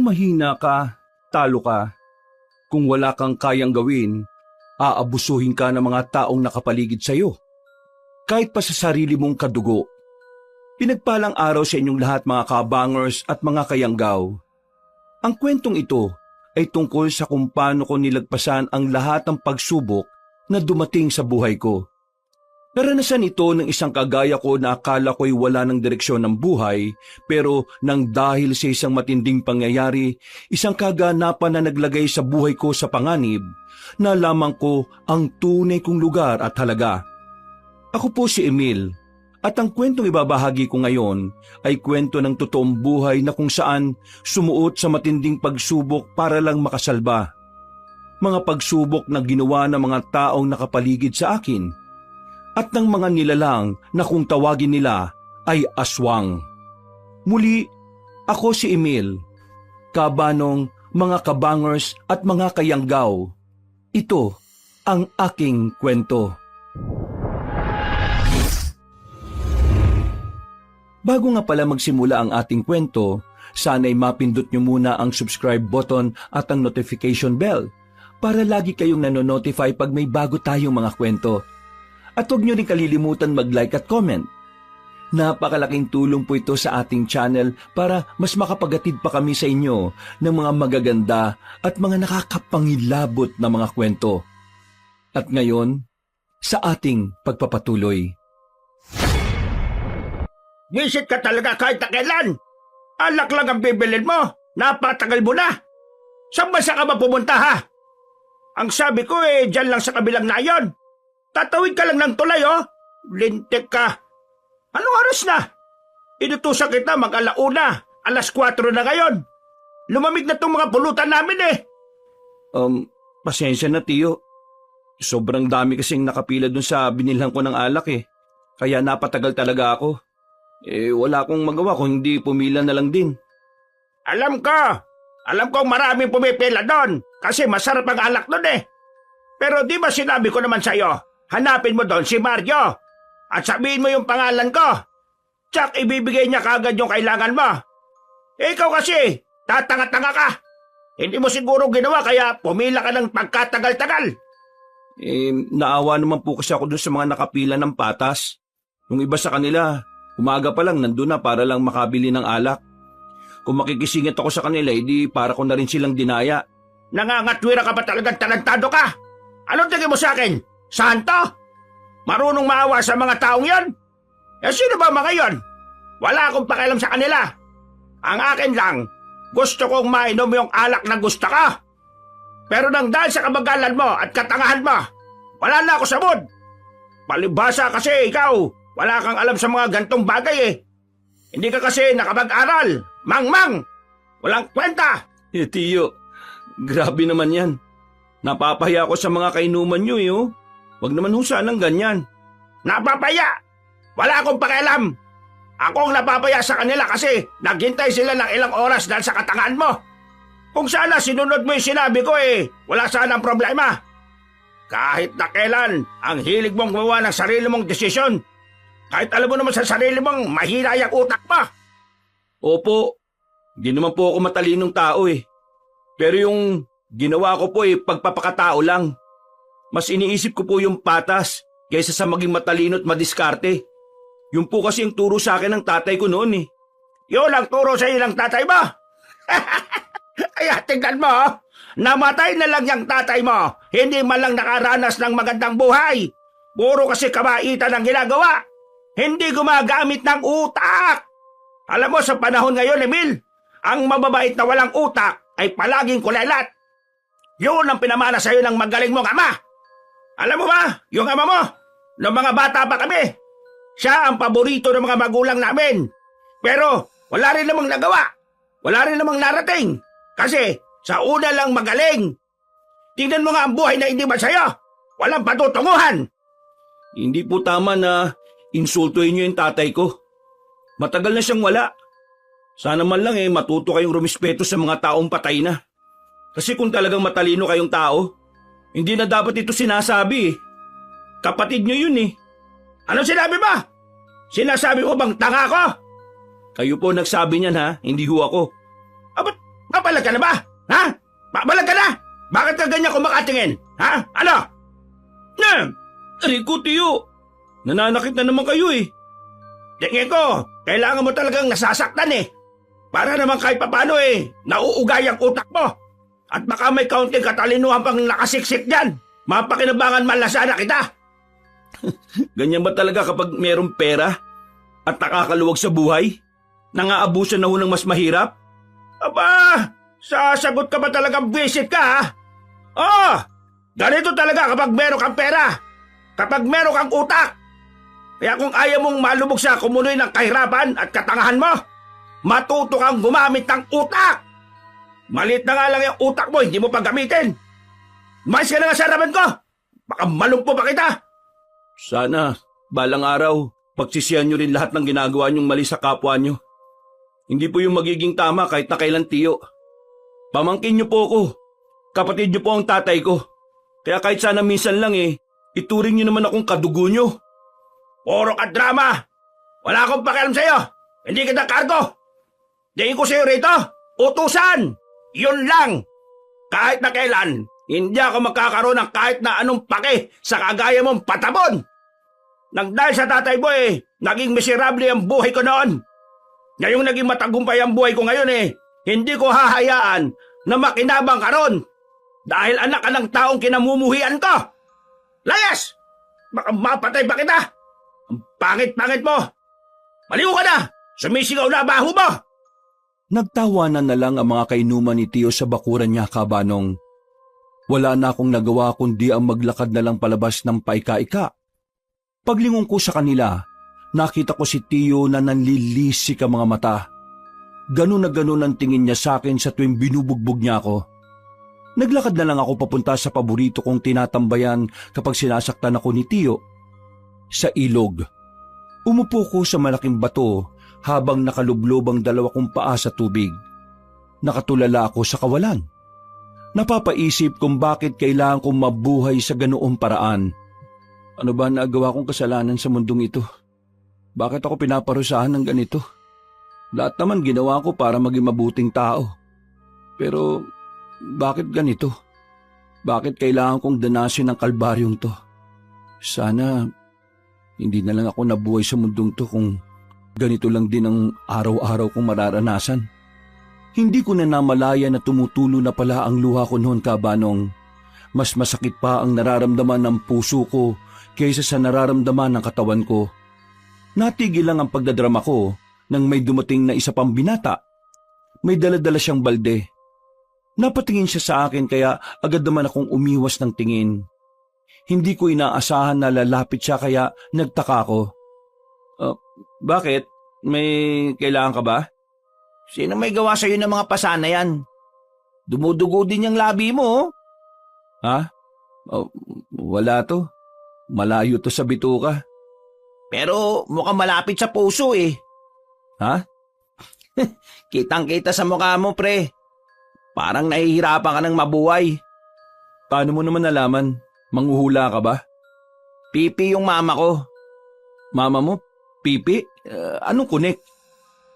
Kung mahina ka, talo ka. Kung wala kang kayang gawin, aabusuhin ka ng mga taong nakapaligid sa iyo. Kahit pa sa sarili mong kadugo. Pinagpalang araw sa inyong lahat mga kabangers at mga kayanggaw. Ang kwentong ito ay tungkol sa kung paano ko nilagpasan ang lahat ng pagsubok na dumating sa buhay ko. Naranasan ito ng isang kagaya ko na akala ko'y wala ng direksyon ng buhay, pero nang dahil sa isang matinding pangyayari, isang kaganapan na naglagay sa buhay ko sa panganib, nalaman ko ang tunay kong lugar at halaga. Ako po si Emil, at ang kwentong ibabahagi ko ngayon ay kwento ng totoong buhay na kung saan sumuot sa matinding pagsubok para lang makasalba. Mga pagsubok na ginawa ng mga taong nakapaligid sa akin, at ng mga nilalang na kung tawagin nila ay aswang. Muli, ako si Emil, kabanong mga kabangers at mga kayanggaw. Ito ang aking kwento. Bago nga pala magsimula ang ating kwento, sana'y mapindot nyo muna ang subscribe button at ang notification bell para lagi kayong nanonotify pag may bago tayong mga kwento. At huwag nyo rin kalilimutan mag-like at comment. Napakalaking tulong po ito sa ating channel para mas makapagatid pa kami sa inyo ng mga magaganda at mga nakakapangilabot na mga kwento. At ngayon, sa ating pagpapatuloy. Visit ka talaga kahit na kailan. Alak lang ang bibilin mo. Napatagal mo na. Saan bansa ka ba pumunta ha? Ang sabi ko dyan lang sa kabilang nayon. Tatawid ka lang ng tulay Lintik ka. Anong oras na? Inutusan kita mag-alauna. 4:00 na ngayon. Lumamig na itong mga pulutan namin Pasensya na tiyo. Sobrang dami kasing nakapila dun sa binilhan ko ng alak Kaya napatagal talaga ako. Wala akong magawa kung hindi pumila na lang din. Alam ko maraming pumipila doon kasi masarap ang alak doon Pero di ba sinabi ko naman sa'yo, hanapin mo doon si Mario at sabihin mo yung pangalan ko. Tsak ibibigay niya kagad yung kailangan mo. Ikaw kasi, tatanga-tanga ka. Hindi mo siguro ginawa kaya pumila ka ng pagkatagal-tagal. Naawa naman po kasi ako doon sa mga nakapila ng patas. Yung iba sa kanila, umaga pa lang nandun na para lang makabili ng alak. Kung makikisingit ako sa kanila, di para ko na rin silang dinaya. Nangangatwira ka pa talagang talentado ka. Anong tingin mo sa akin? Santo? Marunong maawa sa mga taong yon? Sino ba mga yon? Wala akong pakialam sa kanila. Ang akin lang, gusto kong mainom yung alak na gusto ka. Pero nang dahil sa kabagalan mo at katangahan mo, wala na ako sa mood. Palibhasa kasi ikaw, wala kang alam sa mga gantong bagay Hindi ka kasi nakapag-aral. Mang-mang! Walang kwenta! Tiyo, grabe naman yan. Napapahiya ako sa mga kainuman nyo Wag naman sanang ganyan. Napapaya! Wala akong pakialam. Ako ang napapaya sa kanila kasi naghintay sila ng ilang oras dahil sa katangahan mo. Kung sana sinunod mo yung sinabi ko wala sanang problema. Kahit na kailan, ang hilig mong gumawa ng sarili mong desisyon. Kahit alam mo naman sa sarili mong mahina yung utak mo. Opo, di naman po ako matalinong tao Pero yung ginawa ko po pagpapakatao lang. Mas iniisip ko po yung patas kaysa sa maging matalino at madiskarte. Yung po kasi yung turo sa akin ng tatay ko noon Yun ang turo sa iyo ng tatay mo? Kaya tingnan mo, namatay na lang yung tatay mo. Hindi man lang nakaranas ng magandang buhay. Puro kasi kabaitan ang ginagawa. Hindi gumagamit ng utak. Alam mo sa panahon ngayon, Emil, ang mababait na walang utak ay palaging kulelat. Yun ang pinamana sa iyo ng magaling mong ama. Alam mo ba, yung ama mo, noong mga bata pa kami, siya ang paborito ng mga magulang namin. Pero wala rin namang nagawa. Wala rin namang narating. Kasi sa una lang magaling. Tingnan mo nga ang buhay na hindi ba sa'yo. Walang patutunguhan. Hindi po tama na insultuhin niyo yung tatay ko. Matagal na siyang wala. Sana man lang matuto kayong rumispeto sa mga taong patay na. Kasi kung talagang matalino kayong tao, hindi na dapat ito sinasabi Kapatid niyo yun Ano sinabi mo? Sinasabi mo bang tanga ko? Kayo po nagsabi niyan hindi ho ako. Ba't Papalag ka na ba? Ha? Papalag ka na? Bakit ka ganyan kumakatingin? Ha? Ano? Aray ko, Tiyo. Nananakit na naman kayo eh. Tingin ko, kailangan mo talagang nasasaktan eh. Para naman kahit papano eh, nauugay ang utak mo. At baka may kaunting katalinuhan pang nakasiksik dyan. Mapakinabangan man lang sana kita. Ganyan ba talaga kapag merong pera at nakakaluwag sa buhay? Nangaabusan na ho ng mas mahirap? Aba, sasagot ka ba talagang visit ka ha? Oo, ganito talaga kapag meron kang pera. Kapag meron kang utak. Kaya kung ayaw mong malubog sa kumunoy ng kahirapan at katangahan mo, matuto kang gumamit ng utak. Maliit na nga lang yung utak mo, hindi mo pa gamitin. Mais ka na nga sa harapan ko. Baka malumpo pa kita. Sana, balang araw, pagsisiyan nyo rin lahat ng ginagawa nyong mali sa kapwa nyo. Hindi po yung magiging tama kahit na kailan, Tiyo. Pamangkin nyo po ako. Kapatid nyo po ang tatay ko. Kaya kahit sana minsan lang ituring nyo naman akong kadugo nyo. Puro ka drama. Wala akong pakialam sa'yo. Hindi kita kargo. Diyan ko sa'yo rito. Utusan. Yun lang. Kahit na kailan, hindi ako magkakaroon ng kahit na anong pake sa kagaya mong patabon. Nang dahil sa tatay mo naging miserable ang buhay ko noon. Ngayong naging matagumpay ang buhay ko ngayon hindi ko hahayaan na makinabang ka ron. Dahil anak ka ng taong kinamumuhian ko. Layas! Baka mapatay pa kita. Ang pangit-pangit mo. Maliw ka na! Sumisigaw na baho mo! Nagtawanan na lang ang mga kainuman ni Tiyo sa bakuran niya, Kabanong. Wala na akong nagawa kundi ang maglakad na lang palabas ng paika-ika. Paglingon ko sa kanila, nakita ko si Tiyo na nanlilisik ang mga mata. Ganun na ganun ang tingin niya sa akin sa tuwing binubugbog niya ako. Naglakad na lang ako papunta sa paborito kong tinatambayan kapag sinasaktan ako ni Tiyo. Sa ilog. Umupo ko sa malaking bato habang nakalublob ang dalawa kong paa sa tubig. Nakatulala ako sa kawalan. Napapaisip kung bakit kailangan kong mabuhay sa ganoong paraan. Ano ba nagawa kong kasalanan sa mundong ito? Bakit ako pinaparusahan ng ganito? Lahat naman ginawa ko para maging mabuting tao. Pero bakit ganito? Bakit kailangan kong danasin ang kalbaryong to? Sana hindi na lang ako nabuhay sa mundong to kung ganito lang din ang araw-araw kong mararanasan. Hindi ko na namalaya na tumutulo na pala ang luha ko noon, Kabanong. Mas masakit pa ang nararamdaman ng puso ko kaysa sa nararamdaman ng katawan ko. Natigil lang ang pagdadrama ko nang may dumating na isa pang binata. May daladala siyang balde. Napatingin siya sa akin kaya agad naman akong umiwas ng tingin. Hindi ko inaasahan na lalapit siya kaya nagtaka ko. Bakit? May kailangan ka ba? Sino may gawa sa'yo ng mga pasa na yan? Dumudugo din yung labi mo. Ha? Wala to. Malayo to sa bituka. Pero mukhang malapit sa puso Ha? Kitang-kita sa mukha mo, pre. Parang nahihirapan ka ng mabuhay. Paano mo naman nalaman? Manghuhula ka ba? Pipi yung mama ko. Mama mo? Pipi? Anong kunik?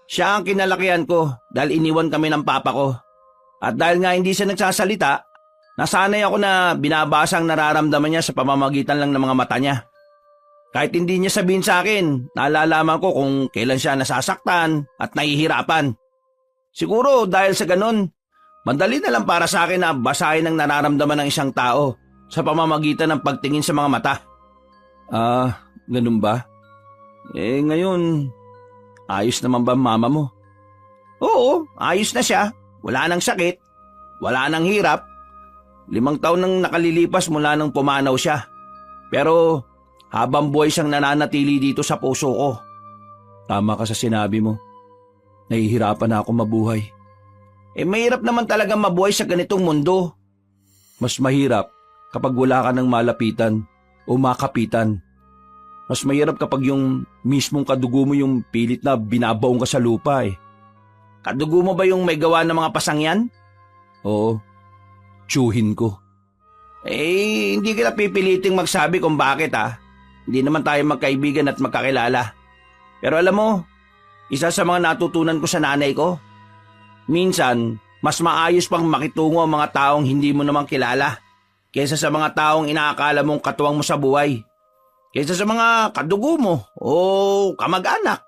Siya ang kinalakihan ko dahil iniwan kami ng papa ko. At dahil nga hindi siya nagsasalita, nasanay ako na binabasa ang nararamdaman niya sa pamamagitan lang ng mga mata niya. Kahit hindi niya sabihin sa akin, naalalaman ko kung kailan siya nasasaktan at nahihirapan. Siguro dahil sa ganun, madali na lang para sa akin na basahin ang nararamdaman ng isang tao sa pamamagitan ng pagtingin sa mga mata. Ganun ba? Ngayon, ayos naman ba mama mo? Oo, ayos na siya. Wala nang sakit. Wala nang hirap. 5 taon nang nakalilipas mula nang pumanaw siya. Pero habang buhay siyang nananatili dito sa puso ko. Tama ka sa sinabi mo. Nahihirapan na ako mabuhay. Mahirap naman talagang mabuhay sa ganitong mundo. Mas mahirap kapag wala ka ng malapitan o makapitan. Mas mahirap kapag yung mismong kadugo mo yung pilit na binabaong ka sa lupa Kadugo mo ba yung may gawa ng mga pasang yan? Oo, tsuhin ko. Hindi kita pipiliting magsabi kung bakit Hindi naman tayo magkaibigan at magkakilala. Pero alam mo, isa sa mga natutunan ko sa nanay ko, minsan Mas maayos pang makitungo ang mga taong hindi mo namang kilala kaysa sa mga taong inaakala mong katuwang mo sa buhay. Kaysa sa mga kadugo mo o kamag-anak.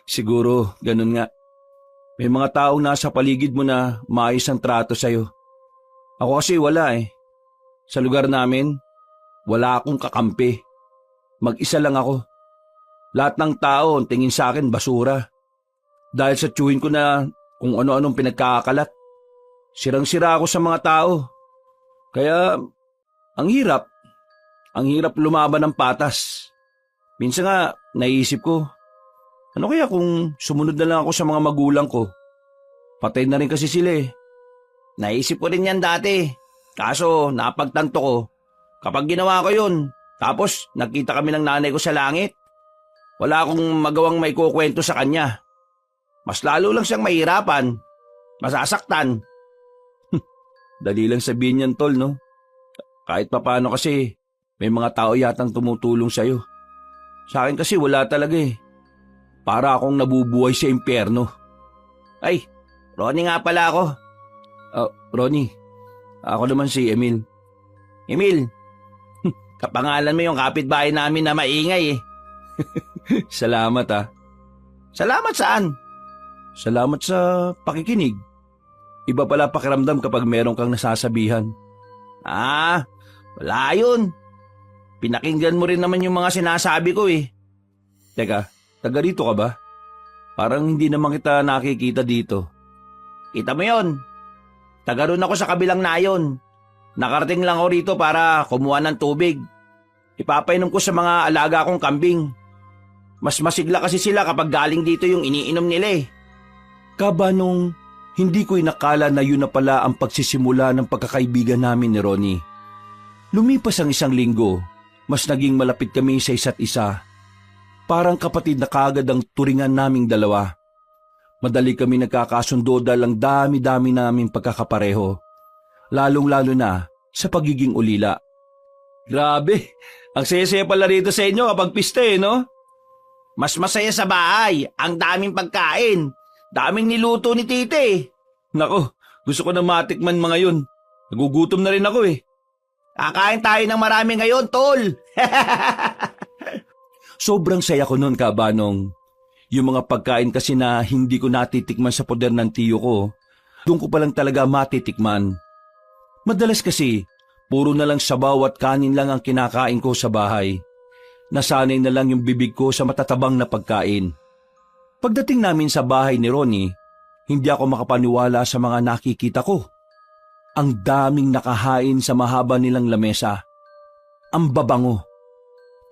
Siguro, ganun nga. May mga taong nasa paligid mo na maayos ang trato sa'yo. Ako kasi wala eh. Sa lugar namin, wala akong kakampi. Mag-isa lang ako. Lahat ng tao ang tingin sa akin basura. Dahil sa tiyuhin ko na kung ano-anong pinagkakalat. Sirang-sira ako sa mga tao. Kaya, ang hirap. Ang hirap lumaban ng patas. Minsan nga, naisip ko, ano kaya kung sumunod na lang ako sa mga magulang ko? Patay na rin kasi sila eh. Naisip ko rin yan dati. Kaso napagtanto ko, kapag ginawa ko yun, tapos nakita kami ng nanay ko sa langit, wala akong magawang may kukwento sa kanya. Mas lalo lang siyang mahirapan, masasaktan. Dali lang sabihin yan, tol, no? Kahit papano kasi, may mga tao yatang tumutulong sa'yo. Sa akin kasi wala talaga eh. Para akong nabubuhay sa impyerno. Ay, Ronnie nga pala ako. Ronnie, ako naman si Emil. Emil, kapangalan mo yung kapitbahay namin na maingay eh. Salamat ah. Salamat saan? Salamat sa pakikinig. Iba pala pakiramdam kapag meron kang nasasabihan. Wala yun. Pinakinggan mo rin naman yung mga sinasabi ko eh. Teka, taga rito ka ba? Parang hindi naman kita nakikita dito. Kita mo yun. Taga ron ako sa kabilang nayon. Nakarating lang ako rito para kumuha ng tubig. Ipapainom ko sa mga alaga kong kambing. Mas masigla kasi sila kapag galing dito yung iniinom nila eh. Kabanong, hindi ko inakala na yun na pala ang pagsisimula ng pagkakaibigan namin ni Ronnie. Lumipas ang isang linggo, mas naging malapit kami sa isa't isa. Parang kapatid na kaagad ang turingan naming dalawa. Madali kami nagkakasundo dahil ang dami-dami naming pagkakapareho. Lalong-lalo na sa pagiging ulila. Grabe, ang saya-saya pala rito sa inyo kapag piste no? Mas masaya sa bahay, ang daming pagkain. Daming niluto ni tite. Nako, gusto ko na matikman mga yun. Nagugutom na rin ako eh. Kakain tayo ng marami ngayon, tol. Sobrang saya ko noon, Kabanong. Yung mga pagkain kasi na hindi ko natitikman sa poder ng tiyo ko, doon ko palang talaga matitikman. Madalas kasi, puro na lang sabaw at kanin lang ang kinakain ko sa bahay. Nasanay na lang yung bibig ko sa matatabang na pagkain. Pagdating namin sa bahay ni Ronnie, hindi ako makapaniwala sa mga nakikita ko. Ang daming nakahain sa mahaba nilang lamesa. Ang babango.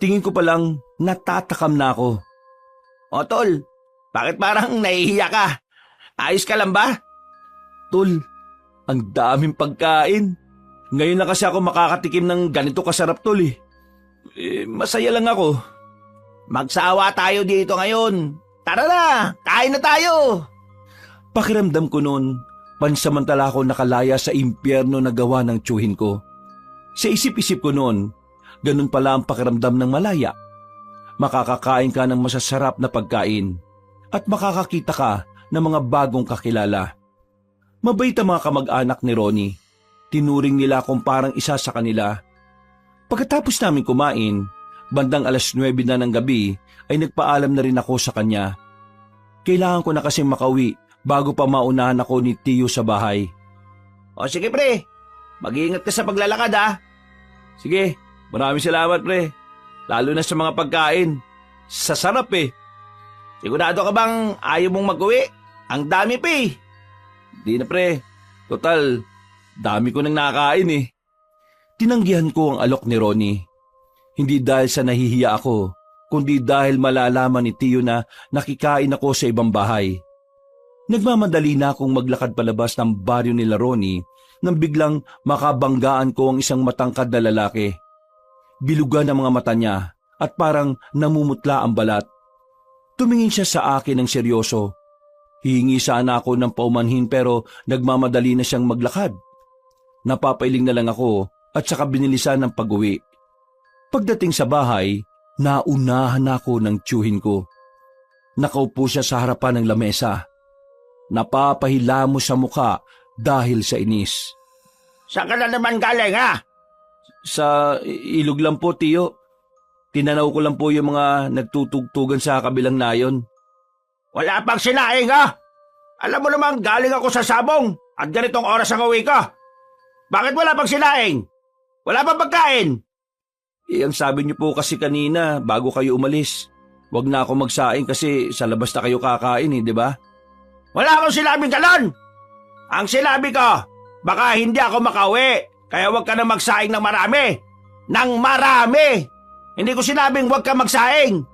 Tingin ko palang natatakam na ako. O tol, bakit parang nahihiya ka? Ayos ka lang ba? Tol, ang daming pagkain. Ngayon na kasi ako makakatikim ng ganito kasarap, tol eh. Masaya lang ako. Magsawa tayo dito ngayon. Tara na, kain na tayo. Pakiramdam ko noon, pansamantala ako nakalaya sa impyerno na gawa ng tiyuhin ko. Sa isip-isip ko noon, ganun pala ang pakiramdam ng malaya. Makakakain ka ng masasarap na pagkain at makakakita ka ng mga bagong kakilala. Mabait ang mga kamag-anak ni Ronnie. Tinuring nila akong parang isa sa kanila. Pagkatapos namin kumain, bandang 9:00 na ng gabi ay nagpaalam na rin ako sa kanya. Kailangan ko na kasing makauwi bago pa maunahan ako ni Tiyo sa bahay. O sige pre, mag-iingat ka sa paglalakad ha. Sige, maraming salamat pre. Lalo na sa mga pagkain. Sasarap eh. Sigurado ka bang ayaw mong mag-uwi? Ang dami pa eh. Di na pre. Total, dami ko nang nakain eh. Tinanggihan ko ang alok ni Ronnie. Hindi dahil sa nahihiya ako, kundi dahil malalaman ni Tiyo na nakikain ako sa ibang bahay. Nagmamadali na akong maglakad palabas ng baryo nila Ronnie nang biglang makabanggaan ko ang isang matangkad na lalaki. Bilugan ang mga mata niya at parang namumutla ang balat. Tumingin siya sa akin ng seryoso. Hihingi sana ako ng paumanhin pero nagmamadali na siyang maglakad. Napapailing na lang ako at saka binilisan ng pag-uwi. Pagdating sa bahay, naunahan ako ng tiyuhin ko. Nakaupo siya sa harapan ng lamesa. napapahila mo sa muka dahil sa inis. Saan ka na naman galing, ha? Sa ilog lang po, tiyo. Tinanaw ko lang po yung mga nagtutugtugan sa kabilang nayon. Wala pang sinaing, ha? Alam mo naman, galing ako sa sabong at ganitong oras ang uwi ko. Bakit wala pang sinaing? Wala pang pagkain? Ang sabi niyo po kasi kanina, bago kayo umalis, wag na ako magsaing kasi sa labas na kayo kakain di ba? Wala akong sinabing galon! Ang sinabi ko, baka hindi ako makauwi, kaya wag ka na magsaing ng marami. Nang marami! Hindi ko sinabing wag ka magsaing.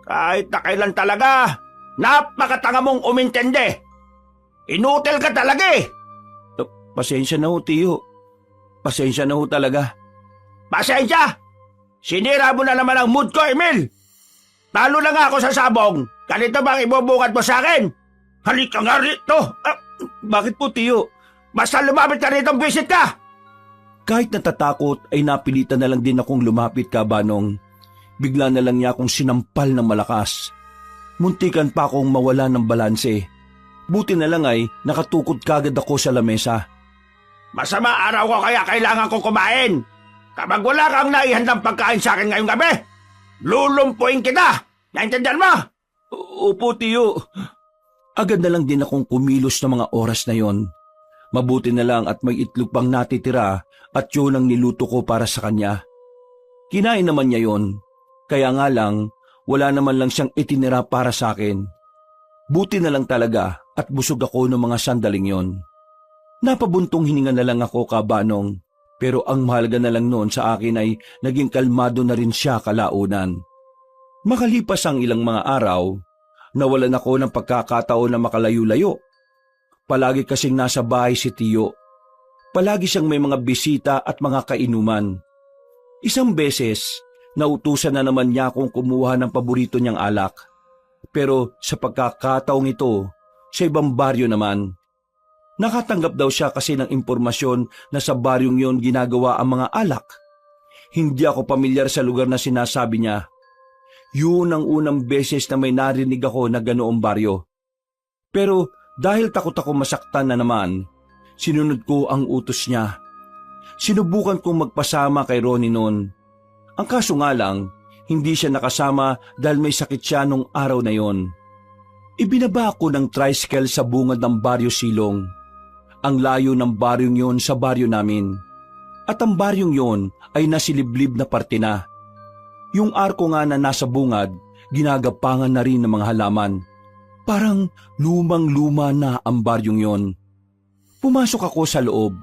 Kahit na kailan talaga, napakatanga mong umintende. Inutil ka talaga eh. Pasensya na ho, tiyo. Pasensya na ho talaga. Pasensya! Sinira mo na naman ang mood ko, Emil! Talo na nga ako sa sabong. Ganito bang ibubungad mo sa akin? Halika nga rito! Bakit po, tiyo? Basta lumapit ka rito, visit ka! Kahit natatakot ay napilitan na lang din akong lumapit ka, Banong. Bigla na lang niya akong sinampal ng malakas. Muntikan pa akong mawala ng balanse. Buti na lang ay nakatukod kagad ako sa lamesa. Masama araw ko kaya kailangan kong kumain. Kapag wala kang naihandang pagkain sa akin ngayong gabi, lulumpuin kita! Naintindihan mo? Opo, tiyo. Agad na lang din akong kumilos ng mga oras na yon. Mabuti na lang at may itlog pang natitira at yun ang niluto ko para sa kanya. Kinain naman niya yon, kaya nga lang wala naman lang siyang itinira para sa akin. Buti na lang talaga at busog ako ng mga sandaling yon. Napabuntong hininga na lang ako, Kabanong, pero ang mahalaga na lang noon sa akin ay naging kalmado na rin siya kalaunan. Makalipas ang ilang mga araw, nawalan ako ng pagkakataon na makalayo-layo. Palagi kasing nasa bahay si Tiyo. Palagi siyang may mga bisita at mga kainuman. Isang beses, nautusan na naman niya akong kumuha ng paborito niyang alak. Pero sa pagkakataong ito, sa ibang baryo naman. Nakatanggap daw siya kasi ng impormasyon na sa baryong yon ginagawa ang mga alak. Hindi ako pamilyar sa lugar na sinasabi niya. Yun ang unang beses na may narinig ako na ganoong baryo. Pero dahil takot ako masaktan na naman, sinunod ko ang utos niya. Sinubukan kong magpasama kay Ronnie noon. Ang kaso nga lang, hindi siya nakasama dahil may sakit siya nung araw na yon. Ibinaba ako ng tricycle sa bungad ng Baryo Silong. Ang layo ng baryong yon sa baryo namin. At ang baryong yon ay nasiliblib na parte na. Yung arko nga na nasa bungad, ginagapangan na rin ng mga halaman. Parang lumang-luma na ang baryong yon. Pumasok ako sa loob.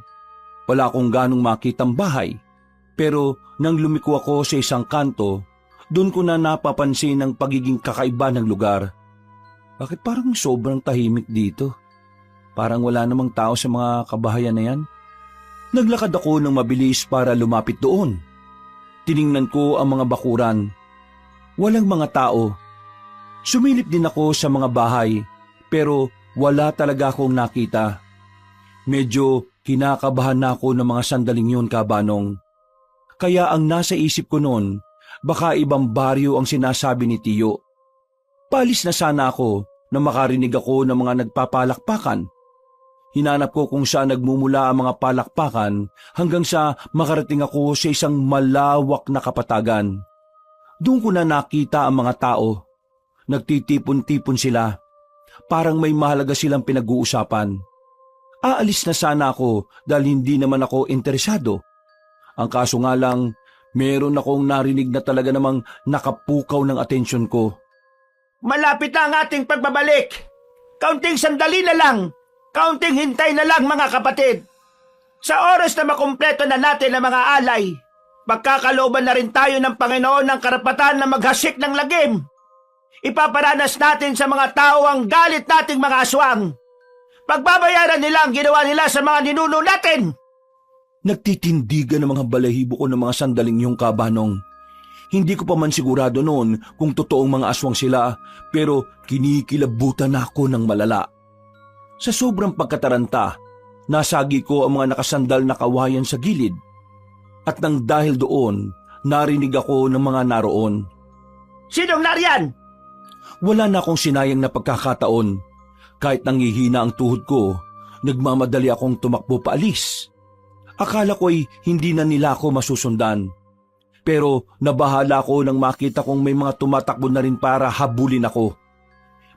Wala akong ganong makitang bahay. Pero nang lumiko ako sa isang kanto, doon ko na napapansin ang pagiging kakaiba ng lugar. Bakit parang sobrang tahimik dito? Parang wala namang tao sa mga kabahayan na yan. Naglakad ako ng mabilis para lumapit doon. Tiningnan ko ang mga bakuran. Walang mga tao. Sumilip din ako sa mga bahay, pero wala talaga akong nakita. Medyo kinakabahan na ako ng mga sandaling yun, Kabanong. Kaya ang nasa isip ko noon, baka ibang baryo ang sinasabi ni Tiyo. Paalis na sana ako na makarinig ako ng mga nagpapalakpakan. Hinanap ko kung saan nagmumula ang mga palakpakan hanggang sa makarating ako sa isang malawak na kapatagan. Doon ko na nakita ang mga tao. Nagtitipon-tipon sila. Parang may mahalaga silang pinag-uusapan. Aalis na sana ako dahil hindi naman ako interesado. Ang kaso nga lang, meron akong narinig na talaga namang nakapukaw ng atensyon ko. Malapit na ang ating pagbabalik. Kaunting sandali na lang. Kaunting hintay na lang, mga kapatid. Sa oras na makumpleto na natin ang mga alay, magkakalooban na rin tayo ng Panginoon ng karapatan na maghasik ng lagim. Ipaparanas natin sa mga tao ang galit nating mga aswang. Pagbabayaran nila ang ginawa nila sa mga ninuno natin. Nagtitindigan ng mga balahibo ko ng mga sandaling yung, Kabanong. Hindi ko pa man sigurado noon kung totoong mga aswang sila, pero kinikilabutan ako ng malala. Sa sobrang pagkataranta, nasagi ko ang mga nakasandal na kawayan sa gilid. At nang dahil doon, narinig ako ng mga naroon. Sinong nariyan? Wala na akong sinayang na pagkakataon. Kahit nangihina ang tuhod ko, nagmamadali akong tumakbo paalis. Akala ko'y hindi na nila ako masusundan. Pero nabahala ko nang makita kong may mga tumatakbo na rin para habulin ako.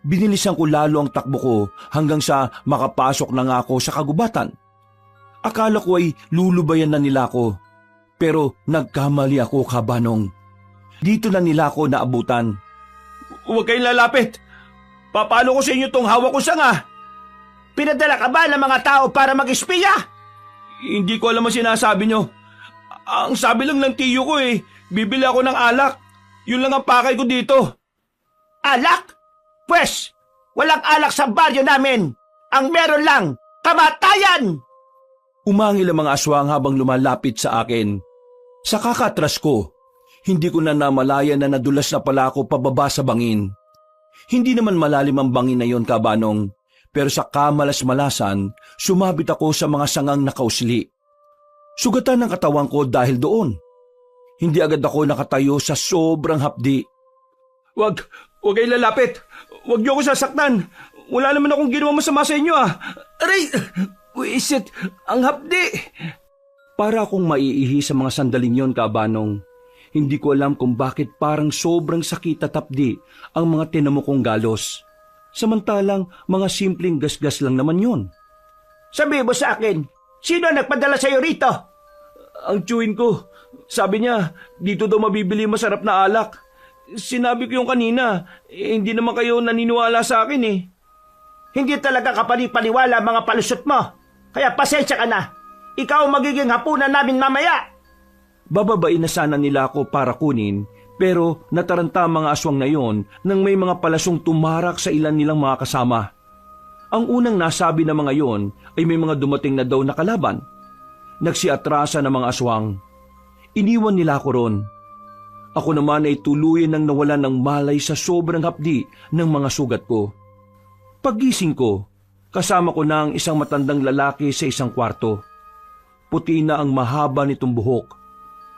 Binilisan ko lalo ang takbo ko hanggang sa makapasok na nga ako sa kagubatan. Akala ko ay lulubayan na nila ako. Pero nagkamali ako, Kabanong. Dito na nila ako naabutan. Huwag kayong lalapit. Papalo ko sa inyo tong hawak ko sanga. Pinadala ka ba ng mga tao para mag-espiya? Hindi ko alam ang sinasabi nyo. Ang sabi lang ng tiyo ko bibili ako ng alak. Yun lang ang pakay ko dito. Alak? Pwes, walang alak sa baryo namin. Ang meron lang, kamatayan! Umangil ang mga aswang habang lumalapit sa akin. Sa kakatras ko, hindi ko na namalayan na nadulas na pala ako pababa sa bangin. Hindi naman malalim ang bangin na yon, Kabanong, pero sa kamalas-malasan, sumabit ako sa mga sangang nakausli. Sugatan ang katawan ko dahil doon. Hindi agad ako nakatayo sa sobrang hapdi. Huwag kayong lalapit. Huwag niyo ako sasaktan. Wala naman akong ginawa masama sa inyo Aray! Wisit, ang hapdi! Para akong maiihi sa mga sandaling yon, Kabanong. Hindi ko alam kung bakit parang sobrang sakit at hapdi ang mga tinamo kong galos. Samantalang mga simpleng gasgas lang naman yon. Sabi mo sa akin, sino nagpadala sa iyo rito? Ang tiyuhin ko. Sabi niya, dito daw mabibili masarap na alak. Sinabi ko yung kanina, hindi naman kayo naniniwala sa akin Hindi talaga kapani-paniwala mga palusot mo. Kaya pasensya ka na. Ikaw ang magiging hapunan namin mamaya. Bababain na sana nila ako para kunin, pero nataranta ang mga aswang na yon nang may mga palasong tumarak sa ilan nilang mga kasama. Ang unang nasabi ng mga yon ay may mga dumating na daw na kalaban. Nagsiatrasa ng mga aswang. Iniwan nila ako ron. Ako naman ay tuluyan nang nawalan ng malay sa sobrang hapdi ng mga sugat ko. Paggising ko, kasama ko na ang isang matandang lalaki sa isang kwarto. Puti na ang mahaba nitong buhok.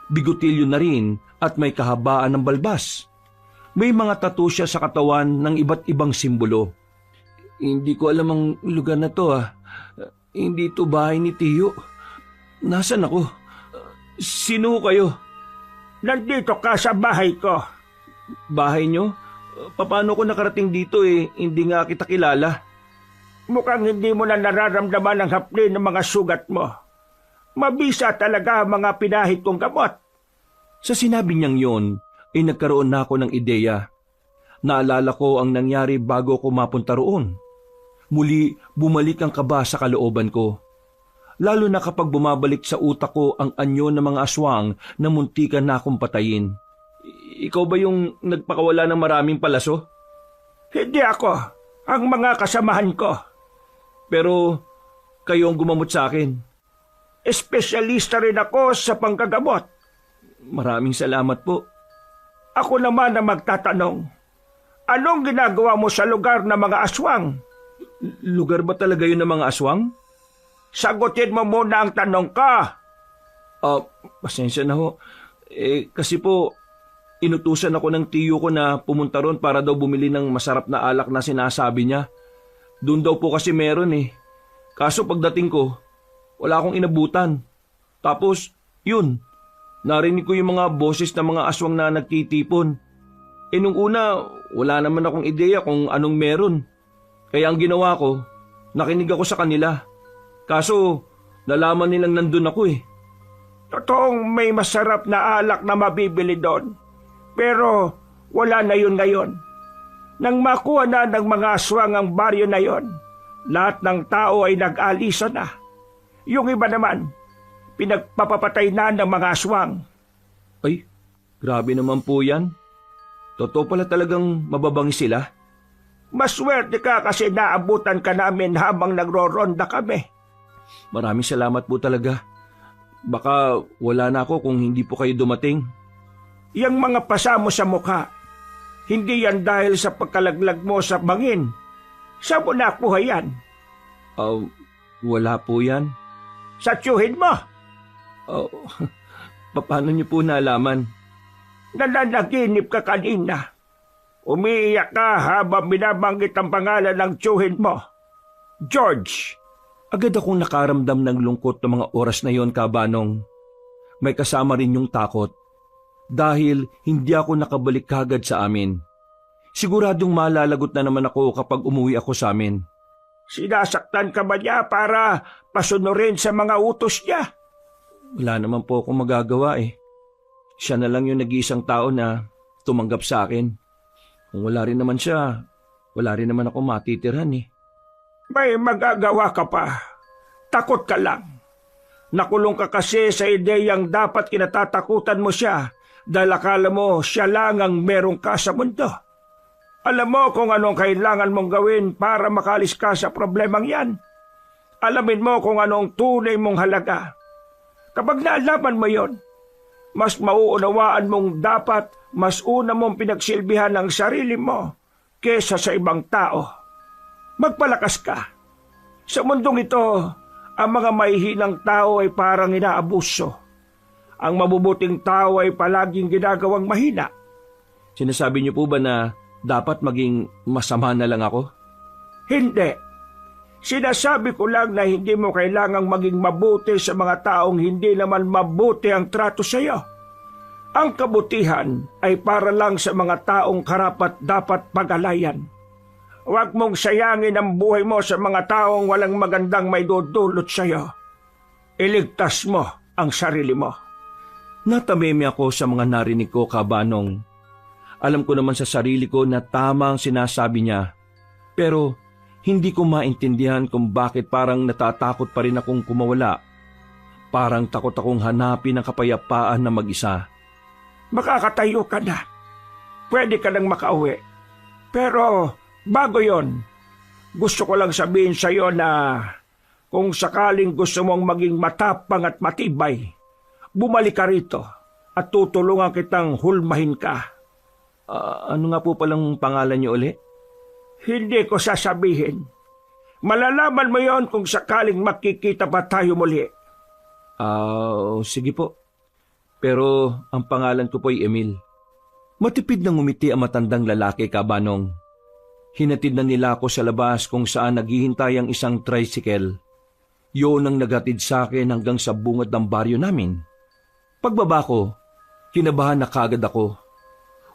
Bigotilyo na rin at may kahabaan ng balbas. May mga tattoo siya sa katawan ng iba't ibang simbolo. Hindi ko alam ang lugar na to Hindi ito bahay ni Tiyo. Nasaan ako? Sino kayo? Nandito ka sa bahay ko. Bahay nyo? Paano ko nakarating dito hindi nga kita kilala? Mukhang hindi mo na nararamdaman ang hapli ng mga sugat mo. Mabisa talaga ang mga pinahid kong gamot. Sa sinabi niyang yon, ay nagkaroon na ako ng ideya. Naalala ko ang nangyari bago ako mapunta roon. Muli, bumalik ang kaba sa kalooban ko. Lalo na kapag bumabalik sa utak ko ang anyo ng mga aswang na muntikan na akong patayin. Ikaw ba yung nagpakawala ng maraming palaso? Hindi ako. Ang mga kasamahan ko. Pero kayo ang gumamot sa akin. Espesyalista rin ako sa panggagamot. Maraming salamat po. Ako naman ang magtatanong. Anong ginagawa mo sa lugar ng mga aswang? Lugar ba talaga yun ng mga aswang? Sagutin mo muna ang tanong ka. Pasensya na ho. Kasi po, inutusan ako ng tiyo ko na pumunta ron para daw bumili ng masarap na alak na sinasabi niya. Doon daw po kasi meron Kaso pagdating ko, wala akong inabutan. Tapos, yun, narinig ko yung mga boses ng mga aswang na nagtitipon. Nung una, wala naman akong ideya kung anong meron. Kaya ang ginawa ko, nakinig ako sa kanila. Kaso, nalaman nilang nandun ako Totoong may masarap na alak na mabibili doon. Pero wala na yun ngayon. Nang makuha na ng mga aswang ang baryo na yon, lahat ng tao ay nag-alisa na. Yung iba naman, pinagpapapatay na ng mga aswang. Ay, grabe naman po yan. Totoo pala talagang mababangi sila. Maswerte ka kasi naabutan ka namin habang nagro-ronda kami. Maraming salamat po talaga. Baka wala na ako kung hindi po kayo dumating. Yang mga pasa mo sa mukha, hindi yan dahil sa pagkalaglag mo sa bangin. Saan mo nakuha yan? Wala po yan. Sa tiyuhin mo? Paano niyo po nalaman? Nananaginip ka kanina. Umiiyak ka habang binabanggit ang pangalan ng tiyuhin mo. George, Agad akong nakaramdam ng lungkot ng mga oras na yon, Kabanong. May kasama rin yung takot dahil hindi ako nakabalik kagad sa amin. Siguradong malalagot na naman ako kapag umuwi ako sa amin. sinasaktan ka ba niya para pasunurin sa mga utos niya? Wala naman po akong magagawa eh. Siya na lang yung nag-iisang tao na tumanggap sa akin. Kung wala rin naman siya, wala rin naman ako matitirhan eh. May magagawa ka pa. Takot ka lang. Nakulong ka kasi sa ideyang dapat kinatatakutan mo siya dahil akala mo siya lang ang meron ka sa mundo. Alam mo kung anong kailangan mong gawin para makalis ka sa problemang yan. Alamin mo kung anong tunay mong halaga. Kapag naalaman mo yon, mas mauunawaan mong dapat mas una mong pinagsilbihan ang sarili mo kesa sa ibang tao. Magpalakas ka. Sa mundong ito, ang mga mahihinang tao ay parang inaabuso. Ang mabubuting tao ay palaging ginagawang mahina. Sinasabi niyo po ba na dapat maging masama na lang ako? Hindi. Sinasabi ko lang na hindi mo kailangang maging mabuti sa mga taong hindi naman mabuti ang trato sa iyo. Ang kabutihan ay para lang sa mga taong karapat dapat pag-alayan. Huwag mong sayangin ang buhay mo sa mga taong walang magandang may dudulot sa iyo. Iligtas mo ang sarili mo. Natameme ako sa mga narinig ko, Kabanong. Alam ko naman sa sarili ko na tama ang sinasabi niya. Pero hindi ko maintindihan kung bakit parang natatakot pa rin akong kumawala. Parang takot akong hanapin ang kapayapaan na mag-isa. Makakatayo ka na. Pwede ka nang makauwi. Pero bago yon, gusto ko lang sabihin sa iyo na kung sakaling gusto mong maging matapang at matibay, bumalik ka rito at tutulungan kitang hulmahin ka. Ano nga po palang pangalan niyo uli? Hindi ko sasabihin. Malalaman mo yon kung sakaling makikita pa tayo muli. Sige po. Pero ang pangalan ko po ay Emil. Matipid na ngumiti ang matandang lalaki, Kabanong. Hinatid na nila ako sa labas kung saan naghihintay ang isang tricycle. Yun ang naghatid sa akin hanggang sa bungad ng baryo namin. Pagbaba ko, kinabahan na kagad ako.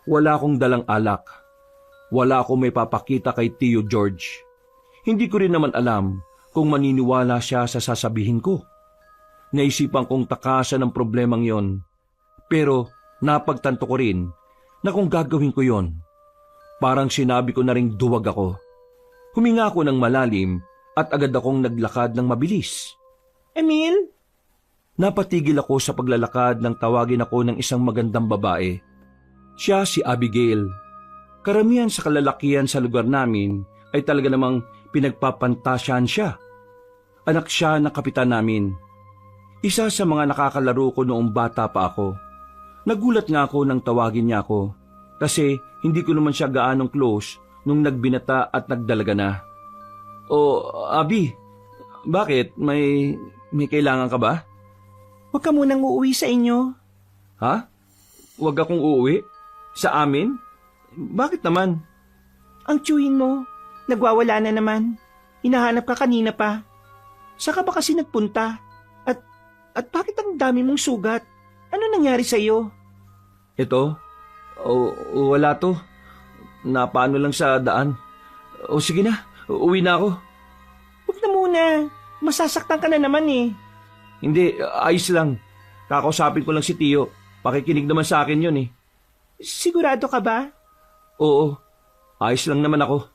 Wala akong dalang alak. Wala akong may papakita kay Tio George. Hindi ko rin naman alam kung maniniwala siya sa sasabihin ko. Naisipan kong takasan ang problemang yon. Pero napagtanto ko rin na kung gagawin ko yon, parang sinabi ko na ring duwag ako. Huminga ako ng malalim at agad akong naglakad ng mabilis. Emil? Napatigil ako sa paglalakad nang tawagin ako ng isang magandang babae. Siya si Abigail. Karamihan sa kalalakihan sa lugar namin ay talaga namang pinagpapantasyahan siya. Anak siya ng kapitan namin. Isa sa mga nakakalaro ko noong bata pa ako. Nagulat nga ako nang tawagin niya ako kasi hindi ko naman siya gaanong close nung nagbinata at nagdalaga na. Abi, bakit? May kailangan ka ba? Huwag ka munang uuwi sa inyo. Ha? Huwag akong uuwi? Sa amin? Bakit naman? Ang tiyuhin mo, nagwawala na naman. Hinahanap ka kanina pa. Saka ba kasi nagpunta? At bakit ang dami mong sugat? Ano nangyari sa iyo? Ito? Wala to. Napaano lang sa daan. Sige na, uwi na ako. Huwag na muna. Masasaktan ka na naman eh. Hindi, ayos lang. Kakausapin ko lang si Tio. Pakikinig naman sa akin yun eh. Sigurado ka ba? Oo, ayos lang naman ako.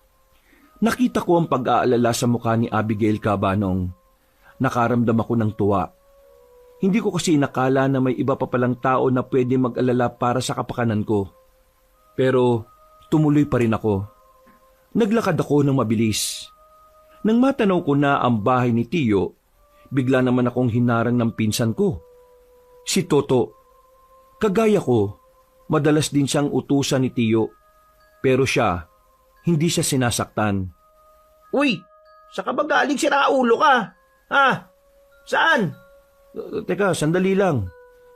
Nakita ko ang pag-aalala sa mukha ni Abigail, Kabanong. Nakaramdam ako ng tuwa. Hindi ko kasi inakala na may iba pa palang tao na pwede mag-alala para sa kapakanan ko. Pero tumuloy pa rin ako. Naglakad ako ng mabilis. Nang matanaw ko na ang bahay ni Tio, bigla naman akong hinarang ng pinsan ko. Si Toto. Kagaya ko, madalas din siyang utusan ni Tio. Pero siya, hindi siya sinasaktan. Uy, saka ba galing siraulo ka? Ha? Saan? Teka, sandali lang.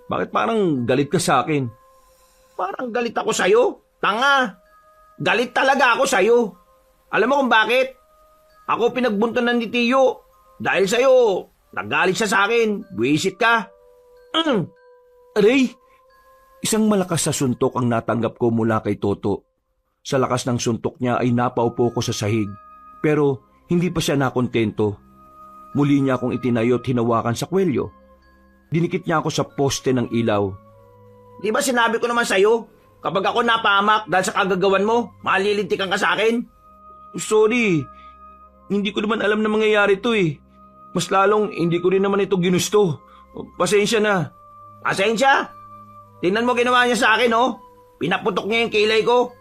Bakit parang galit ka sa akin? Parang galit ako sa'yo. Tanga. Galit talaga ako sa'yo. Alam mo kung bakit? Ako pinagbuntanan ni Tiyo. Dahil sa'yo, nagalit siya sa akin. Buwisit ka. Aray! Isang malakas na suntok ang natanggap ko mula kay Toto. Sa lakas ng suntok niya ay napaupo ko sa sahig. Pero hindi pa siya nakontento. Muli niya akong itinayo at hinawakan sa kwelyo. Dinikit niya ako sa poste ng ilaw. Di ba sinabi ko naman sa'yo, kapag ako napahamak dahil sa kagagawan mo, malilintikan ka sa akin? Sorry, hindi ko naman alam na mangyayari to eh. Mas lalong hindi ko rin naman ito ginusto. Pasensya na. Pasensya? Tingnan mo ginawa niya sa akin, oh. Pinaputok niya yung kilay ko.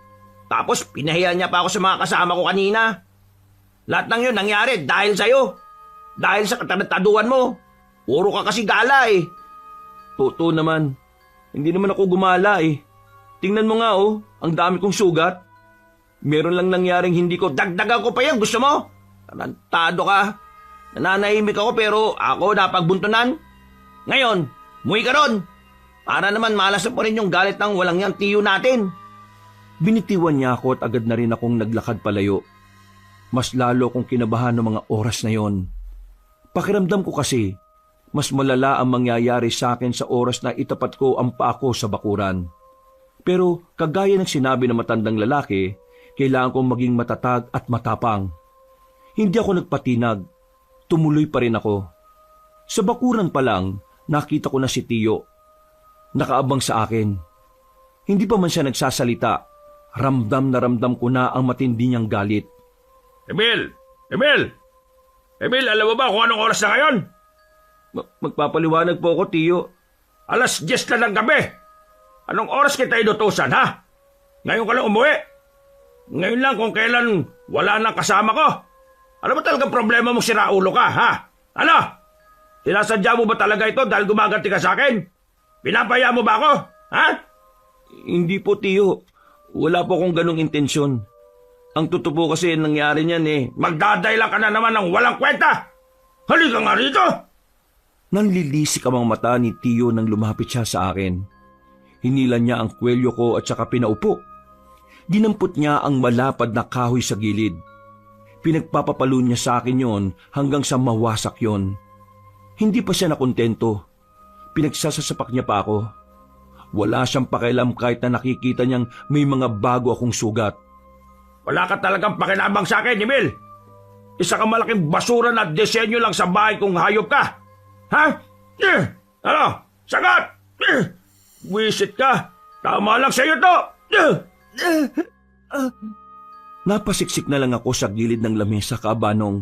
Tapos pinahiya niya pa ako sa mga kasama ko kanina. Lahat ng yun nangyari dahil sa'yo. Dahil sa katanataduan mo. Puro ka kasi gala eh. Toto naman, hindi naman ako gumala eh. Tingnan mo nga oh, ang dami kong sugat. Meron lang nangyaring hindi ko... Dagdagan ko pa yan, gusto mo? Tarantado ka. Nananahimik ako pero ako napagbuntunan. Ngayon, muwi ka ron. Para naman malasan pa rin yung galit ng walang yang Tiyo natin. Binitiwan niya ako at agad na rin akong naglakad palayo. Mas lalo kong kinabahan ng mga oras na yon. Pakiramdam ko kasi, mas malala ang mangyayari sa akin sa oras na itapat ko ang paa ko sa bakuran. Pero kagaya ng sinabi ng matandang lalaki, kailangan kong maging matatag at matapang. Hindi ako nagpatinag. Tumuloy pa rin ako. Sa bakuran pa lang, nakita ko na si Tiyo. Nakaabang sa akin. Hindi pa man siya nagsasalita. Ramdam na ramdam ko na ang matindi niyang galit. Emil! Emil! Emil, alam mo ba kung anong oras na ngayon? Magpapaliwanag po ako, Tiyo. 10:00 na ng gabi. Anong oras kita inutusan, ha? Ngayon ka lang umuwi. Ngayon lang kung kailan wala nang kasama ko. Ano ba talagang problema mong siraulo ka, ha? Ano? Sinasadya mo ba talaga ito dahil gumaganti ka sa akin? Pinapaya mo ba ako, ha? Hindi po, Tiyo. Wala po akong ganong intensyon. Ang totoo po kasi nangyari niyan eh. Magdadayla ka na naman ng walang kwenta. Halika nga rito. Nanlilisik ang mga mata ni Tiyo nang lumapit siya sa akin. Hinilan niya ang kwelyo ko at saka pinaupo. Dinampot niya ang malapad na kahoy sa gilid. Pinagpapapalo niya sa akin yon hanggang sa mawasak yon. Hindi pa siya nakontento. Pinagsasasapak niya pa ako. Wala siyang pakialam kahit na nakikita niyang may mga bago akong sugat. Wala ka talagang pakinabang sa akin, Emil. Isa ka malaking basura na disenyo lang sa bahay kung hayop ka. Ha? Ano? Sagat! Wisit ka. Tama lang sa'yo to. Napasiksik na lang ako sa gilid ng lamesa, Kaabanong.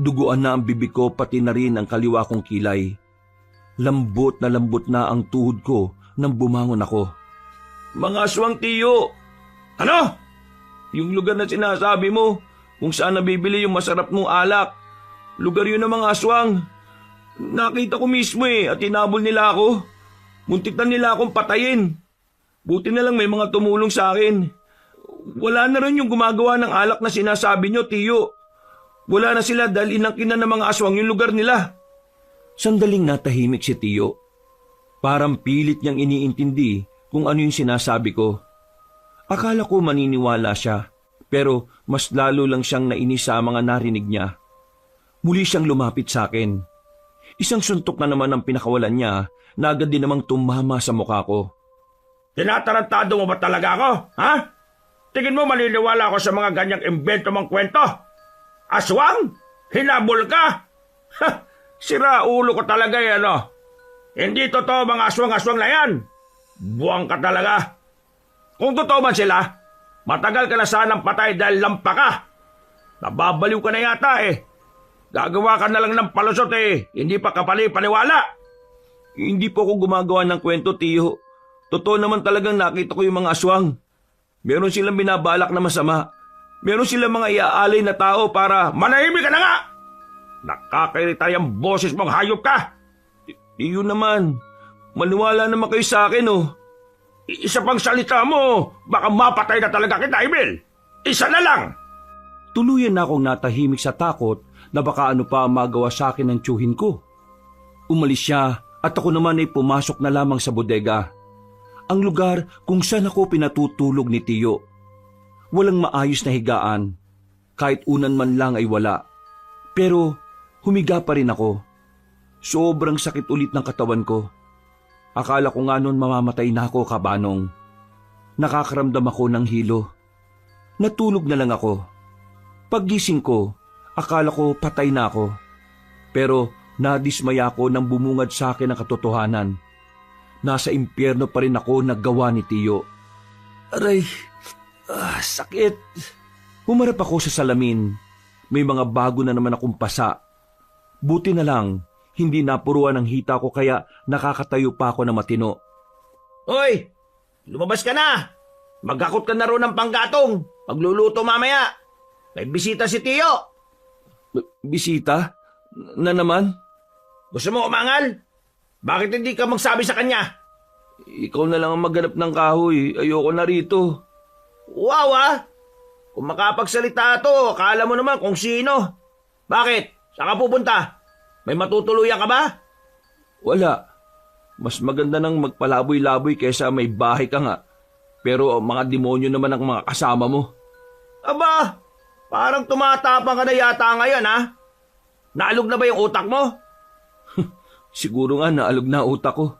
Duguan na ang bibig ko pati na rin ang kaliwa kong kilay. Lambot na ang tuhod ko nang bumangon ako. Mga aswang, Tiyo! Ano? Yung lugar na sinasabi mo, kung saan nabibili yung masarap mong alak. Lugar yun ng mga aswang. Nakita ko mismo at tinabol nila ako. Muntik na nila akong patayin. Buti na lang may mga tumulong sa akin. Wala na rin yung gumagawa ng alak na sinasabi nyo, Tiyo. Wala na sila dahil inangkin na ng mga aswang yung lugar nila. Sandaling natahimik si Tiyo. Parang pilit niyang iniintindi kung ano yung sinasabi ko. Akala ko maniniwala siya, pero mas lalo lang siyang nainis sa mga narinig niya. Muli siyang lumapit sa akin. Isang suntok na naman ang pinakawalan niya na agad din namang tumama sa mukha ko. Tinatarantado mo ba talaga ako, ha? Tingin mo maniniwala ako sa mga ganyang imbento mong kwento? Aswang? Hinabol ka? Ha! Sira ulo ko talaga ano? Hindi totoo mga aswang-aswang na yan. Buwang ka talaga. Kung totoo man sila, matagal ka na sanang patay dahil lampa ka. Nababaliw ka na yata Gagawa ka na lang ng palusot hindi pa kapali-paniwala. Hindi po ako gumagawa ng kwento, Tiyo. Totoo naman talagang nakita ko yung mga aswang. Meron silang binabalak na masama. Meron silang mga iaalay na tao para... Manahimik ka na nga! Nakakairita yung boses mong hayop ka! Tiyo naman, maniwala naman kayo sa akin Isa pang salita mo, baka mapatay na talaga kita, Emil. Isa na lang! Tuluyan na akong natahimik sa takot na baka ano pa ang magawa sa akin ng tiyuhin ko. Umalis siya at ako naman ay pumasok na lamang sa bodega. Ang lugar kung saan ako pinatutulog ni Tiyo. Walang maayos na higaan. Kahit unan man lang ay wala. Pero humiga pa rin ako. Sobrang sakit ulit ng katawan ko. Akala ko nga noon mamamatay na ako, Kabanong. Nakakaramdam ako ng hilo. Natulog na lang ako. Paggising ko, akala ko patay na ako. Pero nadismaya ako nang bumungad sa akin ang katotohanan. Nasa impyerno pa rin ako naggawa ni Tiyo. Aray, sakit. Humarap ako sa salamin. May mga bago na naman akong pasa. Buti na lang, hindi napuruan ang hita ko kaya nakakatayo pa ako na matino. Hoy! Lumabas ka na! Magakot ka na ro ng panggatong. Magluluto mamaya. May bisita si Tiyo. Bisita? Na naman? Gusto mo umangal? Bakit hindi ka magsabi sa kanya? Ikaw na lang ang maghanap ng kahoy. Ayoko na rito. Wow ah! Kung makapagsalita to, akala mo naman kung sino. Bakit? Saan ka pupunta? May matutuluyan ka ba? Wala. Mas maganda nang magpalaboy-laboy kaysa may bahay ka nga. Pero mga demonyo naman ang mga kasama mo. Aba, parang tumatapang ka na yata ngayon ha? Naalog na ba yung utak mo? Siguro nga naalog na utak ko.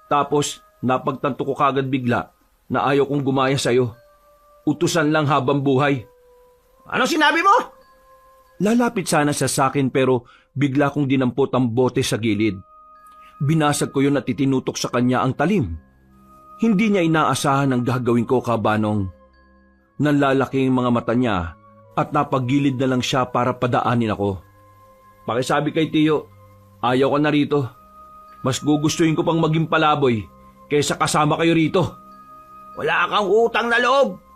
Tapos napagtanto ko kagad bigla na ayaw kong gumaya sa'yo. Utusan lang habang buhay. Ano sinabi mo? Lalapit sana siya sa akin pero bigla kong dinampot ang bote sa gilid. Binasag ko yun at itinutok sa kanya ang talim. Hindi niya inaasahan ang gagawin ko, Kabanong. Nanlalaki ang mga mata niya at napagilid na lang siya para padaanin ako. Pakisabi kay Tiyo, ayaw ka na rito. Mas gugustuhin ko pang maging palaboy kaysa kasama kayo rito. Wala kang utang na loob.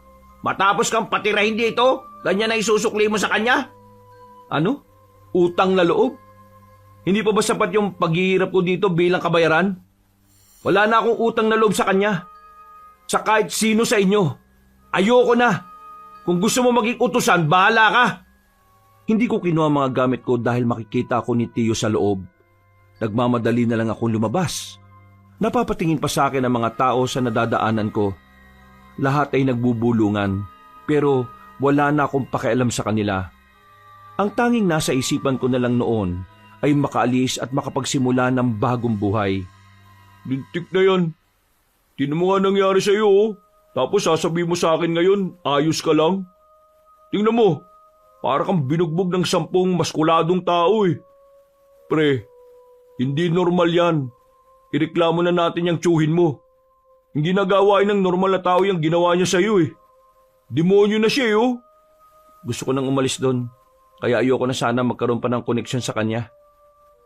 Matapos kang patirahin dito, ganyan na isusukli mo sa kanya? Ano? Utang na loob? Hindi pa ba sapat yung paghihirap ko dito bilang kabayaran? Wala na akong utang na loob sa kanya. Sa kahit sino sa inyo. Ayoko na. Kung gusto mo maging utusan, bahala ka. Hindi ko kinuha ang mga gamit ko dahil makikita ako ni Tiyo sa loob. Nagmamadali na lang akong lumabas. Napapatingin pa sa akin ang mga tao sa nadadaanan ko. Lahat ay nagbubulungan, pero wala na akong pakialam sa kanila. Ang tanging nasa isipan ko na lang noon ay makaalis at makapagsimula ng bagong buhay. Lintik na yan. Tingnan mo nga nangyari sa iyo. Tapos sasabihin mo sa akin ngayon, ayos ka lang. Tingnan mo, para kang binugbog ng 10 maskuladong tao eh. Pre, hindi normal yan. Ireklamo na natin yung tsuhin mo. Hindi nagawain ng normal na tao yung ginawa niya sa iyo eh. Demonyo na siya eh oh. Gusto ko nang umalis doon. Kaya ayoko na sana magkaroon pa ng koneksyon sa kanya.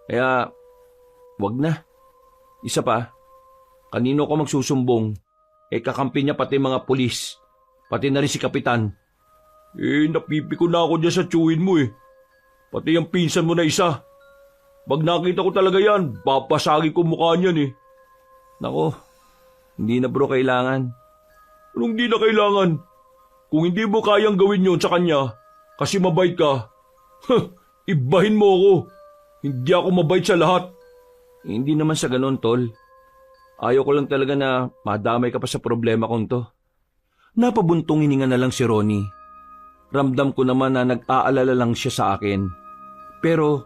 Kaya, wag na. Isa pa, kanino ko magsusumbong? Kakampi niya pati mga pulis. Pati na rin si Kapitan. Napipiko na ako dyan sa tsuhin mo eh. Pati yung pinsan mo na isa. Pag nakita ko talaga yan, papasagi ko mukha niyan eh. Nako. Hindi na bro kailangan. Anong hindi na kailangan? Kung hindi mo kayang gawin yun sa kanya, kasi mabait ka, ibahin mo ako. Hindi ako mabait sa lahat. Hindi naman sa ganun, Tol. Ayaw ko lang talaga na madamay ka pa sa problema kong to. Napabuntong hininga na lang si Ronnie. Ramdam ko naman na nag-aalala lang siya sa akin. Pero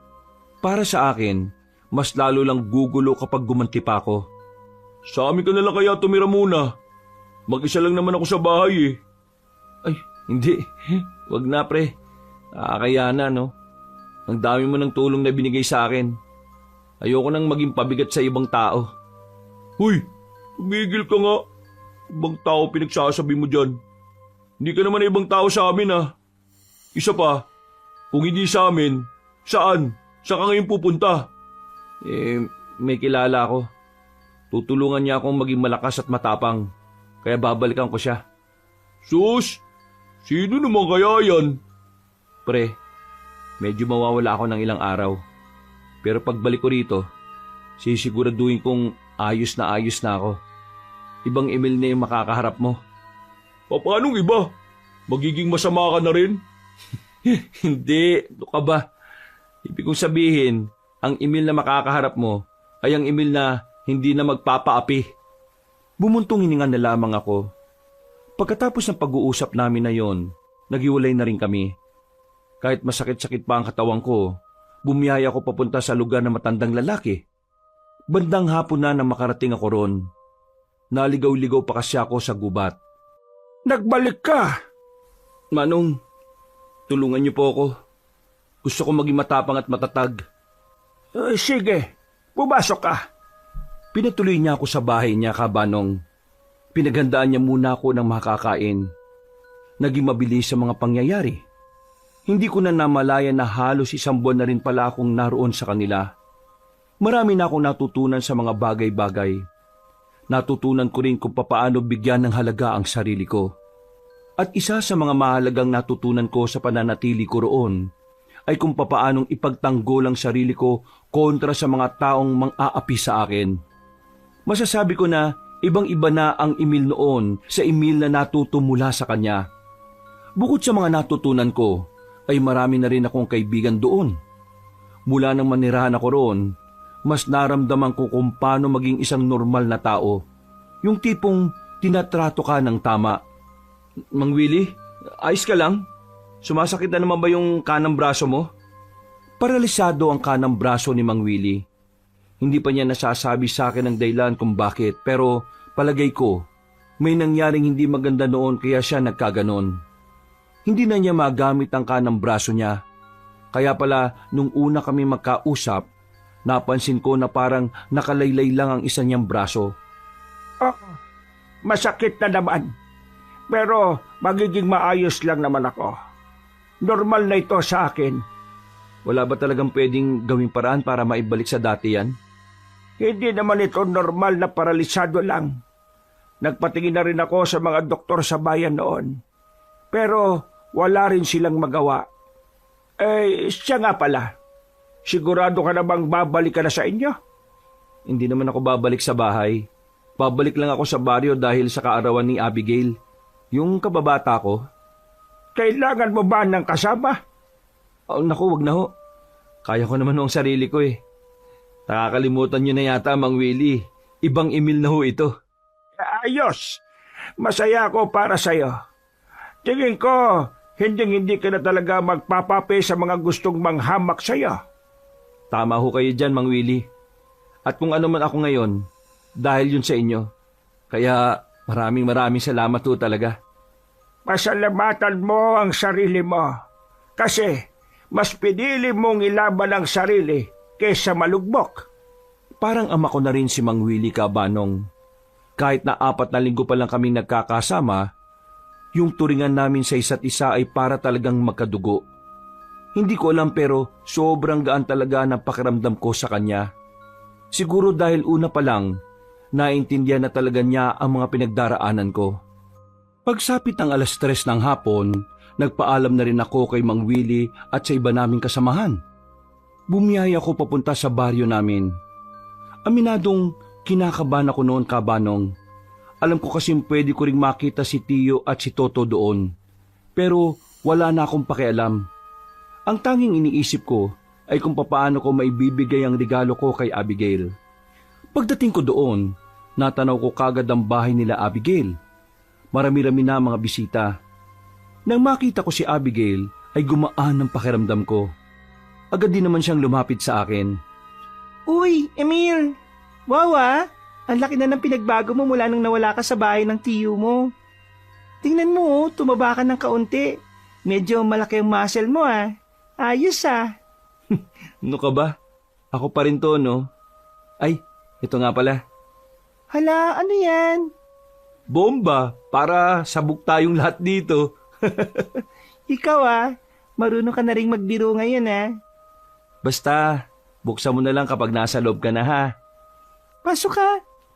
para sa akin, mas lalo lang gugulo kapag gumanti pa ako. Sa amin ka na lang kaya tumira muna. Mag-isa lang naman ako sa bahay eh. Ay, hindi. Wag na pre. Nakakaya na no. Ang dami mo ng tulong na binigay sa akin. Ayoko nang maging pabigat sa ibang tao. Huy, tumigil ka nga. Ibang tao pinagsasabi mo dyan. Hindi ka naman ibang tao sa amin ah. Isa pa, kung hindi sa amin, saan? Saan ka ngayon pupunta? May kilala ako. Tutulungan niya akong maging malakas at matapang. Kaya babalikan ko siya. Sus! Sino naman kaya yan? Pre, medyo mawawala ako ng ilang araw. Pero pagbalik ko rito, sisiguraduhin kong ayos na ako. Ibang Emil na yung makakaharap mo. Paanong iba? Magiging masama ka na rin? Hindi, ano ka ba? Ibig kong sabihin, ang Emil na makakaharap mo ay ang Emil na hindi na magpapaapi. Bumuntong hininga na lamang ako. Pagkatapos ng pag-uusap namin na yon, naghiwalay na rin kami. Kahit masakit-sakit pa ang katawan ko, bumiyaya ako papunta sa lugar ng matandang lalaki. Bandang hapon na makarating ako ron. Naligaw-ligaw pa kasi ako sa gubat. Nagbalik ka! Manong, tulungan niyo po ako. Gusto ko maging matapang at matatag. Sige, pumasok ka. Pinatuloy niya ako sa bahay niya, Kabanong. Pinaghandaan niya muna ako ng makakain. Naging mabilis sa mga pangyayari. Hindi ko na namalayan na halos 1 buwan na rin pala akong naroon sa kanila. Marami na akong natutunan sa mga bagay-bagay. Natutunan ko rin kung papaano bigyan ng halaga ang sarili ko. At isa sa mga mahalagang natutunan ko sa pananatili ko roon ay kung papaanong ipagtanggol ang sarili ko kontra sa mga taong mang-aapi sa akin. Masasabi ko na ibang-iba na ang Emil noon sa Emil na natuto mula sa kanya. Bukod sa mga natutunan ko, ay marami na rin akong kaibigan doon. Mula nang manirahan ako roon, mas naramdaman ko kung paano maging isang normal na tao. Yung tipong tinatrato ka ng tama. Mang Willie, ayos ka lang? Sumasakit na naman ba yung kanang braso mo? Paralisado ang kanang braso ni Mang Willie. Hindi pa niya nasasabi sa akin ang dahilan kung bakit, pero palagay ko, may nangyaring hindi maganda noon kaya siya nagkaganon. Hindi na niya magamit ang kanang braso niya. Kaya pala, nung una kami magkausap, napansin ko na parang nakalaylay lang ang isa niyang braso. Masakit na naman. Pero magiging maayos lang naman ako. Normal na ito sa akin. Wala ba talagang pwedeng gawing paraan para maibalik sa dati yan? Hindi naman ito normal na paralisado lang. Nagpatingin na rin ako sa mga doktor sa bayan noon. Pero wala rin silang magawa. Siya nga pala. Sigurado ka na bang babalik ka na sa inyo? Hindi naman ako babalik sa bahay. Babalik lang ako sa baryo dahil sa kaarawan ni Abigail. Yung kababata ko. Kailangan mo ba ng kasama? Oh, naku, wag na ho. Kaya ko naman ho ang sarili ko eh. Nakakalimutan niyo na yata, Mang Willie. Ibang Emil na ho ito. Ayos. Masaya ako para sa'yo. Tingin ko, hindi ka na talaga magpapape sa mga gustong manghamak sa'yo. Tama ho kayo dyan, Mang Willie. At kung ano man ako ngayon, dahil yun sa inyo. Kaya maraming salamat ho talaga. Pasalamatan mo ang sarili mo. Kasi mas pinili mong ilaban ang sarili kaysa malugbok. Parang ama ko na rin si Mang Willie, Kabanong. Kahit na 4 na linggo pa lang kaming nagkakasama, yung turingan namin sa isa't isa ay para talagang magkadugo. Hindi ko alam pero sobrang gaan talaga ng pakiramdam ko sa kanya. Siguro dahil una pa lang, naintindihan na talaga niya ang mga pinagdaraanan ko. Pagsapit ng 3:00 ng hapon, nagpaalam na rin ako kay Mang Willie at sa iba naming kasamahan. Bumiyaya ako papunta sa baryo namin. Aminadong kinakabahan ako noon, Kabanong. Alam ko kasi pwede ko ring makita si Tio at si Toto doon. Pero wala na akong pakialam. Ang tanging iniisip ko ay kung papaano ko maibibigay ang regalo ko kay Abigail. Pagdating ko doon, natanaw ko kagad ang bahay nila Abigail. Marami-rami na mga bisita. Nang makita ko si Abigail, ay gumaan ang pakiramdam ko. Agad din naman siyang lumapit sa akin. Uy, Emil! Wow ah! Ang laki na ng pinagbago mo mula nang nawala ka sa bahay ng tiyo mo. Tingnan mo, tumaba ka ng kaunti. Medyo malaki ang muscle mo ah. Ayos ah. Ano ka ba? Ako pa rin to, no? Ay, ito nga pala. Hala, ano yan? Bomba! Para sabog tayong lahat dito. Ikaw ah, marunong ka na rin magbiro ngayon ah. Basta, buksan mo na lang kapag nasa loob ka na ha. Pasok ka,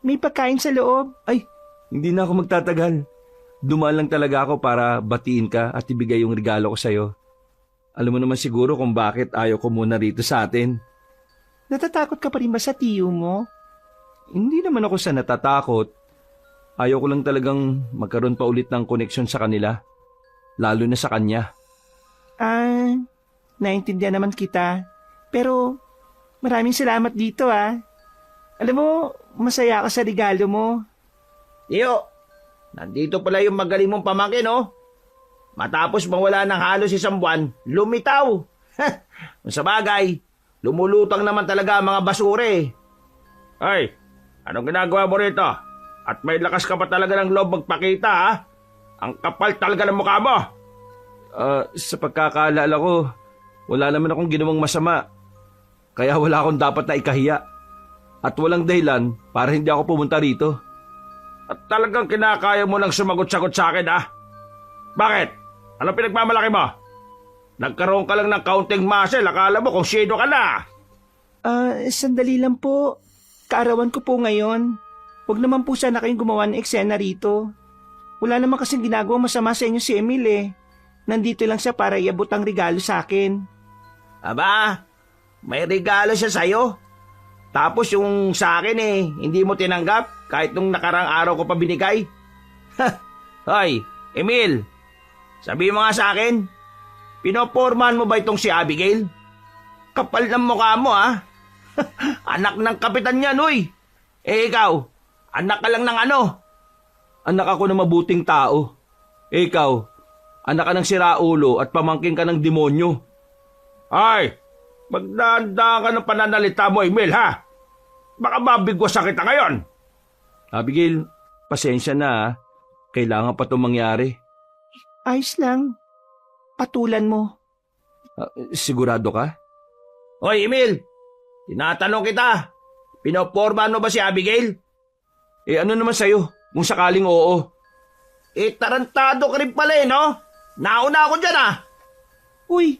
may pagkain sa loob. Ay, hindi na ako magtatagal. Dumaan lang talaga ako para batiin ka at ibigay yung regalo ko sa'yo. Alam mo naman siguro kung bakit ayaw ko muna rito sa atin. Natatakot ka pa rin ba sa tiyo mo? Hindi naman ako sa natatakot. Ayaw ko lang talagang magkaroon pa ulit ng koneksyon sa kanila. Lalo na sa kanya. Naintindihan naman kita. Pero maraming salamat dito ah. Alam mo, masaya ako sa regalo mo. Tio, nandito pala yung magaling mong pamangkin, oh. Matapos mawala ng halos isang buwan, lumitaw. Sa bagay, lumulutang naman talaga ang mga basura eh. Ay, anong ginagawa mo rito? At may lakas ka pa talaga ng loob magpakita ha? Ang kapal talaga ng mukha mo. Sa pagkakaalala ko, wala naman akong ginawang masama. Kaya wala akong dapat na ikahiya. At walang dahilan para hindi ako pumunta rito. At talagang kinakaya mo nang sumagot-sagot sa akin ha? Bakit? Anong pinagmamalaki mo? Nagkaroon ka lang ng counting muscle, akala mo kung sino ka na. Sandali lang po. Kaarawan ko po ngayon. Huwag naman po sana kayong gumawa ng eksena rito. Wala naman kasing ginagawang masama sa inyo si Emil eh. Nandito lang siya para iabot ang regalo sa akin. Aba, may regalo siya sa'yo. Tapos yung sa akin eh, hindi mo tinanggap kahit nung nakarang araw ko pa binigay. Hoy, Emil, sabi mo nga sa akin, pinopormahan mo ba itong si Abigail? Kapal ng mukha mo ha? Anak ng kapitan yan, uy. Eh ikaw, anak ka lang ng ano? Anak ako ng mabuting tao. Ikaw, anak ka ng siraulo at pamangking ka ng demonyo. Ay, magdanda ka ng pananalita mo, Emil, ha? Baka mabigwas sa kita ngayon. Abigail, pasensya na ha. Kailangan pa itong mangyari. Ayos lang. Patulan mo. Sigurado ka? Hoy, Emil, tinatanong kita, pinopormahan mo ba si Abigail? Ano naman sa'yo kung sakaling oo? Tarantado ka rin pala eh, no? Nauna ako dyan, Uy,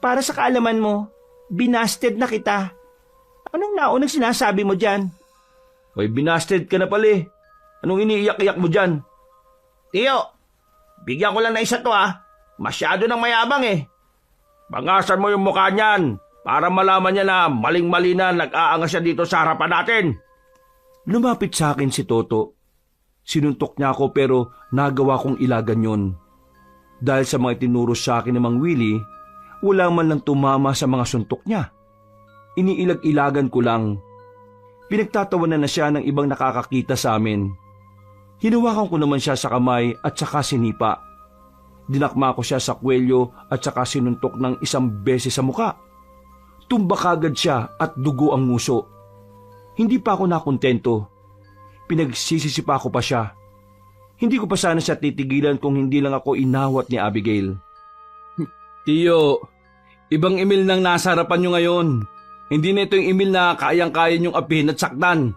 para sa kaalaman mo, binasted na kita. Anong naunang sinasabi mo dyan? Hoy, binasted ka na pala eh. Anong iniiyak-iyak mo dyan? Tiyo, bigyan ko lang na isa to, Masyado nang mayabang eh. Bangasan mo yung mukha niyan para malaman niya na maling-mali na nag-aangas siya dito sa harapan natin. Lumapit sa akin si Toto. Sinuntok niya ako pero nagawa kong ilagan yon. Dahil sa mga tinuro sa akin ng Mang Willie, wala man lang tumama sa mga suntok niya. Iniilag-ilagan ko lang. Pinagtatawanan na siya ng ibang nakakakita sa amin. Hinawakan ko naman siya sa kamay at saka sinipa. Dinakma ko siya sa kwelyo at saka sinuntok ng isang beses sa muka. Tumbak agad siya at dugo ang nguso. Hindi pa ako nakontento. Pinagsisisipa ko pa siya. Hindi ko pa sana siya titigilan kung hindi lang ako inawat ni Abigail. Tiyo, ibang Emil nang nasa harapan nyo ngayon. Hindi na ito yung Emil na kayang-kaya nyong apihin at saktan.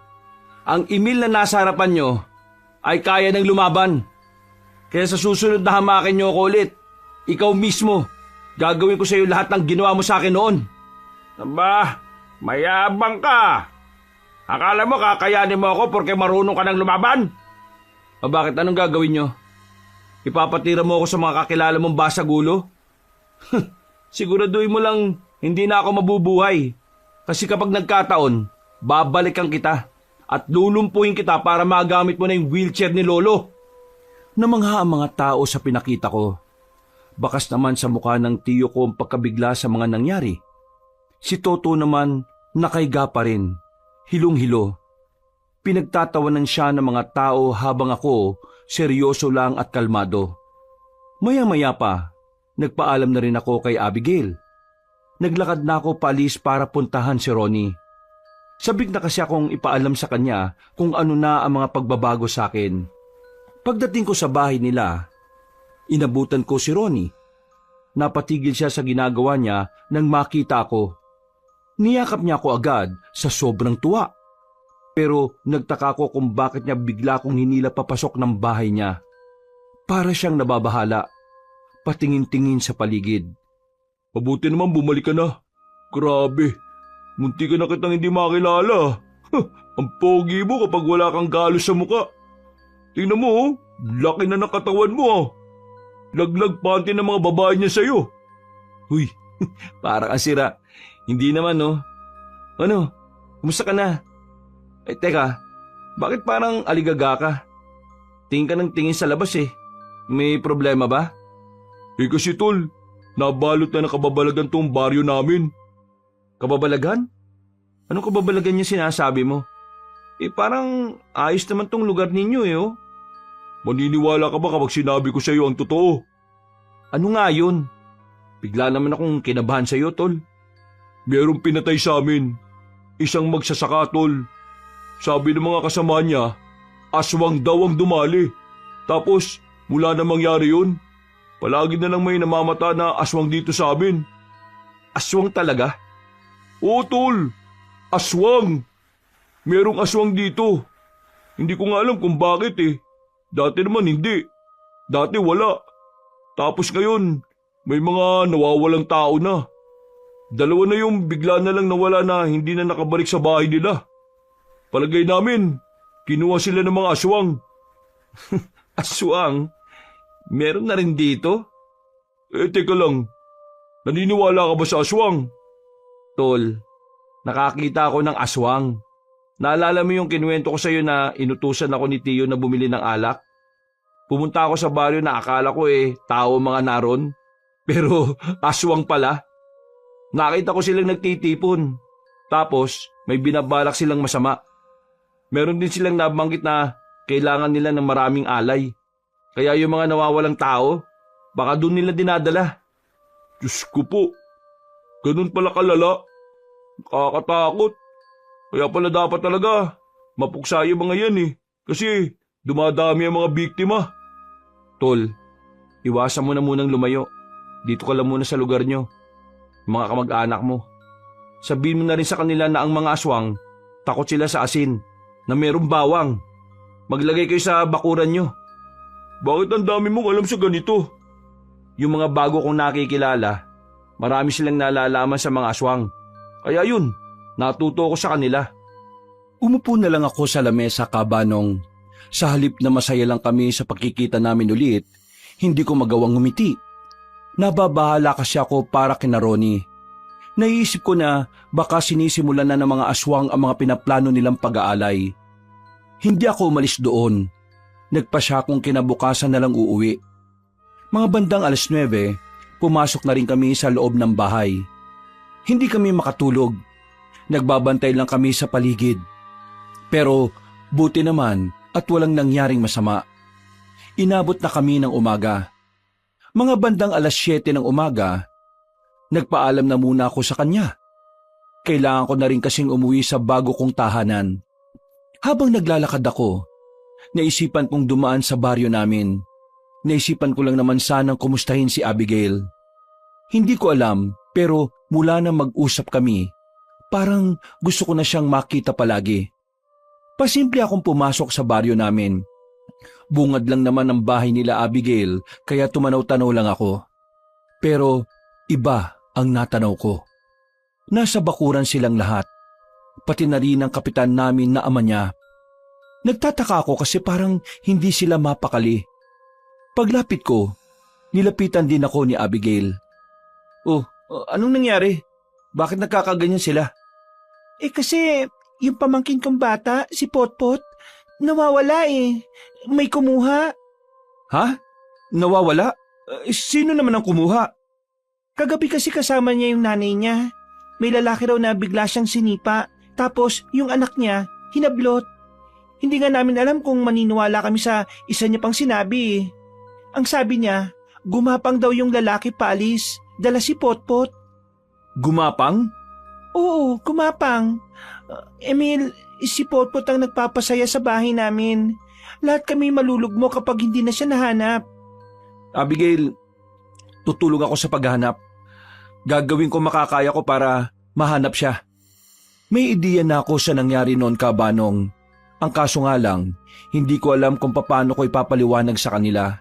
Ang Emil na nasa harapan nyo ay kaya ng lumaban. Kaya sa susunod na hamakin nyo ako ulit, ikaw mismo, gagawin ko sa iyo lahat ng ginawa mo sa akin noon. Aba, mayabang ka. Akala mo kakayanin mo ako porque marunong ka ng lumaban? O bakit anong gagawin nyo? Ipapatira mo ako sa mga kakilala mong basagulo? Siguraduhin mo lang hindi na ako mabubuhay. Kasi kapag nagkataon, babalikan kita at lulumpuhin kita para magamit mo na yung wheelchair ni Lolo. Namangha ang mga tao sa pinakita ko. Bakas naman sa mukha ng tiyo ko ang pagkabigla sa mga nangyari. Si Toto naman nakaiga pa rin, hilong-hilo. Pinagtatawanan siya ng mga tao habang ako seryoso lang at kalmado. Maya-maya pa, nagpaalam na rin ako kay Abigail. Naglakad na ako paalis para puntahan si Ronnie. Sabik na kasi akong ipaalam sa kanya kung ano na ang mga pagbabago sa akin. Pagdating ko sa bahay nila, inabutan ko si Ronnie. Napatigil siya sa ginagawa niya nang makita ko. Niyakap niya ako agad sa sobrang tuwa. Pero nagtaka ko kung bakit niya bigla kong hinila papasok ng bahay niya. Para siyang nababahala, patingin-tingin sa paligid. Mabuti naman bumalik ka na. Grabe, munti ka na kitang hindi makilala. Ang pogi mo kapag wala kang galos sa muka. Tingnan mo, laki na ng katawan mo. Laglag panty ng mga babae niya sa'yo. Huy, para kang sira. Hindi naman, no? Ano, kumusta ka na? Teka, bakit parang aligaga ka? Tingin ka ng tingin sa labas eh. May problema ba? Kasi tol, nabalot na nakababalagan tong baryo namin. Kababalagan? Anong kababalagan niya sinasabi mo? Parang ayos naman tong lugar ninyo eh, oh. Maniniwala ka ba kapag sinabi ko sa iyo ang totoo? Ano nga yun? Bigla naman akong kinabahan sa iyo, tol. Merong pinatay sa amin. Isang magsasaka, tol. Sabi ng mga kasama niya, aswang daw ang dumali. Tapos, mula na mangyari yun, palagi na lang may namamata na aswang dito sa amin. Aswang talaga? Oo, tol. Aswang. Merong aswang dito. Hindi ko nga alam kung bakit eh. Dati naman hindi. Dati wala. Tapos ngayon, may mga nawawalang tao na. 2 na yung bigla na lang nawala na hindi na nakabalik sa bahay nila. Palagay namin, kinuha sila ng mga aswang. Aswang? Meron na rin dito? Teka lang. Naniniwala ka ba sa aswang? Tol, nakakita ako ng aswang. Naalala mo yung kinuwento ko sa iyo na inutusan ako ni Tio na bumili ng alak? Pumunta ako sa baryo na akala ko tao mga naron. Pero aswang pala. Nakita ko silang nagtitipon. Tapos may binabalak silang masama. Meron din silang nabanggit na kailangan nila ng maraming alay. Kaya yung mga nawawalang tao, baka doon nila dinadala. Diyos ko po, ganun pala kalala. Nakakatakot. Kaya pala dapat talaga mapuksa yung mga yan Kasi dumadami ang mga biktima. Tol, iwasan mo na munang lumayo. Dito ka lang muna sa lugar nyo. Mga kamag-anak mo. Sabihin mo na rin sa kanila na ang mga aswang, takot sila sa asin, na merong bawang. Maglagay kayo sa bakuran nyo. Bakit ang dami mong alam sa ganito? Yung mga bago kong nakikilala, marami silang nalalaman sa mga aswang. Kaya yun, natuto ko sa kanila. Umupo na lang ako sa lamesa, Kabanong. Sa halip na masaya lang kami sa pagkikita namin ulit, hindi ko magawang ngumiti. Nababahala kasi ako para kina Ronnie. Naiisip ko na baka sinisimulan na ng mga aswang ang mga pinaplano nilang pag-aalay. Hindi ako umalis doon. Nagpasya akong kinabukasan na lang uuwi. Mga bandang 9:00, pumasok na rin kami sa loob ng bahay. Hindi kami makatulog. Nagbabantay lang kami sa paligid. Pero buti naman at walang nangyaring masama. Inabot na kami ng umaga. Mga bandang 7:00 ng umaga, nagpaalam na muna ako sa kanya. Kailangan ko na rin kasing umuwi sa bago kong tahanan. Habang naglalakad ako, naisipan kong dumaan sa baryo namin. Naisipan ko lang naman sanang kumustahin si Abigail. Hindi ko alam, pero mula na mag-usap kami, parang gusto ko na siyang makita palagi. Pasimple akong pumasok sa baryo namin. Bungad lang naman ang bahay nila Abigail, kaya tumanaw-tanaw lang ako. Pero iba ang natanaw ko. Nasa bakuran silang lahat, pati na rin ang kapitan namin na ama niya. Nagtataka ako kasi parang hindi sila mapakali. Paglapit ko, nilapitan din ako ni Abigail. Oh, anong nangyari? Bakit nagkakaganyan sila? Kasi yung pamangkin kong bata, si Potpot, nawawala May kumuha. Ha? Nawawala? Sino naman ang kumuha? Kagabi kasi kasama niya yung nanay niya. May lalaki raw na bigla siyang sinipa. Tapos yung anak niya, hinablot. Hindi nga namin alam kung maniniwala kami sa isa niya pang sinabi. Ang sabi niya, gumapang daw yung lalaki paalis. Dala si Potpot. Gumapang? Oo, gumapang. Emil, si Potpot ang nagpapasaya sa bahay namin. Lahat kami malulugmo kapag hindi na siya nahanap. Abigail, tutulong ako sa paghahanap. Gagawin ko makakaya ko para mahanap siya. May ideya na ako sa nangyari noon, Kabanong. Ang kaso nga lang, hindi ko alam kung paano ko ipapaliwanag sa kanila.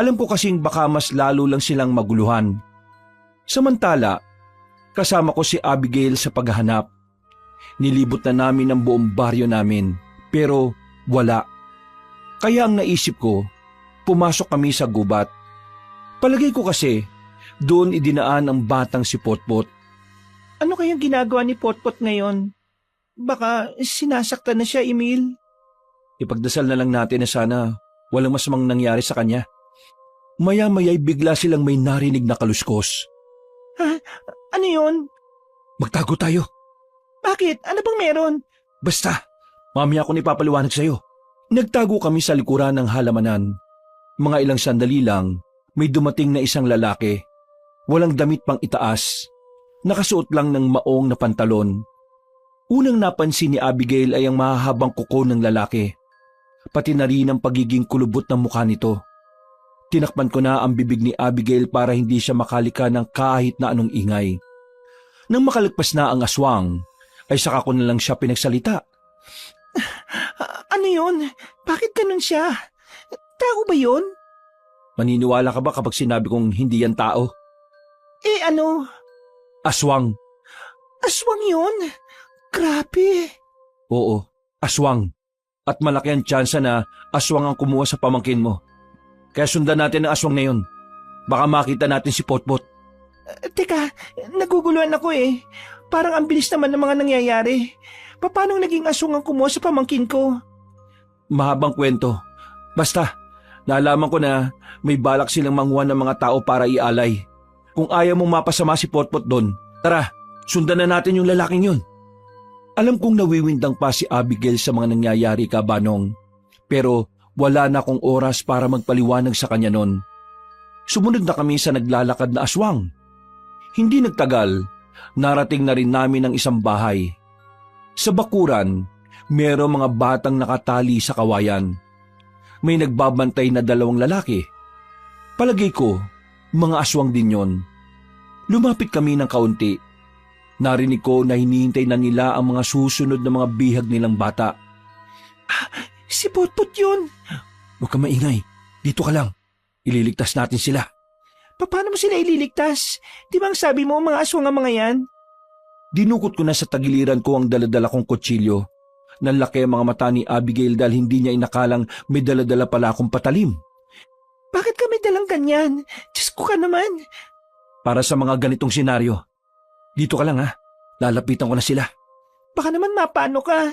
Alam ko kasing baka mas lalo lang silang maguluhan. Samantala, kasama ko si Abigail sa paghahanap. Nilibot na namin ang buong baryo namin, pero wala. Kaya ang naisip ko, pumasok kami sa gubat. Palagay ko kasi, doon idinaan ang batang si Potpot. Ano kayang ginagawa ni Potpot ngayon? Baka sinasaktan na siya, Emil. Ipagdasal na lang natin na sana walang masamang nangyari sa kanya. Maya-maya'y bigla silang may narinig na kaluskos. Ha? Ano yun? Magtago tayo. Bakit? Ano bang meron? Basta, mamaya ako ipapaliwanag sa'yo. Nagtago kami sa likuran ng halamanan. Mga ilang sandali lang may dumating na isang lalaki. Walang damit pang itaas. Nakasuot lang ng maong na pantalon. Unang napansin ni Abigail ay ang mahahabang kuko ng lalaki. Pati na rin ang pagiging kulubot ng mukha nito. Tinakpan ko na ang bibig ni Abigail para hindi siya makalika ng kahit na anong ingay. Nang makalagpas na ang aswang, ay saka ko na lang siya pinagsalita. Ano yun? Bakit ganun siya? Tao ba yun? Maniniwala ka ba kapag sinabi kong hindi yan tao? Ano? Aswang. Aswang yun? Grabe. Oo, aswang. At malaki ang tsansa na aswang ang kumuha sa pamangkin mo. Kaya sundan natin ang aswang na yun. Baka makita natin si Potpot. Teka, naguguluhan ako eh. Parang ang bilis naman ng mga nangyayari. Paano naging aswang ang kumuha sa pamangkin ko? Mahabang kwento. Basta, naalaman ko na may balak silang manguha ng mga tao para ialay. Kung ayaw mong mapasama si Potpot doon, tara, sundan na natin yung lalaking yun. Alam kong nawiwindang pa si Abigail sa mga nangyayari Banong. Pero wala na akong oras para magpaliwanag sa kanya noon. Sumunod na kami sa naglalakad na aswang. Hindi nagtagal, narating na rin namin ang isang bahay. Sa bakuran, merong mga batang nakatali sa kawayan. May nagbabantay na 2 lalaki. Palagay ko, mga aswang din yon. Lumapit kami ng kaunti. Narinig ko na hinihintay na nila ang mga susunod na mga bihag nilang bata. Si Potpot yun. Huwag ka maingay. Dito ka lang. Ililigtas natin sila. Paano mo sila ililigtas? Di ba ang sabi mo mga aswang ang mga yan? Dinukot ko na sa tagiliran ko ang daladala kong kutsilyo. Nanlaki ang mga mata ni Abigail dahil hindi niya inakalang may daladala pala akong patalim. Bakit kami dalang ganyan? Diyos ko ka naman. Para sa mga ganitong senaryo. Dito ka lang ha. Lalapitan ko na sila. Baka naman mapano ka.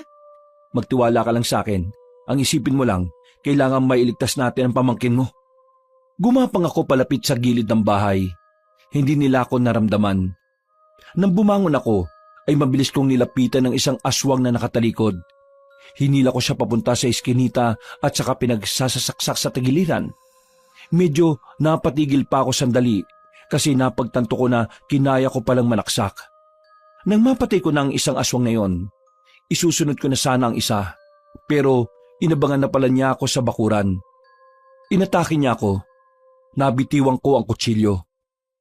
Magtiwala ka lang sa akin. Ang isipin mo lang, kailangan mailigtas natin ang pamangkin mo. Gumapang ako palapit sa gilid ng bahay. Hindi nila ako naramdaman. Nang bumangon ako, ay mabilis kong nilapitan ng isang aswang na nakatalikod. Hinila ko siya papunta sa iskinita at saka pinagsasasaksak sa tagiliran. Medyo napatigil pa ako sandali kasi napagtanto ko na kinaya ko palang manaksak. Nang mapatay ko na ang isang aswang na yon, isusunod ko na sana ang isa. Pero inabangan na pala niya ako sa bakuran. Inatake niya ako. Nabitiwang ko ang kutsilyo.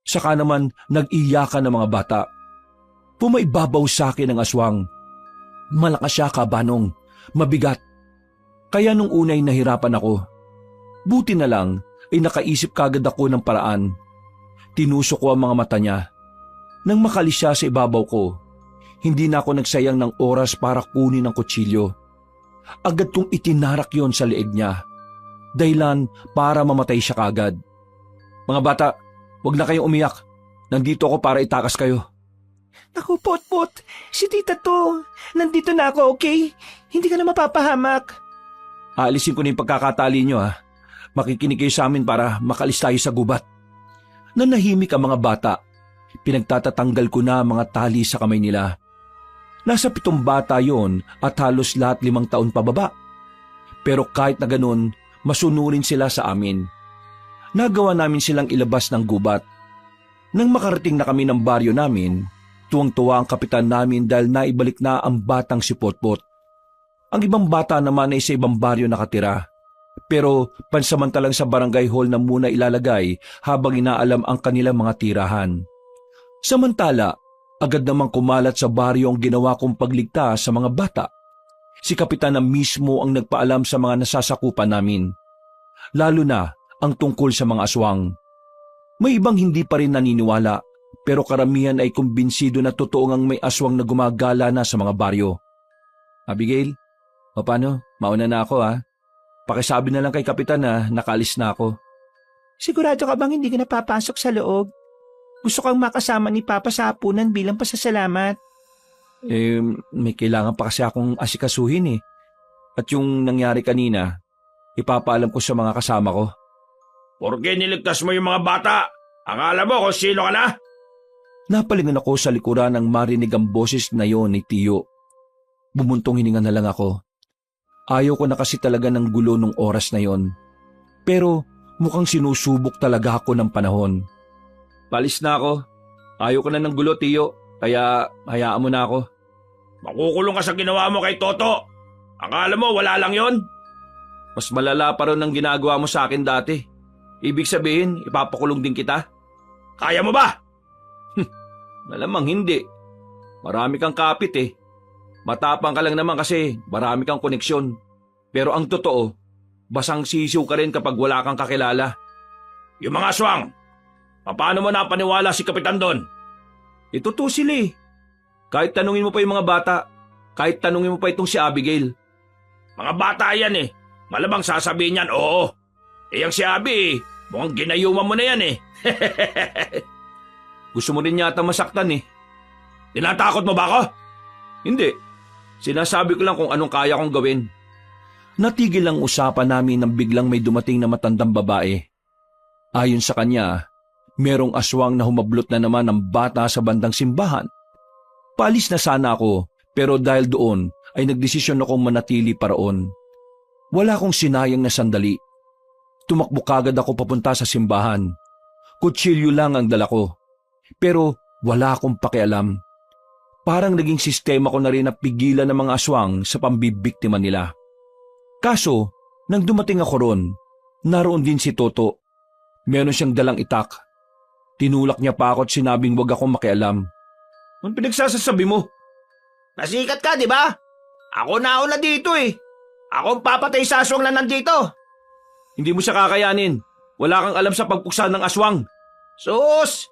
Saka naman nag-iyakan ng mga bata. Pumaibabaw sa akin ang aswang. Malakas siya Banong. Mabigat. Kaya nung unay nahirapan ako. Buti na lang ay nakaisip kagad ako ng paraan. Tinusok ko ang mga mata niya. Nang makalis siya sa ibabaw ko, hindi na ako nagsayang ng oras para kunin ang kutsilyo. Agad kong itinarak yon sa leeg niya. Dahilan para mamatay siya kagad. Mga bata, huwag na kayong umiyak. Nandito ako para itakas kayo. Naku, Potpot, si tita to. Nandito na ako, okay? Hindi ka na mapapahamak. Aalisin ko na yung pagkakatali niyo ha. Makikinig kayo sa amin para makalis tayo sa gubat. Nanahimik ang mga bata. Pinagtatatanggal ko na ang mga tali sa kamay nila. Nasa 7 bata yon at halos lahat 5 taon pababa. Pero kahit na ganun, masunurin sila sa amin. Nagawa namin silang ilabas ng gubat. Nang makarating na kami ng baryo namin, tuwang-tuwa ang kapitan namin dahil naibalik na ang batang si Potpot. Ang ibang bata naman ay sa ibang baryo nakatira. Pero pansamantalang sa barangay hall na muna ilalagay habang inaalam ang kanilang mga tirahan. Samantala, agad namang kumalat sa baryo ang ginawa kong pagligtas sa mga bata. Si kapitan na mismo ang nagpaalam sa mga nasasakupan namin. Lalo na ang tungkol sa mga aswang. May ibang hindi pa rin naniniwala, pero karamihan ay kumbinsido na totoo ngang may aswang na gumagala na sa mga baryo. Abigail, o paano? Mauna na ako ha. Pakisabi na lang kay kapitan na nakaalis na ako. Sigurado ka bang hindi ka napapasok sa loob? Gusto kang makasama ni Papa sa hapunan bilang pasasalamat. May kailangan pa kasi akong asikasuhin eh. At yung nangyari kanina, ipapaalam ko sa mga kasama ko. Porke niligtas mo yung mga bata? Akala mo kung sino ka na? Napalingon ako sa likuran nang marinig ang boses na yon ni Tiyo. Bumuntong hininga na lang ako. Ayaw ko na kasi talaga ng gulo nung oras na yon. Pero Mukhang sinusubok talaga ako ng panahon. Palis na ako. Ayaw ko na ng gulo, Tiyo. Kaya hayaan mo na ako. Makukulong ka sa ginawa mo kay Toto. Akala mo wala lang yon? Mas malala pa rin ang ginagawa mo sa akin dati. Ibig sabihin, ipapakulong din kita? Kaya mo ba? Malamang hindi. Marami kang kapit eh. Matapang ka lang naman kasi marami kang koneksyon. Pero ang totoo, basang sisiw ka rin kapag wala kang kakilala. Yung mga aswang, paano mo napaniwala si Kapitan Don? Ito to sila eh. Kahit tanungin mo pa yung mga bata, kahit tanungin mo pa itong si Abigail. Mga bata yan eh. Malamang sasabihin niyan, oo. Eh ang si Abi eh, mukhang ginayuman mo na yan eh. Gusto mo rin yata masaktan eh. Tinatakot mo ba ako? Hindi. Sinasabi ko lang kung anong kaya kong gawin. Natigil ang usapan namin nang biglang may dumating na matandang babae. Ayon sa kanya, merong aswang na humablot na naman ng bata sa bandang simbahan. Paalis na sana ako, pero dahil doon ay nagdesisyon akong manatili paraon. Wala akong sinayang na sandali. Tumakbo kagad ako papunta sa simbahan. Kutsilyo lang ang dala ko. Pero wala akong pakialam. Parang naging sistema ko na rin na pigilan ng mga aswang sa pambibiktima nila. Kaso, nang dumating ako ron, naroon din si Toto. Meron siyang dalang itak. Tinulak niya pa ako at sinabing wag akong makialam. Anong pinagsasasabi mo? Nasikat ka, di ba? Ako nauna dito eh. Ako ang papatay sa aswang na nandito. Hindi mo siya kakayanin. Wala kang alam sa pagpuksa ng aswang. Sus!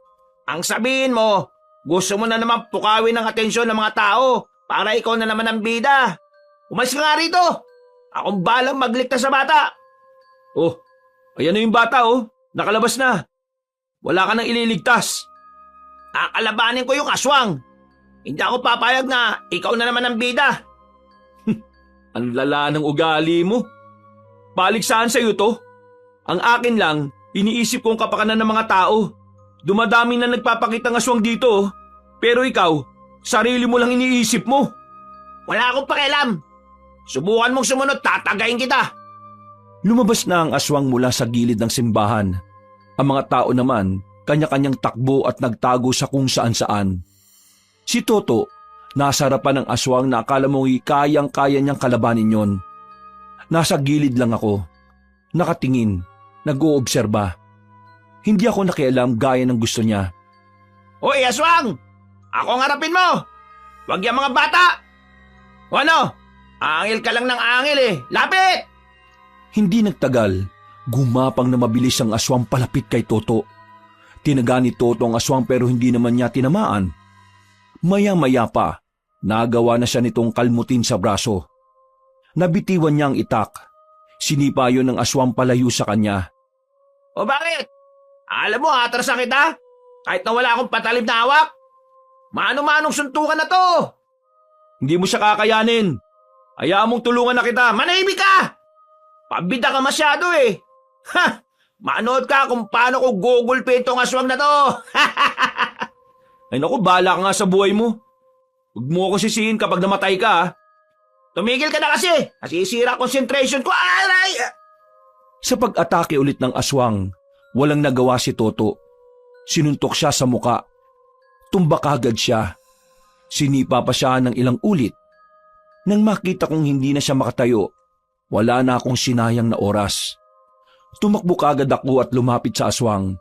Ang sabihin mo, gusto mo na naman pukawin ng atensyon ng mga tao para ikaw na naman ang bida. Umalis ka nga rito. Akong balang magligtas sa bata. Oh, ayan na yung bata oh. Nakalabas na. Wala ka nang ililigtas. Kakalabanin ko yung aswang. Hindi ako papayag na ikaw na naman ang bida. Ang lala ng ugali mo. Paligsahan sa'yo to. Ang akin lang, iniisip kong kapakanan ng mga tao. Dumadami na nagpapakitang aswang dito oh. Pero ikaw, sarili mo lang iniisip mo. Wala akong pakialam. Subukan mong sumunod, tatagayin kita. Lumabas na ang aswang mula sa gilid ng simbahan. Ang mga tao naman, kanya-kanyang takbo at nagtago sa kung saan-saan. Si Toto, nasa harapan ng aswang na akala mo'y kayang-kaya niyang kalabanin yon. Nasa gilid lang ako, nakatingin, nag-oobserba. Hindi ako nakialam gaya ng gusto niya. Hoy, aswang! Ako ang harapin mo! Huwag yung mga bata! O ano? Angil ka lang ng angil eh! Lapit! Hindi nagtagal, gumapang na mabilis ang aswang palapit kay Toto. Tinaga ni Toto ang aswang pero hindi naman niya tinamaan. Maya-maya pa, nagawa na siya nitong kalmutin sa braso. Nabitiwan niya ang itak. Sinipa yun ng aswang palayo sa kanya. O bakit? Alam mo, atrasan kita? Kahit na wala akong patalim na hawak? Mano-manong suntukan na to! Hindi mo siya kakayanin. Hayaan mong tulungan na kita. Manahimik ka! Pabida ka masyado eh! Ha! Manood ka kung paano ko gugulpin tong aswang na to! Ay naku, bahala ka nga sa buhay mo. Huwag mo ako sisihin kapag namatay ka ha. Tumigil ka na kasi! Nasisira concentration ko! Aray! Sa pag-atake ulit ng aswang, walang nagawa si Toto. Sinuntok siya sa muka. Tumbak agad siya. Sinipa pa siya ng ilang ulit. Nang makita kong hindi na siya makatayo, wala na akong sinayang na oras. Tumakbo kagad ako at lumapit sa aswang.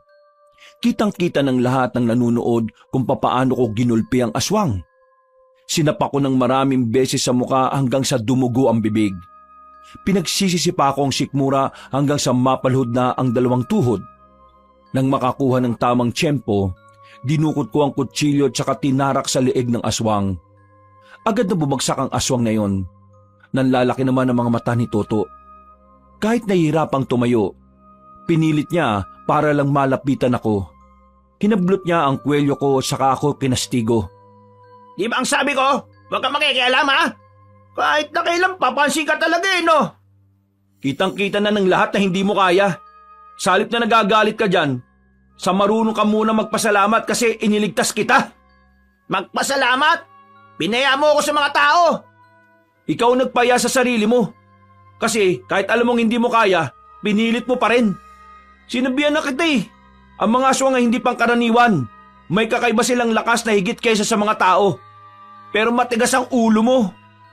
Kitang-kita ng lahat ng nanunood kung papaano ko ginulpi ang aswang. Sinapa ko ng maraming beses sa muka hanggang sa dumugo ang bibig. Pinagsisisipa ko ang sikmura hanggang sa mapalhod na ang dalawang tuhod. Nang makakuha ng tamang tiyempo, dinukot ko ang kutsilyo at saka tinarak sa leeg ng aswang. Agad na bumagsak ang aswang na yon. Nanlalaki naman ang mga mata ni Toto. Kahit nahihirapang tumayo, pinilit niya para lang malapitan ako. Hinablot niya ang kwelyo ko at saka ako kinastigo. Di ba ang sabi ko? Huwag ka makikialam ha? Kahit na kailan papansin ka talaga eh no? Kitang-kita na ng lahat na hindi mo kaya. Sa halip na nagagalit ka dyan, sa marunong ka muna magpasalamat kasi iniligtas kita. Magpasalamat? Pinaya mo ako sa mga tao. Ikaw nagpaya sa sarili mo. Kasi kahit alam mong hindi mo kaya, pinilit mo pa rin. Sinabihan na kita eh. Ang mga aswang ay hindi pangkaraniwan. May kakaiba silang lakas na higit kaysa sa mga tao. Pero matigas ang ulo mo.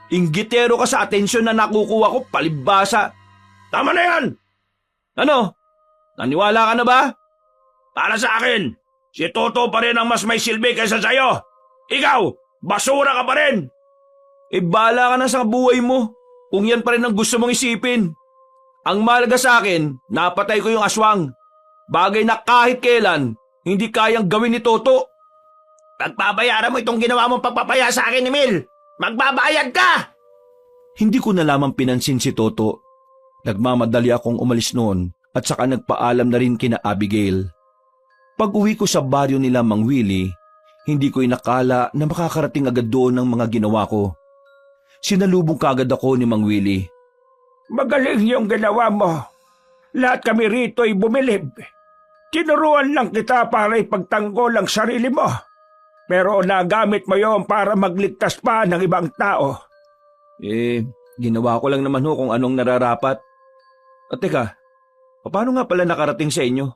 Inggitero ka sa atensyon na nakukuha ko, palibhasa. Tama na yan! Ano? Naniwala ka na ba? Para sa akin, si Toto pa rin ang mas may silbi kaysa sa'yo. Ikaw, basura ka pa rin! Bahala ka na sa buhay mo. Kung yan pa rin ang gusto mong isipin. Ang mahalaga sa akin, napatay ko yung aswang. Bagay na kahit kailan, hindi kayang gawin ni Toto. Pagpapayaran mo itong ginawa mong pagpapaya sa akin, Emil! Magbabayad ka! Hindi ko na lamang pinansin si Toto. Nagmamadali akong umalis noon at saka nagpaalam na rin kina Abigail. Pag-uwi ko sa baryo nila Mang Willie, hindi ko inakala na makakarating agad doon ang mga ginawa ko. Sinalubong kagad ako ni Mang Willie. Magaling yung ginawa mo. Lahat kami rito ay bumilib. Tinuruan lang kita para ipagtanggol ang sarili mo. Pero nagamit mo yon para magligtas pa ng ibang tao. Ginawa ko lang naman kung anong nararapat. At teka, paano nga pala nakarating sa inyo?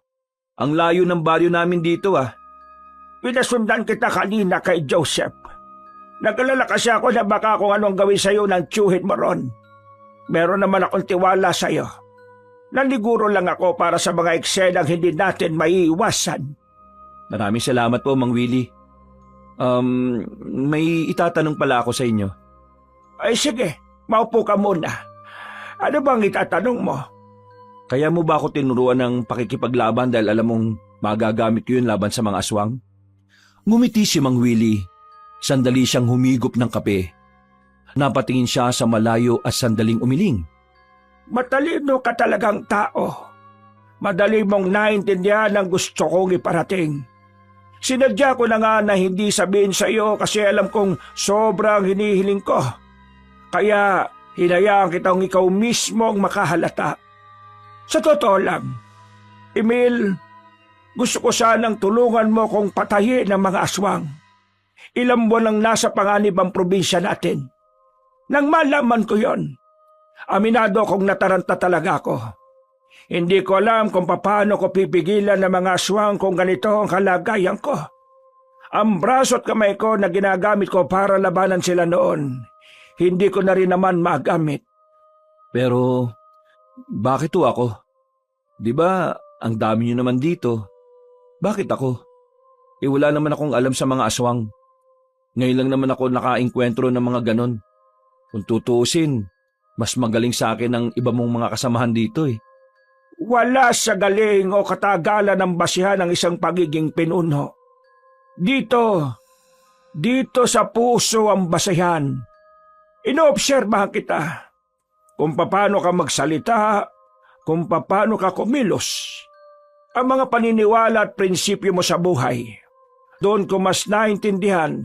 Ang layo ng baryo namin dito Pinasundan kita kanina kay Joseph. Nag-alala kasi ako na baka kung anong gawin sa'yo ng tiyuhin mo ron. Meron naman akong tiwala sa'yo. Naliguro lang ako para sa mga eksenang hindi natin maiiwasan. Maraming salamat po, Mang Willie. May itatanong pala ako sa inyo. Ay sige, maupo ka muna. Ano bang itatanong mo? Kaya mo ba ako tinuruan ng pakikipaglaban dahil alam mong magagamit ko yun laban sa mga aswang? Ngumiti si Mang Willie. Sandali siyang humigop ng kape. Napatingin siya sa malayo at sandaling umiling. Matalino ka talagang tao. Madali mong naintindihan ang gusto kong iparating. Sinadya ko na nga na hindi sabihin sa iyo kasi alam kong sobrang hinihiling ko. Kaya hinayaan kitang ikaw mismo ang makahalata. Sa totoo lang, Emil, gusto ko sanang tulungan mo kong patayin ang mga aswang. Ilang buwan ang nasa panganib ang probinsya natin. Nang malaman ko yon, aminado kong nataranta talaga ako. Hindi ko alam kung paano ko pipigilan ng mga aswang kung ganito ang kalagayan ko. Ang braso at kamay ko na ginagamit ko para labanan sila noon, hindi ko na rin naman magamit. Pero, bakit ako? Di ba, ang dami niyo naman dito. Bakit ako? Wala naman akong alam sa mga aswang. Ngayon lang naman ako nakaengkwentro ng mga ganon. Kung tutuusin, mas magaling sa akin ang iba mong mga kasamahan dito Wala sa galing o katagalan ng basihan ng isang pagiging pinuno. Dito sa puso ang basihan. Inoobserbahan kita kung paano ka magsalita, kung paano ka kumilos. Ang mga paniniwala at prinsipyo mo sa buhay. Doon ko mas naintindihan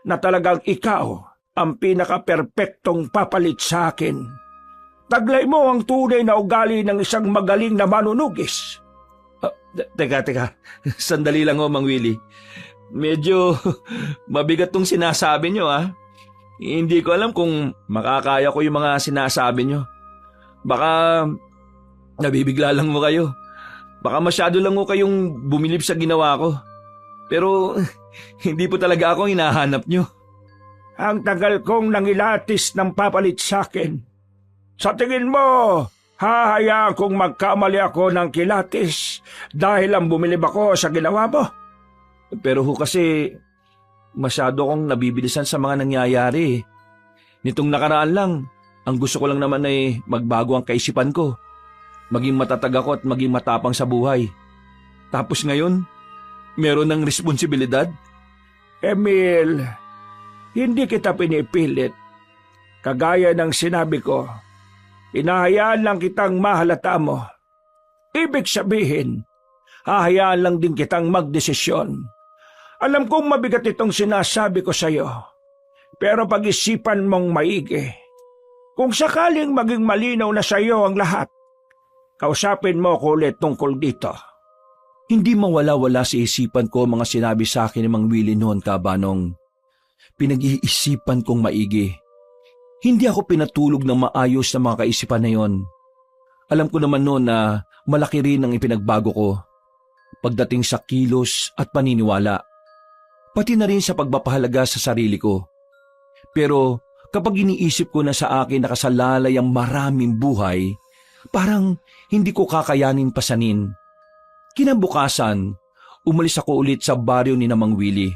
na talagang ikaw ang pinaka-perpektong papalit sa akin. Taglay mo ang tunay na ugali ng isang magaling na manunugis. Teka. Sandali lang Mang Willie. Medyo mabigat tong sinasabi nyo Hindi ko alam kung makakaya ko yung mga sinasabi nyo. Baka nabibigla lang mo kayo. Baka masyado lang mo kayong bumilib sa ginawa ko. Pero hindi po talaga ako hinahanap nyo. Ang tagal kong nangilatis ng papalit sa akin. Sa tingin mo, hahayaan kong magkamali ako ng kilatis dahil ang bumilib ako sa ginawa mo? Pero kasi masyado akong nabibilisan sa mga nangyayari. Nitong nakaraan lang, ang gusto ko lang naman ay magbago ang kaisipan ko. Maging matatag ako at maging matapang sa buhay. Tapos ngayon, meron ng responsibilidad? Emil, hindi kita pinipilit. Kagaya ng sinabi ko, inahayaan lang kitang mahalata mo. Ibig sabihin, hahayaan lang din kitang magdesisyon. Alam kong mabigat itong sinasabi ko sa iyo, pero pag-isipan mong maigi. Kung sakaling maging malinaw na sa iyo ang lahat, kausapin mo ko ulit tungkol dito. Hindi mawala-wala sa isipan ko mga sinabi sa akin ni Mang Willie noon, Kabanong. Pinag-iisipan kong maigi. Hindi ako pinatulog ng maayos na mga kaisipan na yon. Alam ko naman noon na malaki rin ang ipinagbago ko. Pagdating sa kilos at paniniwala, pati na rin sa pagpapahalaga sa sarili ko. Pero kapag iniisip ko na sa akin nakasalalay ang maraming buhay, parang hindi ko kakayanin pasanin. Kinabukasan, umalis ako ulit sa baryo ni Mang Willie.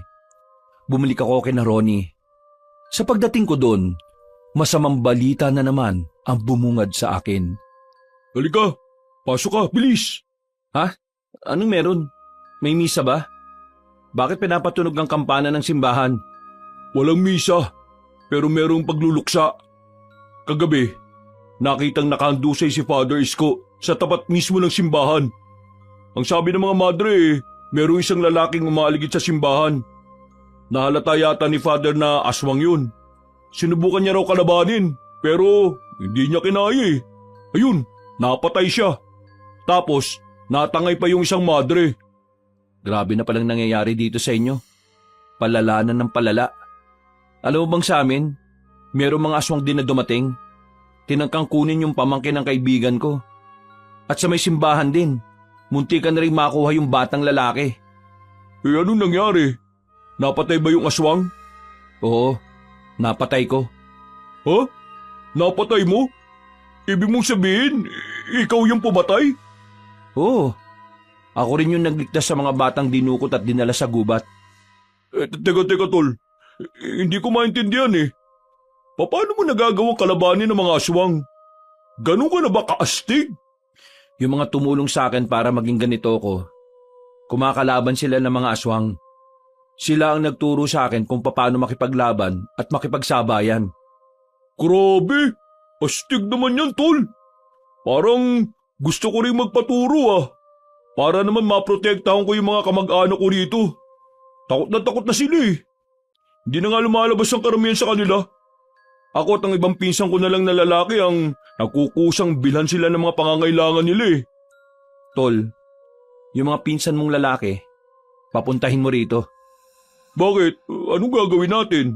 Bumalik ako kay Ronnie. Sa pagdating ko doon, masamang balita na naman ang bumungad sa akin. Halika, pasok ka, bilis! Ha? Anong meron? May misa ba? Bakit pinapatunog ang kampana ng simbahan? Walang misa, pero merong pagluluksa. Kagabi, nakitang nakahandusay si Father Isko sa tapat mismo ng simbahan. Ang sabi ng mga madre, merong isang lalaking umaaligid sa simbahan. Nahalata yata ni Father na aswang yun. Sinubukan niya raw kalabanin, pero hindi niya kinaya eh. Ayun, napatay siya. Tapos, natangay pa yung isang madre. Grabe na palang nangyayari dito sa inyo. Palala na ng palala. Alam mo bang sa amin, merong mga aswang din na dumating. Tinangkang kunin yung pamangkin ng kaibigan ko. At sa may simbahan din, munti ka na rin makuha yung batang lalaki. Eh anong nangyari? Napatay ba yung aswang? Oo, napatay ko. Ha? Napatay mo? Ibig mong sabihin, ikaw yung pumatay? Oo. Ako rin yung nagligtas sa mga batang dinukot at dinala sa gubat. Teka tol. Hindi ko maintindihan eh. Paano mo nagagawang kalabanin ng mga aswang? Ganun ka na ba kaastig? Yung mga tumulong sa akin para maging ganito ko, kumakalaban sila ng mga aswang. Sila ang nagturo sa akin kung paano makipaglaban at makipagsabayan. Grabe! Astig naman yan, tol. Parang gusto ko rin magpaturo ah. Para naman maprotektahan ko yung mga kamag-anak ko rito. Takot na sila eh. Hindi na nga lumalabas ang karamihan sa kanila. Ako at ang ibang pinsan ko na lang na lalaki ang nagkukusang bilhan sila ng mga pangangailangan nila eh. Tol, yung mga pinsan mong lalaki, papuntahin mo rito. Bakit? Anong gagawin natin?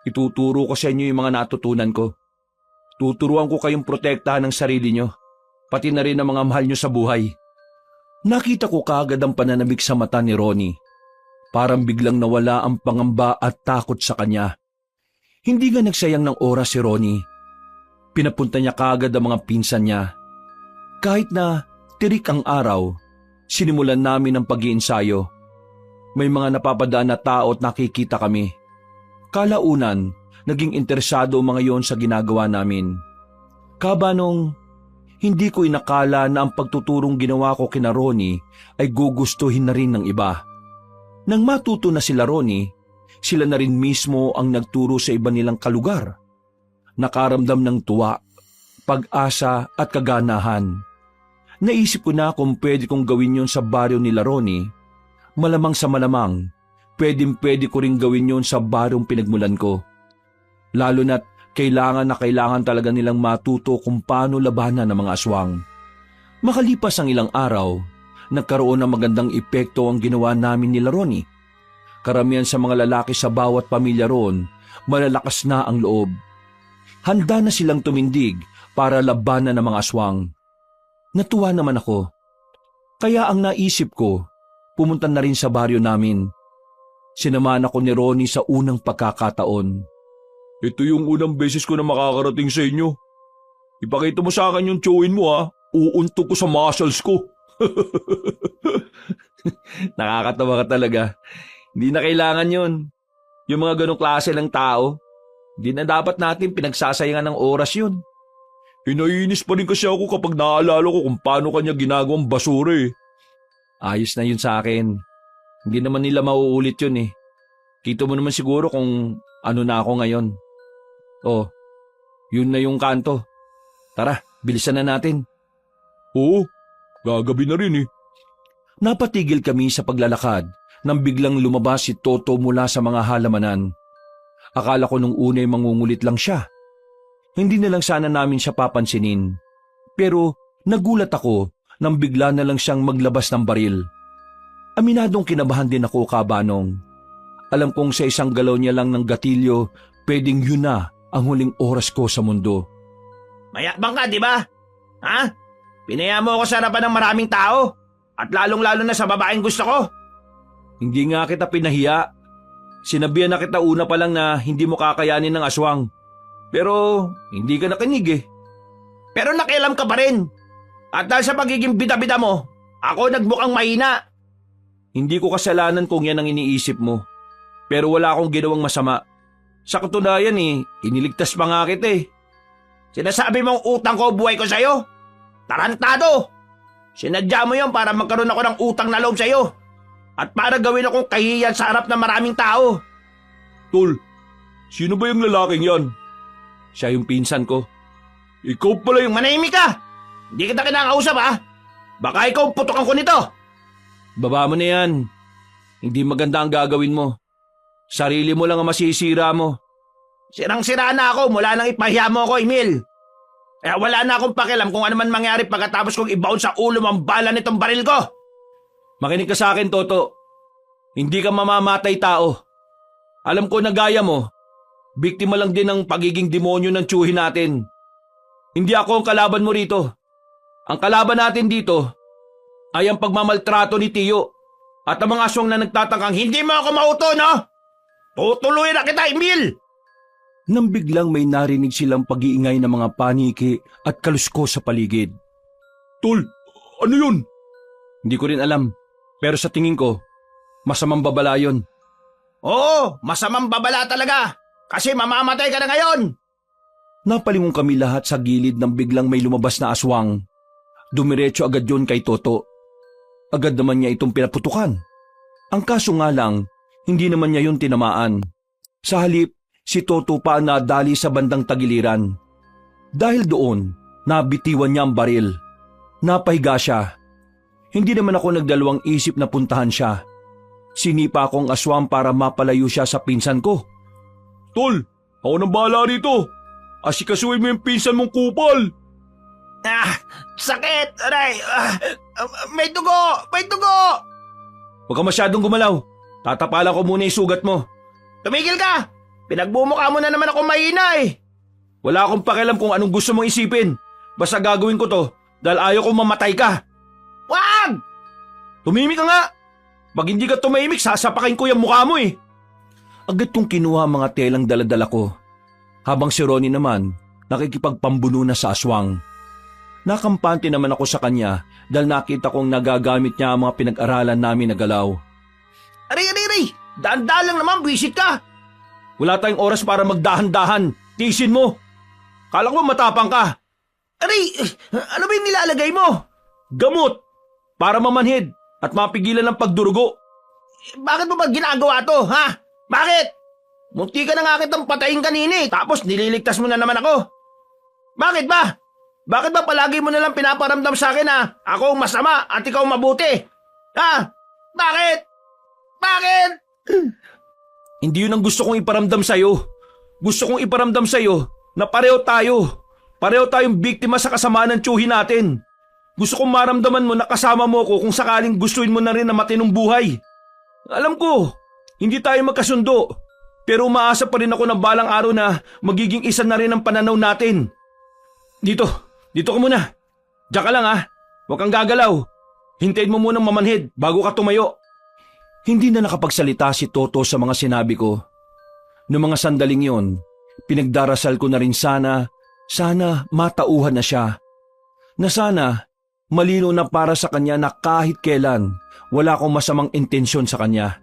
Ituturo ko sa inyo yung mga natutunan ko. Tuturuan ko kayong protektahan ng sarili nyo, pati na rin ang mga mahal nyo sa buhay. Nakita ko kaagad ang pananabik sa mata ni Ronnie. Parang biglang nawala ang pangamba at takot sa kanya. Hindi nga nagsayang ng oras si Ronnie. Pinapunta niya kaagad ang mga pinsan niya. Kahit na tirik ang araw, sinimulan namin ang pag-iensayo. May mga napapadaan na tao at nakikita kami. Kalaunan, naging interesado mga yon sa ginagawa namin. Kabanong, hindi ko inakala na ang pagtuturong ginawa ko kina Ronnie ay gugustuhin na rin ng iba. Nang matuto na sila Ronnie, sila na rin mismo ang nagturo sa iba nilang kalugar. Nakaramdam ng tuwa, pag-asa at kaganahan. Naisip ko na kung pwede kong gawin yon sa baryo nila Ronnie. Malamang sa malamang, pwede ko rin gawin yon sa baryong pinagmulan ko. Lalo na't kailangan talaga nilang matuto kung paano labanan ng mga aswang. Makalipas ang ilang araw, nagkaroon ng magandang epekto ang ginawa namin nila Ronnie. Karamihan sa mga lalaki sa bawat pamilya roon, malalakas na ang loob. Handa na silang tumindig para labanan ng mga aswang. Natuwa naman ako. Kaya ang naisip ko, pumunta na rin sa baryo namin. Sinamahan ako ni Ronnie sa unang pagkakataon. Ito yung unang beses ko na makakarating sa inyo. Ipakita mo sa akin yung chewin mo ha. Uuntog ko sa muscles ko. Nakakatawa ka talaga. Hindi na kailangan yun. Yung mga ganong klase ng tao, hindi na dapat natin pinagsasayangan ng oras yun. Inainis pa rin kasi ako kapag naaalala ko kung paano kanya ginagawang basura eh. Ayos na yun sa akin. Hindi naman nila mauulit yun eh. Kita mo naman siguro kung ano na ako ngayon. Oh, yun na yung kanto. Tara, bilisan na natin. Oo, gagabi na rin eh. Napatigil kami sa paglalakad nang biglang lumabas si Toto mula sa mga halamanan. Akala ko nung una ay mangungulit lang siya. Hindi na lang sana namin siya papansinin. Pero nagulat ako nang bigla na lang siyang maglabas ng baril. Aminadong kinabahan din ako, Kabanong. Alam kong sa isang galaw niya lang ng gatilyo, pwedeng yun na ang huling oras ko sa mundo. Mayabang ka, di ba? Ha? Pinaya mo ako sa harapan ng maraming tao. At lalong-lalo na sa babaeng gusto ko. Hindi nga kita pinahiya. Sinabihan na kita una pa lang na hindi mo kakayanin ng aswang. Pero hindi ka nakinig eh. Pero nakialam ka pa rin. At dahil sa pagiging bida-bida mo, ako nagmukhang mahina. Hindi ko kasalanan kung yan ang iniisip mo. Pero wala akong ginawang masama. Sa katunayan iniligtas pa nga kita eh. Sinasabi mong utang ko buhay ko sa'yo? Tarantado! Sinadya mo yan para magkaroon ako ng utang na loob sa'yo. At para gawin akong kahihiyan sa harap ng maraming tao. Tol, sino ba yung lalaking yan? Siya yung pinsan ko. Ikaw pala yung... Manahimik ka! Hindi kita kinakausap ha! Baka ikaw putokan ko nito! Baba mo na yan. Hindi maganda ang gagawin mo. Sarili mo lang ang masisira mo. Sirang-sira na ako mula nang ipahiya mo ako, Emil. Kaya wala na akong pakialam kung ano man mangyari pagkatapos kong ibaon sa ulo ang bala nitong baril ko. Makinig ka sa akin, Toto. Hindi ka mamamatay tao. Alam ko na gaya mo, biktima lang din ng pagiging demonyo ng tiyuhin natin. Hindi ako ang kalaban mo rito. Ang kalaban natin dito ay ang pagmamaltrato ni Tiyo at ang mga aswang na nagtatangkang hindi mo ako mauto, no? Tutuloy na kita, Emil! Nang biglang may narinig silang pag-iingay ng mga paniki at kalusko sa paligid. Tol, ano yun? Hindi ko rin alam, pero sa tingin ko, masamang babala yun. Oo, masamang babala talaga. Kasi mamamatay ka na ngayon. Napalingon kami lahat sa gilid nang biglang may lumabas na aswang. Dumiretso agad yon kay Toto. Agad naman niya itong pinaputukan. Ang kaso nga lang, hindi naman niya yun tinamaan. Sa halip, si Toto pa ang nadali sa bandang tagiliran. Dahil doon, nabitiwan niya ang baril. Napahiga siya. Hindi naman ako nagdalawang isip na puntahan siya. Sinipa akong aswang para mapalayo siya sa pinsan ko. Tol, ako nang bahala rito. Asikasuhin mo yung pinsan mong kupal. Sakit! Aray! May dugo! May dugo! Huwag ka masyadong gumalaw. Tatapalan ko muna yung sugat mo. Tumigil ka! Pinagbumukha mo na naman ako mahina eh. Wala akong pakialam kung anong gusto mong isipin. Basta gagawin ko to dahil ayaw kong mamatay ka. Wag! Tumimik ka nga. Pag hindi ka tumahimik, sasapakin ko yung mukha mo eh. Agad kong kinuha ang mga telang daladala ko. Habang si Ronnie naman, nakikipagpambuno na sa aswang. Nakampante naman ako sa kanya dahil nakita kong nagagamit niya ang mga pinag-aralan namin na galaw. Aray! Daan-daan lang naman, visit ka! Wala tayong oras para magdahan-dahan. Tiisin mo. Kala ko matapang ka. Aray! Ano ba yung nilalagay mo? Gamot. Para mamanhid at mapigilan ng pagdurugo. Bakit mo ba ginagawa to, ha? Bakit? Munti ka na nga kitang patayin kanina eh, tapos nililigtas mo na naman ako. Bakit ba? Bakit ba palagi mo nalang pinaparamdam sa akin na ako ang masama at ikaw mabuti? Ha? Bakit? Bakit? Hindi yun ang gusto kong iparamdam sa'yo. Gusto kong iparamdam sa'yo na pareho tayo. Pareho tayong biktima sa kasamaan ng tiyuhin natin. Gusto kong maramdaman mo na kasama mo ko kung sakaling gustuin mo na rin na matinong buhay. Alam ko, hindi tayo magkasundo. Pero umaasa pa rin ako na balang araw na magiging isa na rin ang pananaw natin. Dito ka muna. Diyan ka lang ha. Huwag kang gagalaw. Hintayin mo munang mamanhid bago ka tumayo. Hindi na nakapagsalita si Toto sa mga sinabi ko. Noong mga sandaling yon, pinagdarasal ko na rin sana matauhan na siya. Na sana, malino na para sa kanya na kahit kailan, wala akong masamang intensyon sa kanya.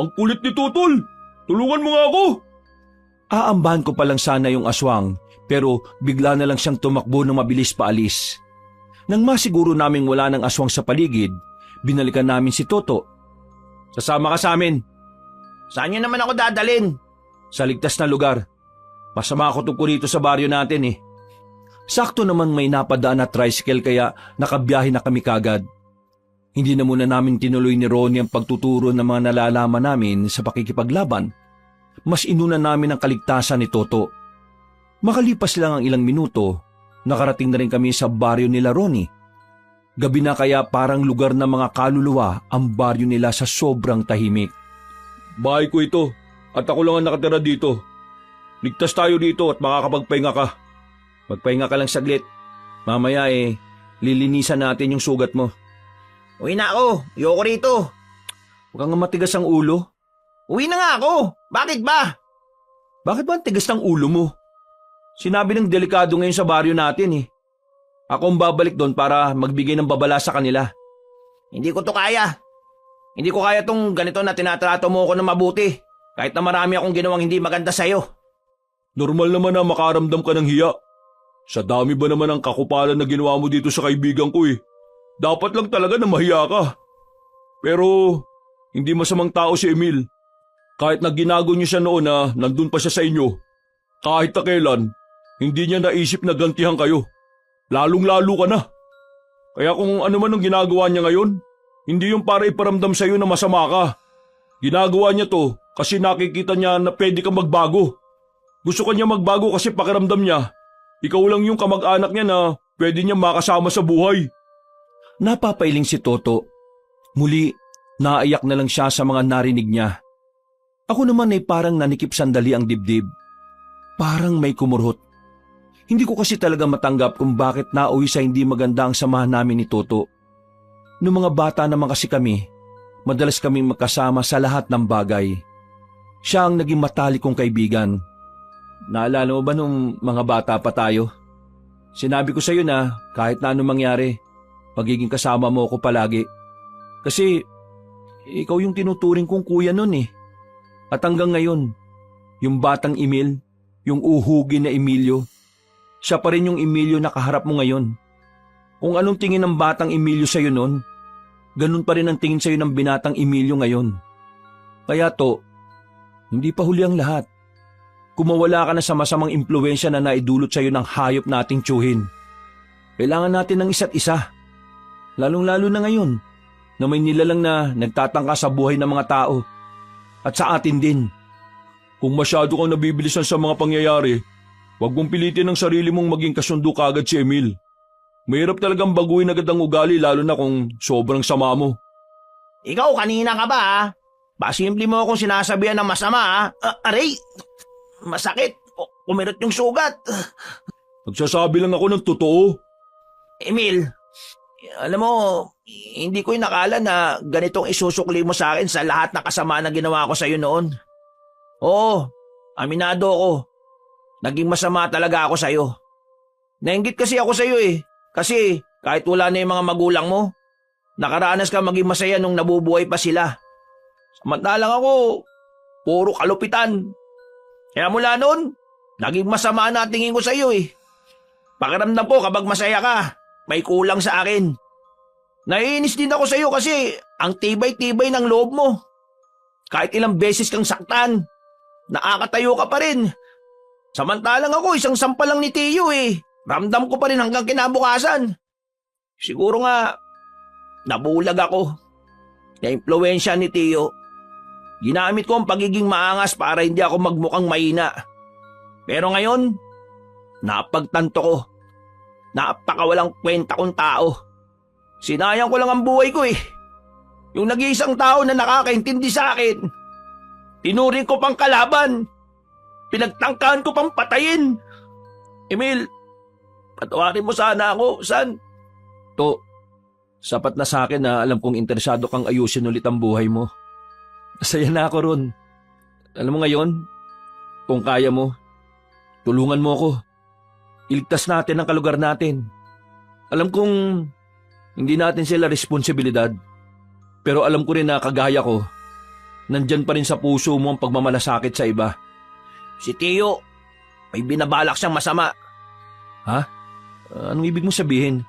Ang kulit ni Tutol! Tulungan mo nga ako! Aambahan ko pa lang sana yung aswang, pero bigla na lang siyang tumakbo ng mabilis paalis. Nang masiguro naming wala ng aswang sa paligid, binalikan namin si Toto. Sasama ka sa amin. Saan niyo naman ako dadalin? Sa ligtas na lugar. Masama ako tungkol rito sa baryo natin eh. Sakto naman may napadaan na tricycle kaya nakabiyahe na kami kagad. Hindi na muna namin tinuloy ni Ronnie ang pagtuturo ng mga nalalaman namin sa pakikipaglaban. Mas inuna namin ang kaligtasan ni Toto. Makalipas lang ang ilang minuto, nakarating na rin kami sa baryo nila Ronnie. Gabi na kaya parang lugar ng mga kaluluwa ang baryo nila sa sobrang tahimik. Bahay ko ito at ako lang ang nakatira dito. Ligtas tayo dito at makakapagpahinga ka. Magpahinga ka lang saglit. Mamaya Lilinisan natin yung sugat mo. Uwi na ako. Ayoko rito. Huwag kang matigas ang ulo. Uwi na nga ako. Bakit ba? Bakit ba ang tigas ng ulo mo? Sinabi ng delikado ngayon sa baryo natin eh. Ako ang babalik doon para magbigay ng babala sa kanila. Hindi ko to kaya. Hindi ko kaya tong ganito na tinatrato mo ko na mabuti. Kahit na marami akong ginawang hindi maganda sa'yo. Normal naman na makaramdam ka ng hiya. Sa dami ba naman ang kakupalan na ginawa mo dito sa kaibigan ko eh. Dapat lang talaga na mahiya ka. Pero hindi masamang tao si Emil. Kahit na ginago niyo siya noon na nandun pa siya sa inyo, kahit na kailan, hindi niya naisip na gantihan kayo. Lalong-lalo ka na. Kaya kung ano man ang ginagawa niya ngayon, hindi yung para iparamdam sa iyo na masama ka. Ginagawa niya to kasi nakikita niya na pwede kang magbago. Gusto ka niya magbago kasi pakiramdam niya, ikaw lang yung kamag-anak niya na pwede niya makasama sa buhay. Napapailing si Toto. Muli, naiyak na lang siya sa mga narinig niya. Ako naman ay parang nanikip sandali ang dibdib. Parang may kumurhot. Hindi ko kasi talaga matanggap kung bakit nauwi sa hindi maganda ang samahan namin ni Toto. Noong mga bata naman kasi kami, madalas kaming magkasama sa lahat ng bagay. Siya ang naging matalik kong kaibigan. Naalala mo ba nung mga bata pa tayo? Sinabi ko sa iyo na kahit na anong mangyari, magiging kasama mo ako palagi. Kasi ikaw yung tinuturing kong kuya nun eh. At hanggang ngayon, yung batang Emil, yung uhugin na Emilio, siya pa rin yung Emilio na kaharap mo ngayon. Kung anong tingin ng batang Emilio sa'yo noon, ganun pa rin ang tingin sa'yo ng binatang Emilio ngayon. Kaya to, hindi pa huli ang lahat. Kumawala ka na sa masamang impluensya na naidulot sa'yo ng hayop nating tiyuhin. Kailangan natin ng isa't isa. Lalong-lalo na ngayon, na may nilalang na nagtatangka sa buhay ng mga tao. At sa atin din. Kung masyado kang nabibilisan sa mga pangyayari, huwag mong pilitin ang sarili mong maging kasundo kagad si Emil. Mahirap talagang baguhin agad ang ugali lalo na kung sobrang sama mo. Ikaw kanina ka ba ha? Pasimple mo akong sinasabihan ng masama ha? Aray! Masakit! Kumirot yung sugat! Nagsasabi lang ako ng totoo. Emil, alam mo, hindi ko inakala na ganitong isusukli mo sa akin sa lahat na kasama na ginawa ko sa iyo noon. Oo, aminado ako. Naging masama talaga ako sa iyo. Nainggit kasi ako sa iyo eh. Kasi kahit wala na yung mga magulang mo, nakaranas ka maging masaya nung nabubuhay pa sila. Samantalang ako, puro kalupitan. Kaya mula noon, naging masama na tingin ko sa iyo eh. Pakiramdam ko kapag masaya ka, may kulang sa akin. Naiinis din ako sa iyo kasi ang tibay-tibay ng loob mo. Kahit ilang beses kang saktan, nakakatayo ka pa rin. Samantalang ako, isang sampal lang ni Tiyo eh. Ramdam ko pa rin hanggang kinabukasan. Siguro nga, nabulag ako. Na-impluensya ni Tiyo. Ginamit ko ang pagiging maangas para hindi ako magmukhang mahina. Pero ngayon, napagtanto ko. Napakawalang kwenta kong tao. Sinayang ko lang ang buhay ko eh. Yung nag-iisang tao na nakakaintindi sa akin. Tinuring ko pang kalaban. Pinagtangkaan ko pang patayin. Emil, patawarin mo sana ako, san? To, sapat na sa akin na alam kong interesado kang ayusin ulit ang buhay mo. Masaya na ako ron. Alam mo ngayon, kung kaya mo, tulungan mo ako. Iligtas natin ang kalugar natin. Alam kong hindi natin sila responsibilidad. Pero alam ko rin na kagaya ko, nandyan pa rin sa puso mo ang pagmamalasakit sa iba. Si Tiyo, may binabalak siyang masama. Ha? Anong ibig mo sabihin?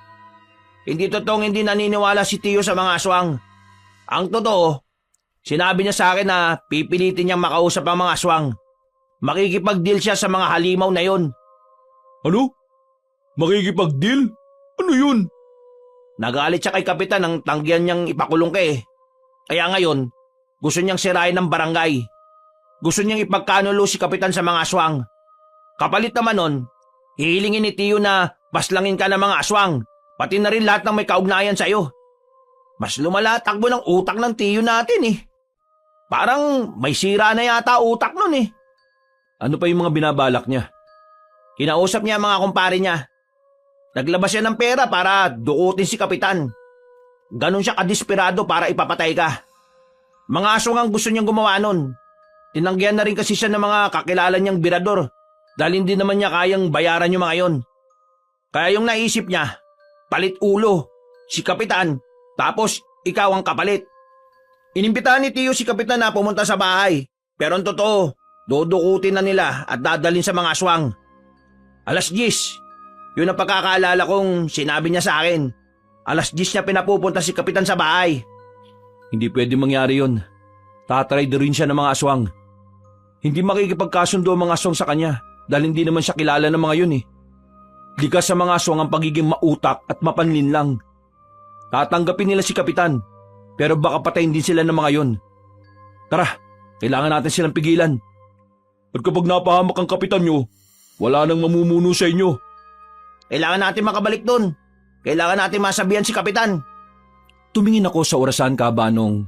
Hindi totoong hindi naniniwala si Tiyo sa mga aswang. Ang totoo, sinabi niya sa akin na pipilitin niyang makausap ang mga aswang. Makikipag-deal siya sa mga halimaw na yon. Ano? Makikipag-deal? Ano yun? Nagalit siya kay Kapitan nang tanggihan niyang ipakulong ka eh. Kaya ngayon, gusto niyang sirain ng barangay. Gusto niyang ipagkanulo si Kapitan sa mga aswang. Kapalit naman nun, hihilingin ni Tiyo na paslangin ka ng mga aswang, pati na rin lahat ng may kaugnayan sa'yo. Mas lumala takbo ng utak ng Tiyo natin eh. Parang may sira na yata utak nun eh. Ano pa yung mga binabalak niya? Kinausap niya ang mga kumpare niya. Naglabas siya ng pera para dukutin si Kapitan. Ganon siya kadesperado para ipapatay ka. Mga aso nga ang gusto niyang gumawa nun. Tinanggihan na rin kasi siya ng mga kakilala niyang birador dahil hindi naman niya kayang bayaran yung mga yon. Kaya yung naisip niya, palit ulo, si Kapitan, tapos ikaw ang kapalit. Inimbitahan ni Tiyo si Kapitan na pumunta sa bahay. Pero ang totoo, dudukutin na nila at dadalhin sa mga aswang. 10:00, yun ang pagkakaalala kong sinabi niya sa akin. 10:00 niya pinapupunta si Kapitan sa bahay. Hindi pwede mangyari yun. Tatry rin siya ng mga aswang. Hindi makikipagkasundo ang mga aswang sa kanya dahil hindi naman siya kilala ng mga yun eh. Likas sa mga aswang ang pagiging mautak at mapanlin lang. Tatanggapin nila si Kapitan, pero baka patayin din sila ng mga yun. Tara, kailangan natin silang pigilan. At kapag napahamak ang Kapitan nyo, wala nang mamumuno sa inyo. Kailangan natin makabalik doon. Kailangan natin masabihan si Kapitan. Tumingin ako sa orasan, Kabanong,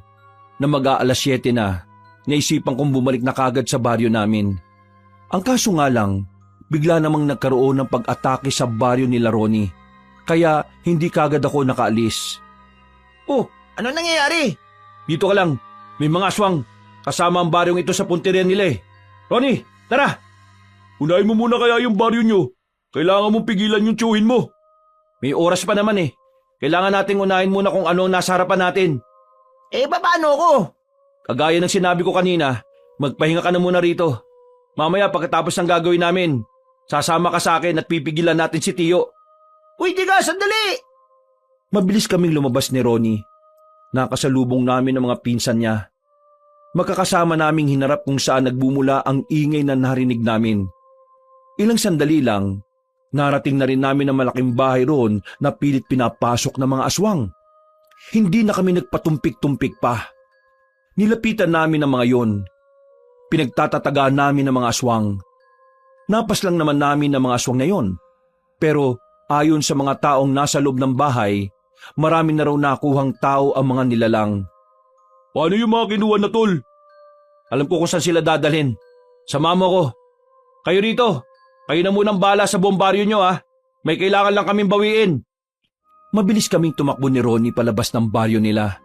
na mag-aalas 7 na. Naisipan kong bumalik na kagad sa baryo namin. Ang kaso nga lang, bigla namang nagkaroon ng pag-atake sa baryo nila Ronnie. Kaya hindi kagad ako nakaalis. Oh, ano nangyayari? Dito ka lang, may mga aswang. Kasama ang baryong ito sa punterian nila eh. Ronnie, tara! Unahin mo muna kaya yung baryo nyo. Kailangan mong pigilan yung tiyuhin mo. May oras pa naman eh. Kailangan nating unahin muna kung ano ang nasa harapan natin. Paano ko? Kagaya ng sinabi ko kanina, magpahinga ka na muna rito. Mamaya pagkatapos ng gagawin namin, sasama ka sa akin at pipigilan natin si Tiyo. Uy, tiga, sandali! Mabilis kaming lumabas ni Ronnie. Nakasalubong namin ang mga pinsan niya. Magkakasama naming hinarap kung saan nagbumula ang ingay na narinig namin. Ilang sandali lang, narating na rin namin ang malaking bahay roon na pilit pinapasok ng mga aswang. Hindi na kami nagpatumpik-tumpik pa. Nilapitan namin ang mga yon. Pinagtatatagaan namin ang mga aswang. Napas lang naman namin ang mga aswang na yon. Pero ayon sa mga taong nasa loob ng bahay, marami na raw nakuhang tao ang mga nilalang. Paano yung mga kinuha na tol? Alam ko kung saan sila dadalhin. Sama mo ko. Kayo rito. Kayo na munang bala sa bombaryo nyo ha. May kailangan lang kaming bawiin. Mabilis kaming tumakbo ni Ronnie palabas ng baryo nila.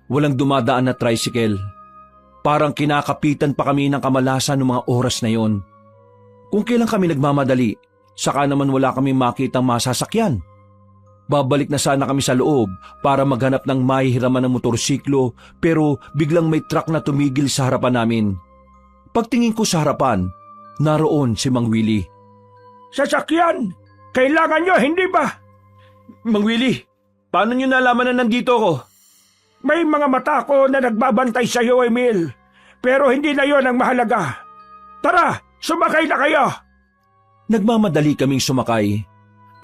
Walang dumadaan na tricycle. Parang kinakapitan pa kami ng kamalasan ng mga oras na yon. Kung kailan kami nagmamadali, saka naman wala kaming makitang masasakyan. Babalik na sana kami sa loob para maghanap ng mahihiraman ng motorsiklo pero biglang may truck na tumigil sa harapan namin. Pagtingin ko sa harapan, naroon si Mang Willie. Sasakyan! Kailangan nyo, hindi ba? Mang Willie, paano nyo nalaman na nandito ako? May mga mata ko na nagbabantay sa iyo, Emil. Pero hindi na yon ang mahalaga. Tara, sumakay na kayo! Nagmamadali kaming sumakay.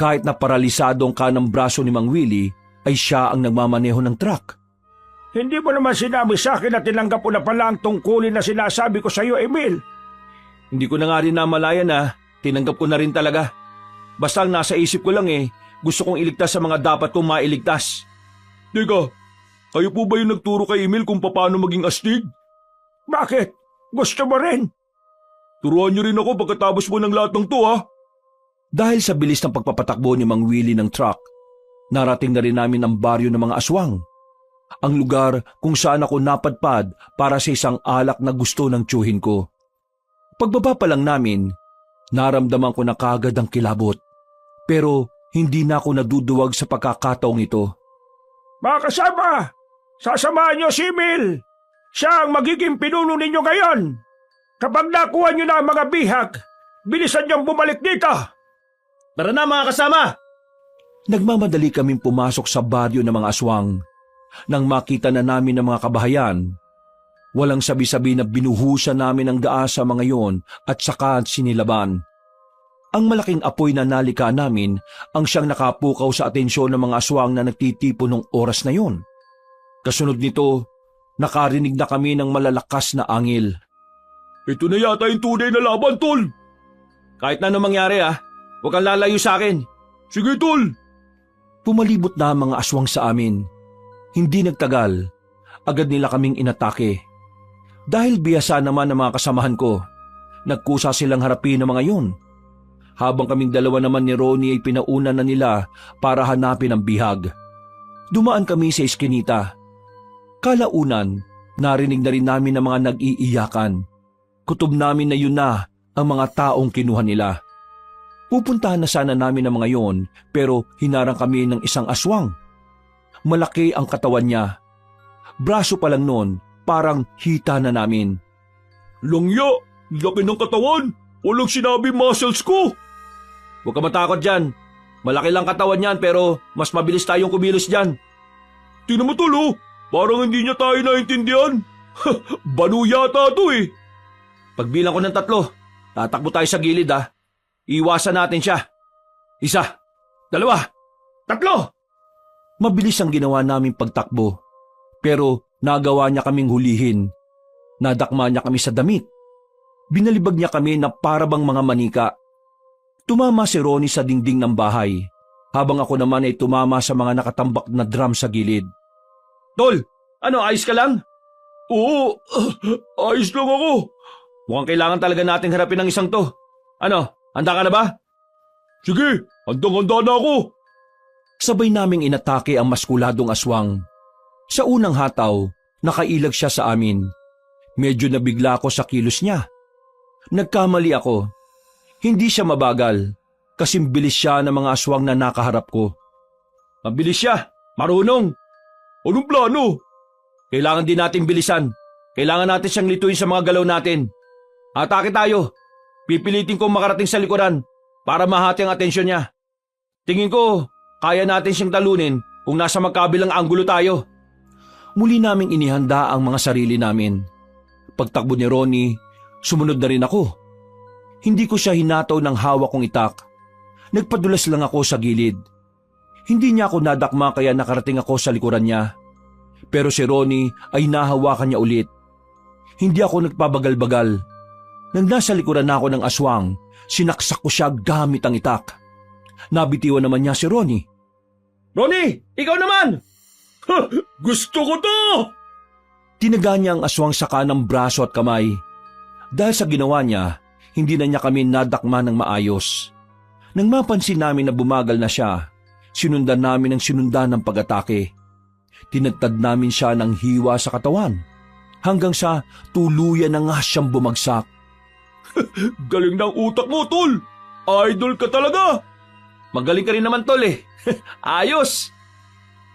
Kahit na paralisado ang kanang braso ni Mang Willie, ay siya ang nagmamaneho ng truck. Hindi mo naman sinabi sa akin na tinanggap ko na pala ang tungkulin na sinasabi ko sa iyo, Emil. Hindi ko na nga rin namalayan na tinanggap ko na rin talaga. Basta ang nasa isip ko lang gusto kong iligtas sa mga dapat kong mailigtas. Teka, kayo po ba yung nagturo kay Emil kung paano maging astig? Bakit? Gusto mo rin? Turuan niyo rin ako pagkatapos mo ng lahat ng to ha. Dahil sa bilis ng pagpapatakbo ni Mang Willie ng truck, narating na rin namin ang baryo ng mga aswang. Ang lugar kung saan ako napadpad para sa isang alak na gusto ng tiyuhin ko. Pagbaba pa lang namin, naramdaman ko na kagad ang kilabot. Pero hindi na ako naduduwag sa pagkakataong ito. Mga kasama, sasamahan niyo si Emil. Siya ang magiging pinuno ninyo ngayon. Kapag nakuha niyo na ang mga bihag, bilisan niyong bumalik dito. Tara na mga kasama! Nagmamadali kaming pumasok sa baryo ng mga aswang. Nang makita na namin ang mga kabahayan, walang sabi-sabi na binuhusan namin ang daa sa mga yon at saka sinilaban. Ang malaking apoy na nalika namin ang siyang nakapukaw sa atensyon ng mga aswang na nagtitipo ng oras na yon. Kasunod nito, nakarinig na kami ng malalakas na angil. Ito na yata yung tunay na laban, tol! Kahit na anong mangyari huwag kang lalayo sa akin. Sige, tol! Pumalibot na ang mga aswang sa amin. Hindi nagtagal, agad nila kaming inatake. Dahil biyasa naman ang mga kasamahan ko, nagkusa silang harapin ng mga yun. habang kaming dalawa naman ni Ronnie ay pinauna na nila para hanapin ang bihag. Dumaan kami sa eskinita. Kalaunan, narinig na rin namin ang mga nag-iiyakan. Kutob namin na yun na ang mga taong kinuha nila. Pupuntahan na sana namin ang mga yon, pero hinarang kami ng isang aswang. Malaki ang katawan niya. Braso pa lang noon, parang hita na namin. Langya, laki ng katawan. Walang sinabi muscles ko. Huwag ka matakot dyan. Malaki lang katawan niyan pero mas mabilis tayong kumilos dyan. Tingnan mo tol, oh. Parang hindi niya tayo naintindihan. Banu yata to eh. Pagbilang ko ng 3, tatakbo tayo sa gilid ah. Iwasan natin siya. 1, 2, 3. Mabilis ang ginawa naming pagtakbo. Pero nagawa niya kaming hulihin. Nadakma niya kami sa damit. Binalibag niya kami na parabang mga manika. Tumama si Ronnie sa dingding ng bahay, habang ako naman ay tumama sa mga nakatambak na drum sa gilid. Tol, ano, ayos ka lang? Oo, ayos lang ako. Mukhang kailangan talaga nating harapin ang isang to. Ano, handa ka na ba? Sige, handang-handa na ako. Sabay naming inatake ang maskuladong aswang. Sa unang hataw, nakailag siya sa amin. Medyo nabigla ako sa kilos niya. Nagkamali ako. Hindi siya mabagal, kasing bilis siya ng mga aswang na nakaharap ko. Mabilis siya, marunong. Anong plano? Kailangan din natin bilisan. Kailangan natin siyang lituin sa mga galaw natin. Atake tayo. Pipilitin kong makarating sa likuran para mahati ang atensyon niya. Tingin ko, kaya natin siyang talunin kung nasa magkabilang anggulo tayo. Muli naming inihanda ang mga sarili namin. Pagtakbo ni Ronnie, sumunod na rin ako. Hindi ko siya hinataw ng hawak kong itak. Nagpadulas lang ako sa gilid. Hindi niya ako nadakma kaya nakarating ako sa likuran niya. Pero si Ronnie ay nahawakan niya ulit. Hindi ako nagpabagal-bagal. Nang nasa likuran na ako ng aswang, sinaksak ko siya gamit ang itak. Nabitiwan naman niya si Ronnie. Ronnie, ikaw naman! Gusto ko to! Tinaga niya ang aswang sa kanang braso at kamay. Dahil sa ginawa niya, hindi na niya kami nadakma ng maayos. Nang mapansin namin na bumagal na siya, sinundan namin ang sinundan ng pag-atake. Tinadtad namin siya ng hiwa sa katawan, hanggang sa tuluyan na nga siyang bumagsak. Galing ng utak mo, tol! Idol ka talaga! Magaling ka rin naman, tol eh. Ayos!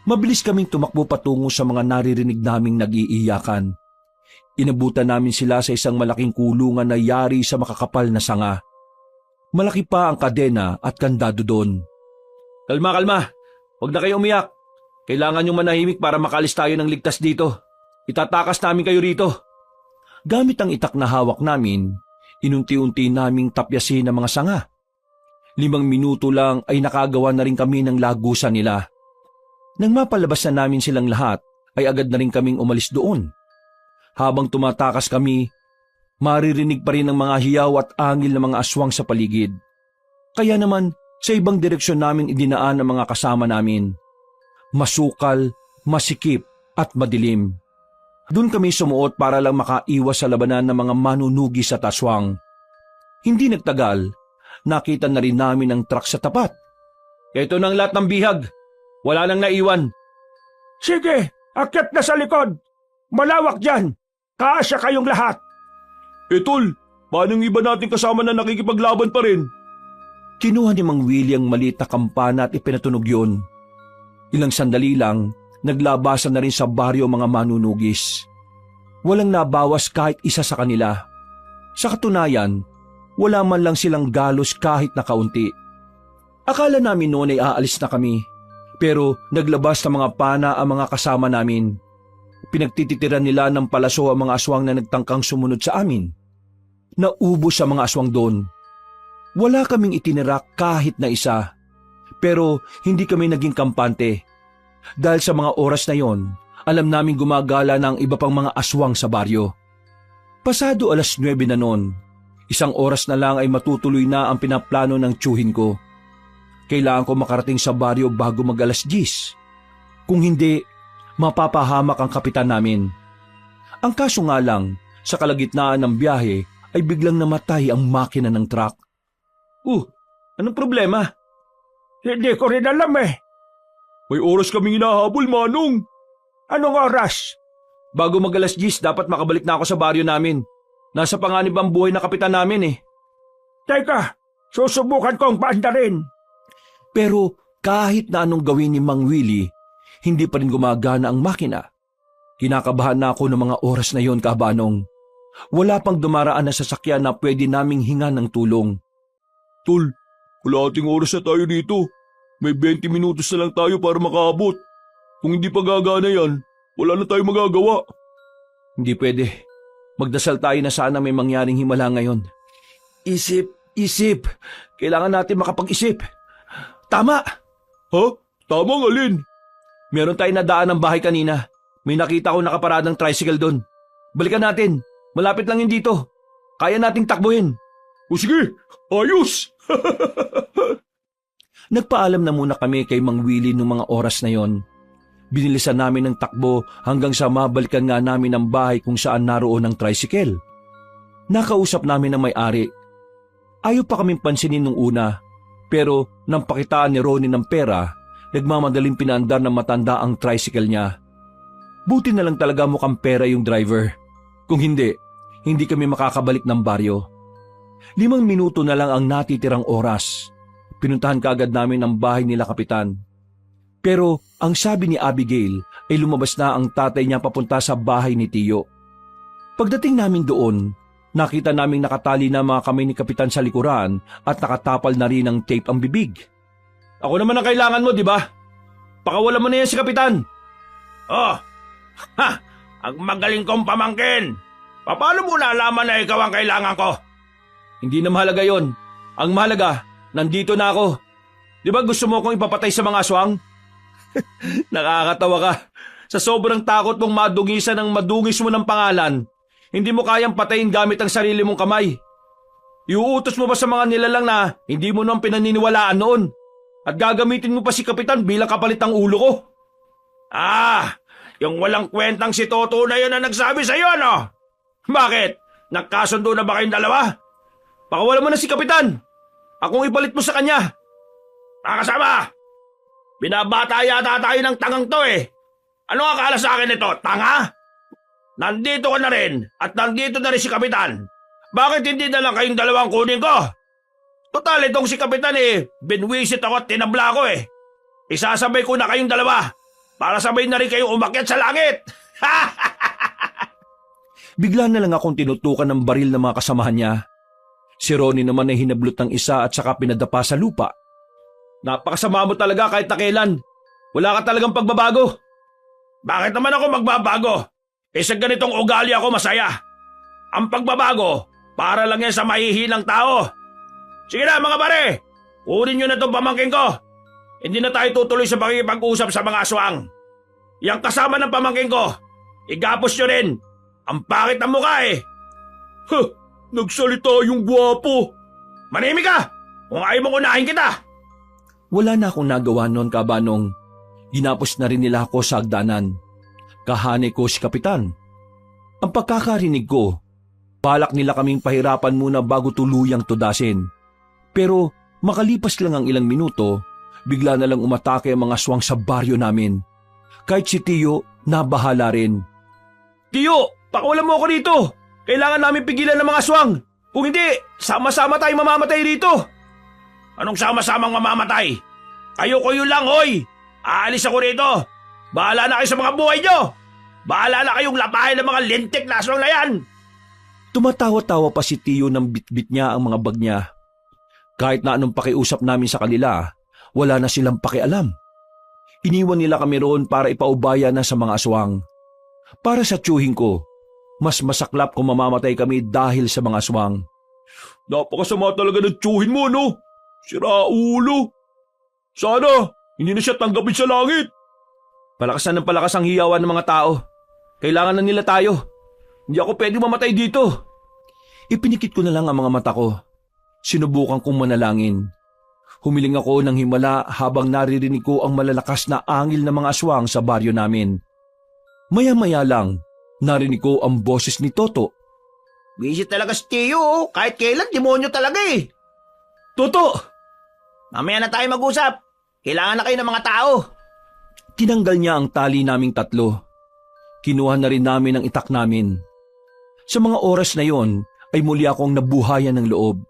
Mabilis kaming tumakbo patungo sa mga naririnig naming nag-iiyakan. Inabutan namin sila sa isang malaking kulungan na yari sa makakapal na sanga. Malaki pa ang kadena at kandado doon. Kalma, kalma. Huwag na kayo umiyak. Kailangan nyo manahimik para makalis tayo ng ligtas dito. Itatakas namin kayo rito. Gamit ang itak na hawak namin, inunti-unti naming tapyasin ang mga sanga. 5 minuto lang ay nakagawa na rin kami ng lagusan nila. Nang mapalabas na namin silang lahat, ay agad na rin kaming umalis doon. Habang tumatakas kami, maririnig pa rin ang mga hiyaw at angil ng mga aswang sa paligid. Kaya naman, sa ibang direksyon namin idinaan ang mga kasama namin. Masukal, masikip at madilim. Doon kami sumuot para lang makaiwas sa labanan ng mga manunugis at aswang. Hindi nagtagal, nakita na rin namin ang truck sa tapat. Ito na ang lahat ng bihag. Wala nang naiwan. Sige, akyat na sa likod. Malawak dyan. Kaasya kayong lahat. Tol, paano yung iba nating kasama na nakikipaglaban pa rin? Kinuha ni Mang Willie ang maliit na kampana at ipinatunog yun. Ilang sandali lang, naglabasan na rin sa baryo mga manunugis. Walang nabawas kahit isa sa kanila. Sa katunayan, wala man lang silang galos kahit na kaunti. Akala namin noon ay aalis na kami. Pero naglabas ng mga pana ang mga kasama namin. Pinagtititiran nila ng palaso ang mga aswang na nagtangkang sumunod sa amin. Naubos sa mga aswang doon. Wala kaming itinira kahit na isa. Pero hindi kami naging kampante. Dahil sa mga oras na yon, alam namin gumagala ng iba pang mga aswang sa baryo. Pasado 9:00 na noon. 1 oras na lang ay matutuloy na ang pinaplano ng tiyuhin ko. Kailangan ko makarating sa baryo bago mag-10:00. Kung hindi, mapapahamak ang kapitan namin. Ang kaso nga lang, sa kalagitnaan ng biyahe ay biglang namatay ang makina ng truck. Anong problema? Hindi ko rin alam eh. May oras kaming hinahabol, Manong. Anong oras? Bago mag-alas 10, dapat makabalik na ako sa baryo namin. Nasa panganib ang buhay na kapitan namin eh. Teka, susubukan kong paandarin. Pero kahit na anong gawin ni Mang Willie, hindi pa rin gumagana ang makina. Kinakabahan na ako ng mga oras na yon, Kabanong. Wala pang dumaraan na sasakyan na pwede naming hinga ng tulong. Tol, kalahating oras na tayo dito. May 20 minutos na lang tayo para makaabot. Kung hindi pa gagana yan, wala na tayo magagawa. Hindi pwede. Magdasal tayo na sana may mangyaring himala ngayon. Isip. Kailangan natin makapag-isip. Tama! Ha? Tama ang alin? Meron tayong nadaan ng bahay kanina. May nakita ko nakaparadang tricycle doon. Balikan natin. Malapit lang yun dito. Kaya nating takbuhin. O sige, ayos! Nagpaalam na muna kami kay Mang Willie nung mga oras na yon. Binilisan namin ng takbo hanggang sa mabalikan nga namin ang bahay kung saan naroon ang tricycle. Nakausap namin ang may-ari. Ayaw pa kaming pansinin nung una, pero nang pakitaan ni Ronnie ng pera, nagmamadaling pinaandar ng matanda ang tricycle niya. Buti na lang talaga mukhang pera yung driver. Kung hindi kami makakabalik ng baryo. 5 minuto na lang ang natitirang oras. Pinuntahan kaagad namin ang bahay nila kapitan. Pero ang sabi ni Abigail ay lumabas na ang tatay niya papunta sa bahay ni Tiyo. Pagdating namin doon, nakita naming nakatali na mga kamay ni kapitan sa likuran at nakatapal na rin ng tape ang bibig. Ako naman ang kailangan mo, di ba? Pakawalan mo na yan si kapitan. Oh, ha! Ang magaling kong pamangkin. Paano mo nalaman na ikaw ang kailangan ko? Hindi na mahalaga yon. Ang mahalaga, nandito na ako. Di ba gusto mo akong ipapatay sa mga aswang? Nakakatawa ka. Sa sobrang takot mong madungisan ng madungis mo ng pangalan, hindi mo kayang patayin gamit ang sarili mong kamay. Iuutos mo ba sa mga nilalang na hindi mo nang pinaniniwalaan noon? At gagamitin mo pa si kapitan bilang kapalit ng ulo ko? Ah, yung walang kwentang si Toto na yun ang nagsabi sa iyo, ano? Bakit? Nagkasundo na ba kayong dalawa? Pakawalan mo na si kapitan. Akong ipalit mo sa kanya. Kasama! Binabata yata tayo ng tangang to eh. Ano ang akala sa akin ito? Tanga? Nandito ka na rin at nandito na rin si kapitan. Bakit hindi na lang kayong dalawang kunin ko? Total, itong si kapitan eh, binwisit ako at tinabla ko eh. Isasabay ko na kayong dalawa para sabay na rin kayong umakyat sa langit. Bigla na lang akong tinutukan ng baril ng mga kasamahan niya. Si Ronnie naman ay hinablot ng isa at saka pinadapa sa lupa. Napakasama mo talaga kahit na kailan. Wala ka talagang pagbabago. Bakit naman ako magbabago? Sa ganitong ugali ako masaya. Ang pagbabago, para lang yan sa mahihinang tao. Sige na mga pare, kunin nyo na itong pamangkin ko. Hindi na tayo tutuloy sa pakikipag-usap sa mga aswang. Yang kasama ng pamangkin ko, igapos nyo rin. Ang pangit ng mukha eh. Huh, nagsalita yung gwapo. Manimik ka! Kung ayaw mong unahin kita. Wala na akong nagawa noon, Kabanong. Ginapos na rin nila ako sa hagdanan. Kahanay ko si kapitan. Ang pagkakarinig ko, balak nila kaming pahirapan muna bago tuluyang tudasin. Pero makalipas lang ang ilang minuto, bigla na lang umatake ang mga aswang sa baryo namin. Kahit si Tiyo, nabahala rin. Tiyo, pakawalan mo ako dito. Kailangan namin pigilan ng mga aswang. Kung hindi, sama-sama tayo mamamatay rito. Anong sama-samang mamamatay? Kayo lang, hoy! Aalis ako rito. Bahala na kayo sa mga buhay nyo. Bahala na kayong lapahin ng mga lintik na aswang na yan. Tumatawa-tawa pa si Tiyo nang bitbit niya ang mga bag niya. Kahit na anong pakiusap namin sa kanila, wala na silang pakialam. Iniwan nila kami roon para ipaubaya na sa mga aswang. Para sa tiyuhin ko, mas masaklap kung mamamatay kami dahil sa mga aswang. Napakasama talaga ng tiyuhin mo, no? Sira ulo. Sana, hindi na siya tanggapin sa langit. Palakas na ng palakas ang hiyawan ng mga tao. Kailangan na nila tayo. Hindi ako pwede mamatay dito. Ipinikit ko na lang ang mga mata ko. Sinubukan kong manalangin. Humiling ako ng himala habang naririnig ko ang malalakas na angil ng mga aswang sa baryo namin. Maya-maya lang, narinig ko ang boses ni Toto. Visit talaga si Tiyo, kahit kailan demonyo talaga eh. Toto! Mamaya na tayo mag-usap. Kailangan na kayo ng mga tao. Tinanggal niya ang tali naming tatlo. Kinuha na rin namin ang itak namin. Sa mga oras na yon ay muli akong nabuhayan ng loob.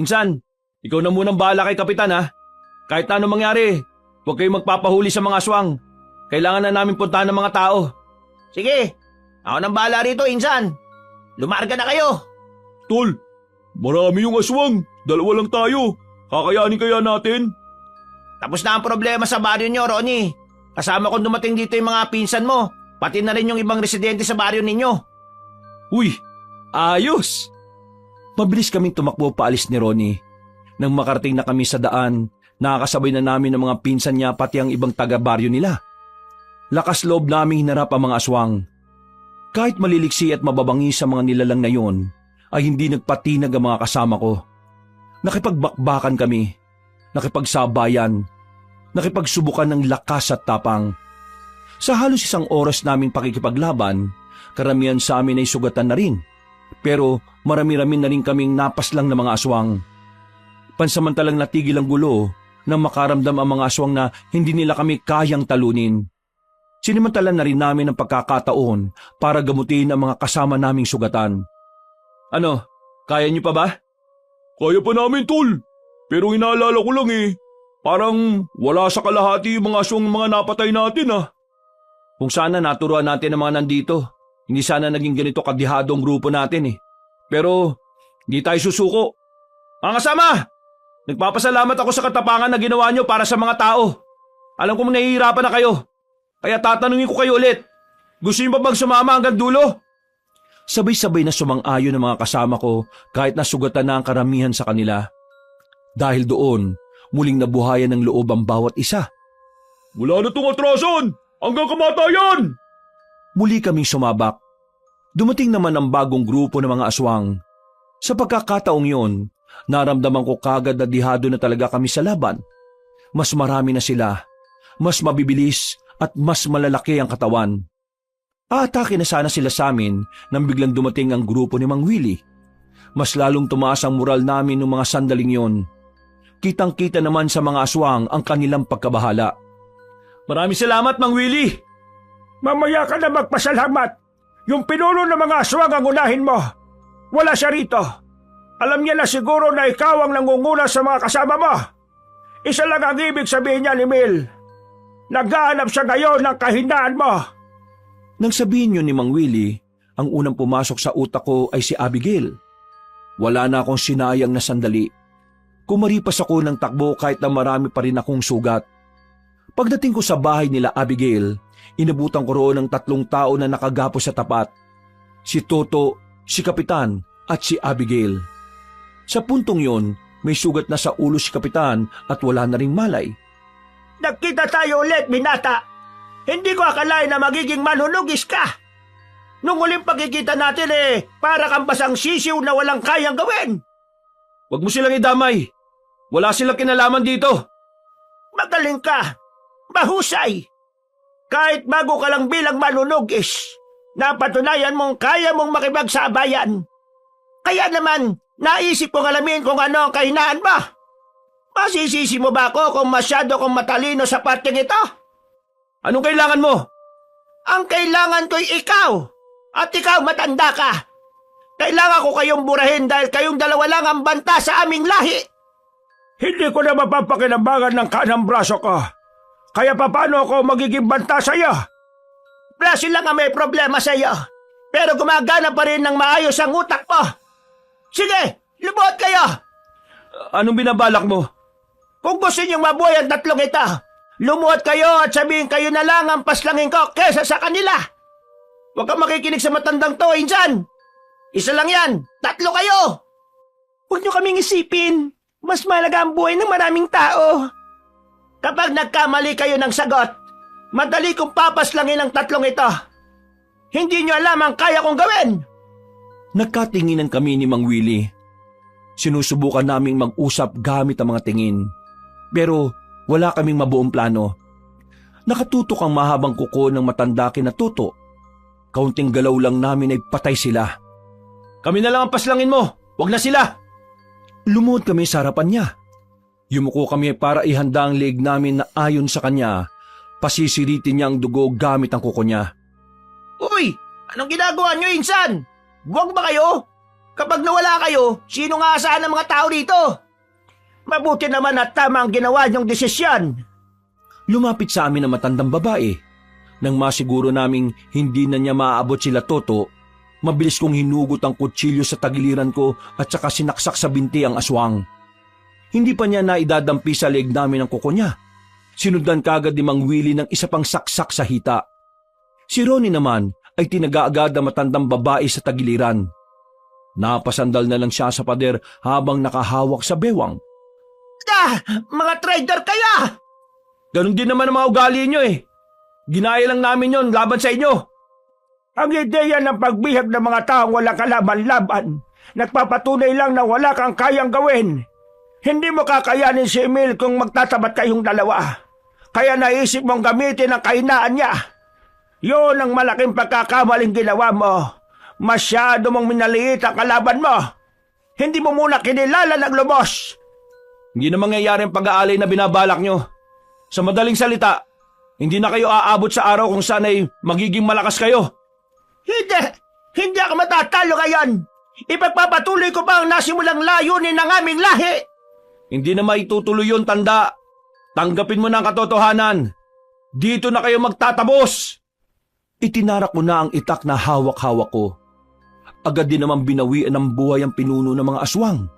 Insan, ikaw na munang bahala kay Kapitan ha. Kahit na anong mangyari, huwag kayong magpapahuli sa mga aswang. Kailangan na namin puntahan ng mga tao. Sige, ako nang bahala rito, Insan. Lumarga na kayo. Tol, marami yung aswang. Dalawa lang tayo. Kakayanin kaya natin? Tapos na ang problema sa baryo nyo, Ronnie. Kasama kong dumating dito yung mga pinsan mo, pati na rin yung ibang residente sa baryo ninyo. Uy, ayos! Mabilis kaming tumakbo paalis ni Ronnie. Nang makarating na kami sa daan, nakakasabay na namin ng mga pinsan niya pati ang ibang taga-baryo nila. Lakas loob naming hinarap ang mga aswang. Kahit maliliksi at mababangi sa mga nilalang na yon, ay hindi nagpatinag ang mga kasama ko. Nakipagbakbakan kami, nakipagsabayan, nakipagsubukan ng lakas at tapang. Sa halos isang oras naming pakikipaglaban, karamihan sa amin ay sugatan na rin. Pero marami-rami na rin kaming napaslang na mga aswang. Pansamantalang natigil ang gulo nang makaramdam ang mga aswang na hindi nila kami kayang talunin. Sinimantalan na rin namin ang pagkakataon para gamutin ang mga kasama naming sugatan. Ano, kaya niyo pa ba? Kaya pa namin, Tol. Pero inaalala ko lang parang wala sa kalahati yung mga aswang mga napatay natin Kung sana naturuan natin ang mga nandito, hindi sana naging ganito kadihado ang grupo natin Pero hindi tayo susuko. Mga kasama, nagpapasalamat ako sa katapangan na ginawa nyo para sa mga tao. Alam kong nahihirapan na kayo. Kaya tatanungin ko kayo ulit, gusto niyo ba bang sumama hanggang dulo? Sabay-sabay na sumang-ayon ng mga kasama ko kahit nasugatan na ang karamihan sa kanila. Dahil doon, muling nabuhayan ng loob ang bawat isa. Wala na itong atrason! Hanggang kamatayan! Muli kaming sumabak. Dumating naman ang bagong grupo ng mga aswang. Sa pagkakataong yon, naramdaman ko kagad na dihado na talaga kami sa laban. Mas marami na sila, mas mabibilis at mas malalaki ang katawan. Aatake na sana sila sa amin nang biglang dumating ang grupo ni Mang Willie. Mas lalong tumaas ang moral namin noong mga sandaling yon. Kitang-kita naman sa mga aswang ang kanilang pagkabahala. Maraming salamat, Mang Willie! Mamaya ka na magpasalamat. Yung pinuno ng mga aswang ang unahin mo. Wala siya rito. Alam niya na siguro na ikaw ang nangunguna sa mga kasama mo. Isa lang ang ibig sabihin niya ni Mil. Naghahanap siya ngayon ng kahinaan mo. Nang sabihin yun ni Mang Willie, ang unang pumasok sa utak ko ay si Abigail. Wala na akong sinayang na sandali. Kumaripas ako ng takbo kahit na marami pa rin akong sugat. Pagdating ko sa bahay nila Abigail, inabutan ko roon ng 3 tao na nakagapos sa tapat. Si Toto, si Kapitan at si Abigail. Sa puntong yon, may sugat na sa ulo si Kapitan at wala na ring malay. Nagkita tayo ulit, binata. Hindi ko akalain na magiging manhunugis ka. Nung uling pagkikita natin para kang basang sisiw na walang kayang gawin. Huwag mo silang idamay. Wala silang kinalaman dito. Magaling ka. Mahusay. Kahit bago ka lang bilang manunugis, napatunayan mong kaya mong makipagsabayan. Kaya naman, naisip kong alamin kung ano ang kahinaan mo. Masisisi mo ba ako kung masyado kong matalino sa parteng ito? Anong kailangan mo? Ang kailangan ko'y ikaw. At ikaw matanda ka. Kailangan ko kayong burahin dahil kayong dalawa lang ang banta sa aming lahi. Hindi ko na mapapakinambangan ng kanang braso ko. Kaya paano ako magiging banta sa iyo? Braso lang ang may problema sa iyo. Pero gumagana pa rin ng maayos ang utak mo. Sige, lumuhod kayo. Anong binabalak mo? Kung gusto niyong mabuhay ang 3 ito, lumuhod kayo at sabihin kayo na lang ang paslangin ko kesa sa kanila. Huwag kang makikinig sa matandang to, Insan. Isa lang yan. 3 kayo. Huwag niyo kaming isipin. Mas mahalaga ang buhay ng maraming tao. Kapag nagkamali kayo ng sagot, madali kong papaslangin ang 3 ito. Hindi niyo alam ang kaya kong gawin. Nagkatinginan kami ni Mang Willie. Sinusubukan naming mag-usap gamit ang mga tingin. Pero wala kaming mabuong plano. Nakatutok ang mahabang kuko ng matanda kina Toto. Kaunting galaw lang namin ay patay sila. Kami na lang ang paslangin mo, wag na sila. Lumuhod kami sa harapan niya. Yumuko kami para ihanda ang leeg namin na ayon sa kanya, pasisiritin niya ang dugo gamit ang kuko niya. Uy! Anong ginagawa nyo, insan? Buwag ba kayo? Kapag nawala kayo, sino nga asahan ng mga tao dito? Mabuti naman at tama ang ginawa niyong desisyon. Lumapit sa amin ang matandang babae. Nang masiguro naming hindi na niya maaabot sila Toto, mabilis kong hinugot ang kutsilyo sa tagiliran ko at saka sinaksak sa binti ang aswang. Hindi pa niya naidadampi sa leeg namin ang kuko niya. Sinundan kagad ni Mang Willie ng isa pang saksak sa hita. Si Ronnie naman ay tinaga-agad ang matandang babae sa tagiliran. Napasandal na lang siya sa pader habang nakahawak sa bewang. Mga trader kaya! Ganon din naman ang mga ugali niyo eh. Ginaya lang namin yon laban sa inyo. Ang ideya ng pagbihag ng mga taong walang kalaban-laban, nagpapatunay lang na wala kang kayang gawin. Hindi mo kakayanin si Emil kung magtatabat kayong dalawa. Kaya naisip mong gamitin ang kahinaan niya. Yun ang malaking pagkakamaling ginawa mo. Masyado mong minaliit ang kalaban mo. Hindi mo muna kinilala ng lubos. Hindi na mangyayari ang pag-aalay na binabalak nyo. Sa madaling salita, hindi na kayo aabot sa araw kung saan ay magiging malakas kayo. Hindi ako matatalo ngayon. Ipagpapatuloy ko pa ang nasimulang layunin ng aming lahi. Hindi na maitutuloy yun, tanda. Tanggapin mo na ang katotohanan. Dito na kayo magtatapos. Itinarak ko na ang itak na hawak-hawak ko. Agad din naman binawian ng buhay ang pinuno ng mga aswang.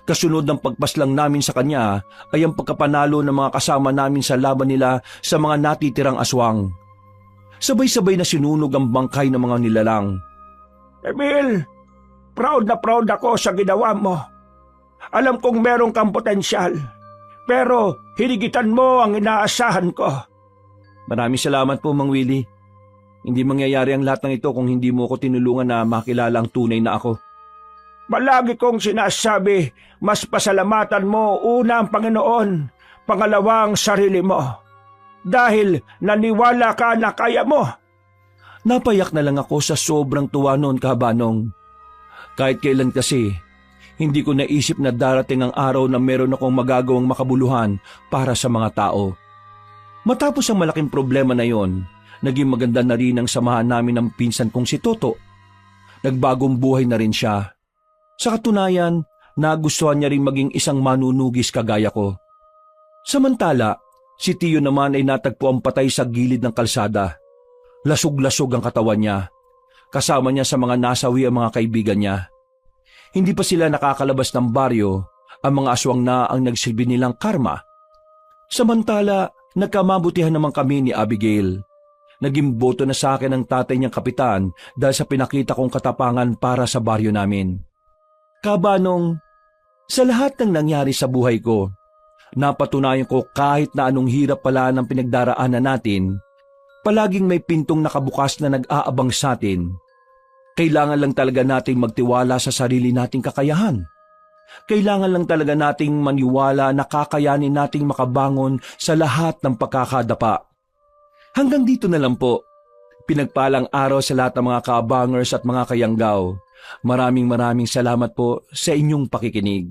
Kasunod ng pagpaslang namin sa kanya ay ang pagkapanalo ng mga kasama namin sa laban nila sa mga natitirang aswang. Sabay-sabay na sinunog ang bangkay ng mga nilalang. Emil, proud na proud ako sa ginawa mo. Alam kong meron kang potensyal, pero hinigitan mo ang inaasahan ko. Maraming salamat po, Mang Willie. Hindi mangyayari ang lahat ng ito kung hindi mo ko tinulungan na makilala ang tunay na ako. Palagi kong sinasabi, mas pasalamatan mo una ang Panginoon, pangalawa ang sarili mo. Dahil naniwala ka na kaya mo. Napayak na lang ako sa sobrang tuwa noon, Kabanong. Kahit kailan kasi, hindi ko naisip na darating ang araw na meron akong magagawang makabuluhan para sa mga tao. Matapos ang malaking problema na yon, naging maganda na rin ang samahan namin ng pinsan kong si Toto. Nagbagong buhay na rin siya. Sa katunayan, nagustuhan niya rin maging isang manunugis kagaya ko. Samantala, si Tio naman ay natagpo ang patay sa gilid ng kalsada. Lasog-lasog ang katawan niya. Kasama niya sa mga nasawi ang mga kaibigan niya. Hindi pa sila nakakalabas ng baryo, ang mga aswang na ang nagsilbi nilang karma. Samantala, nagkamabutihan naman kami ni Abigail. Naging boto na sa akin ang tatay niyang kapitan dahil sa pinakita kong katapangan para sa baryo namin. Kabanong, sa lahat ng nangyari sa buhay ko, napatunayan ko kahit na anong hirap pala ng pinagdaraanan natin, palaging may pintong nakabukas na nag-aabang sa atin. Kailangan lang talaga nating magtiwala sa sarili nating kakayahan. Kailangan lang talaga nating maniwala na kakayanin nating makabangon sa lahat ng pagkakadapa. Hanggang dito na lang po. Pinagpalang araw sa lahat ng mga kabangers at mga kayanggaw. Maraming salamat po sa inyong pakikinig.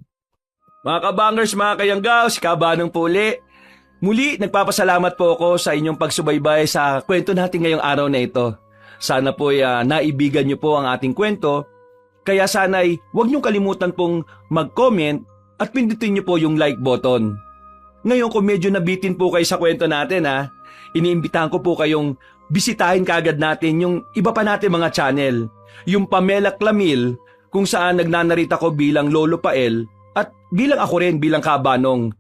Mga kabangers, mga kayanggaw, si Kabanong po uli. Muli, nagpapasalamat po ako sa inyong pagsubaybay sa kwento natin ngayong araw na ito. Sana po naibigan niyo po ang ating kwento. Kaya sana'y huwag niyong kalimutan pong mag-comment at pindutin niyo po yung like button. Ngayon kung medyo nabitin po kayo sa kwento natin iniimbitahan ko po kayong bisitahin kaagad natin yung iba pa natin mga channel. Yung Pamela Clamil kung saan nagnanarita ko bilang Lolo Pael at bilang ako rin bilang Kabanong.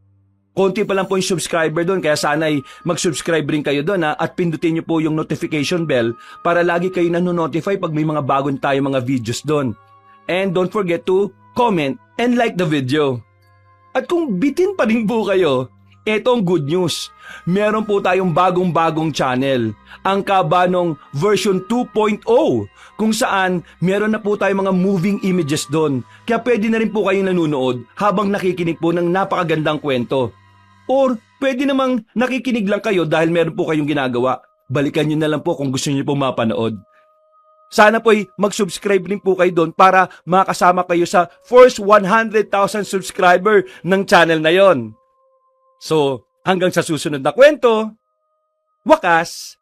Konti pa lang po yung subscriber doon kaya sana'y mag-subscribe rin kayo doon at pindutin niyo po yung notification bell para lagi kayo nanonotify pag may mga bagong tayo mga videos doon. And don't forget to comment and like the video. At kung bitin pa rin po kayo, eto ang good news. Meron po tayong bagong channel, ang Kabanong version 2.0, kung saan meron na po tayong mga moving images doon. Kaya pwede na rin po kayong nanonood habang nakikinig po ng napakagandang kwento. Or pwede namang nakikinig lang kayo dahil meron po kayong ginagawa. Balikan nyo na lang po kung gusto nyo po mapanood. Sana po'y mag-subscribe rin po kayo doon para makasama kayo sa first 100,000 subscriber ng channel na yon. So, hanggang sa susunod na kwento, wakas,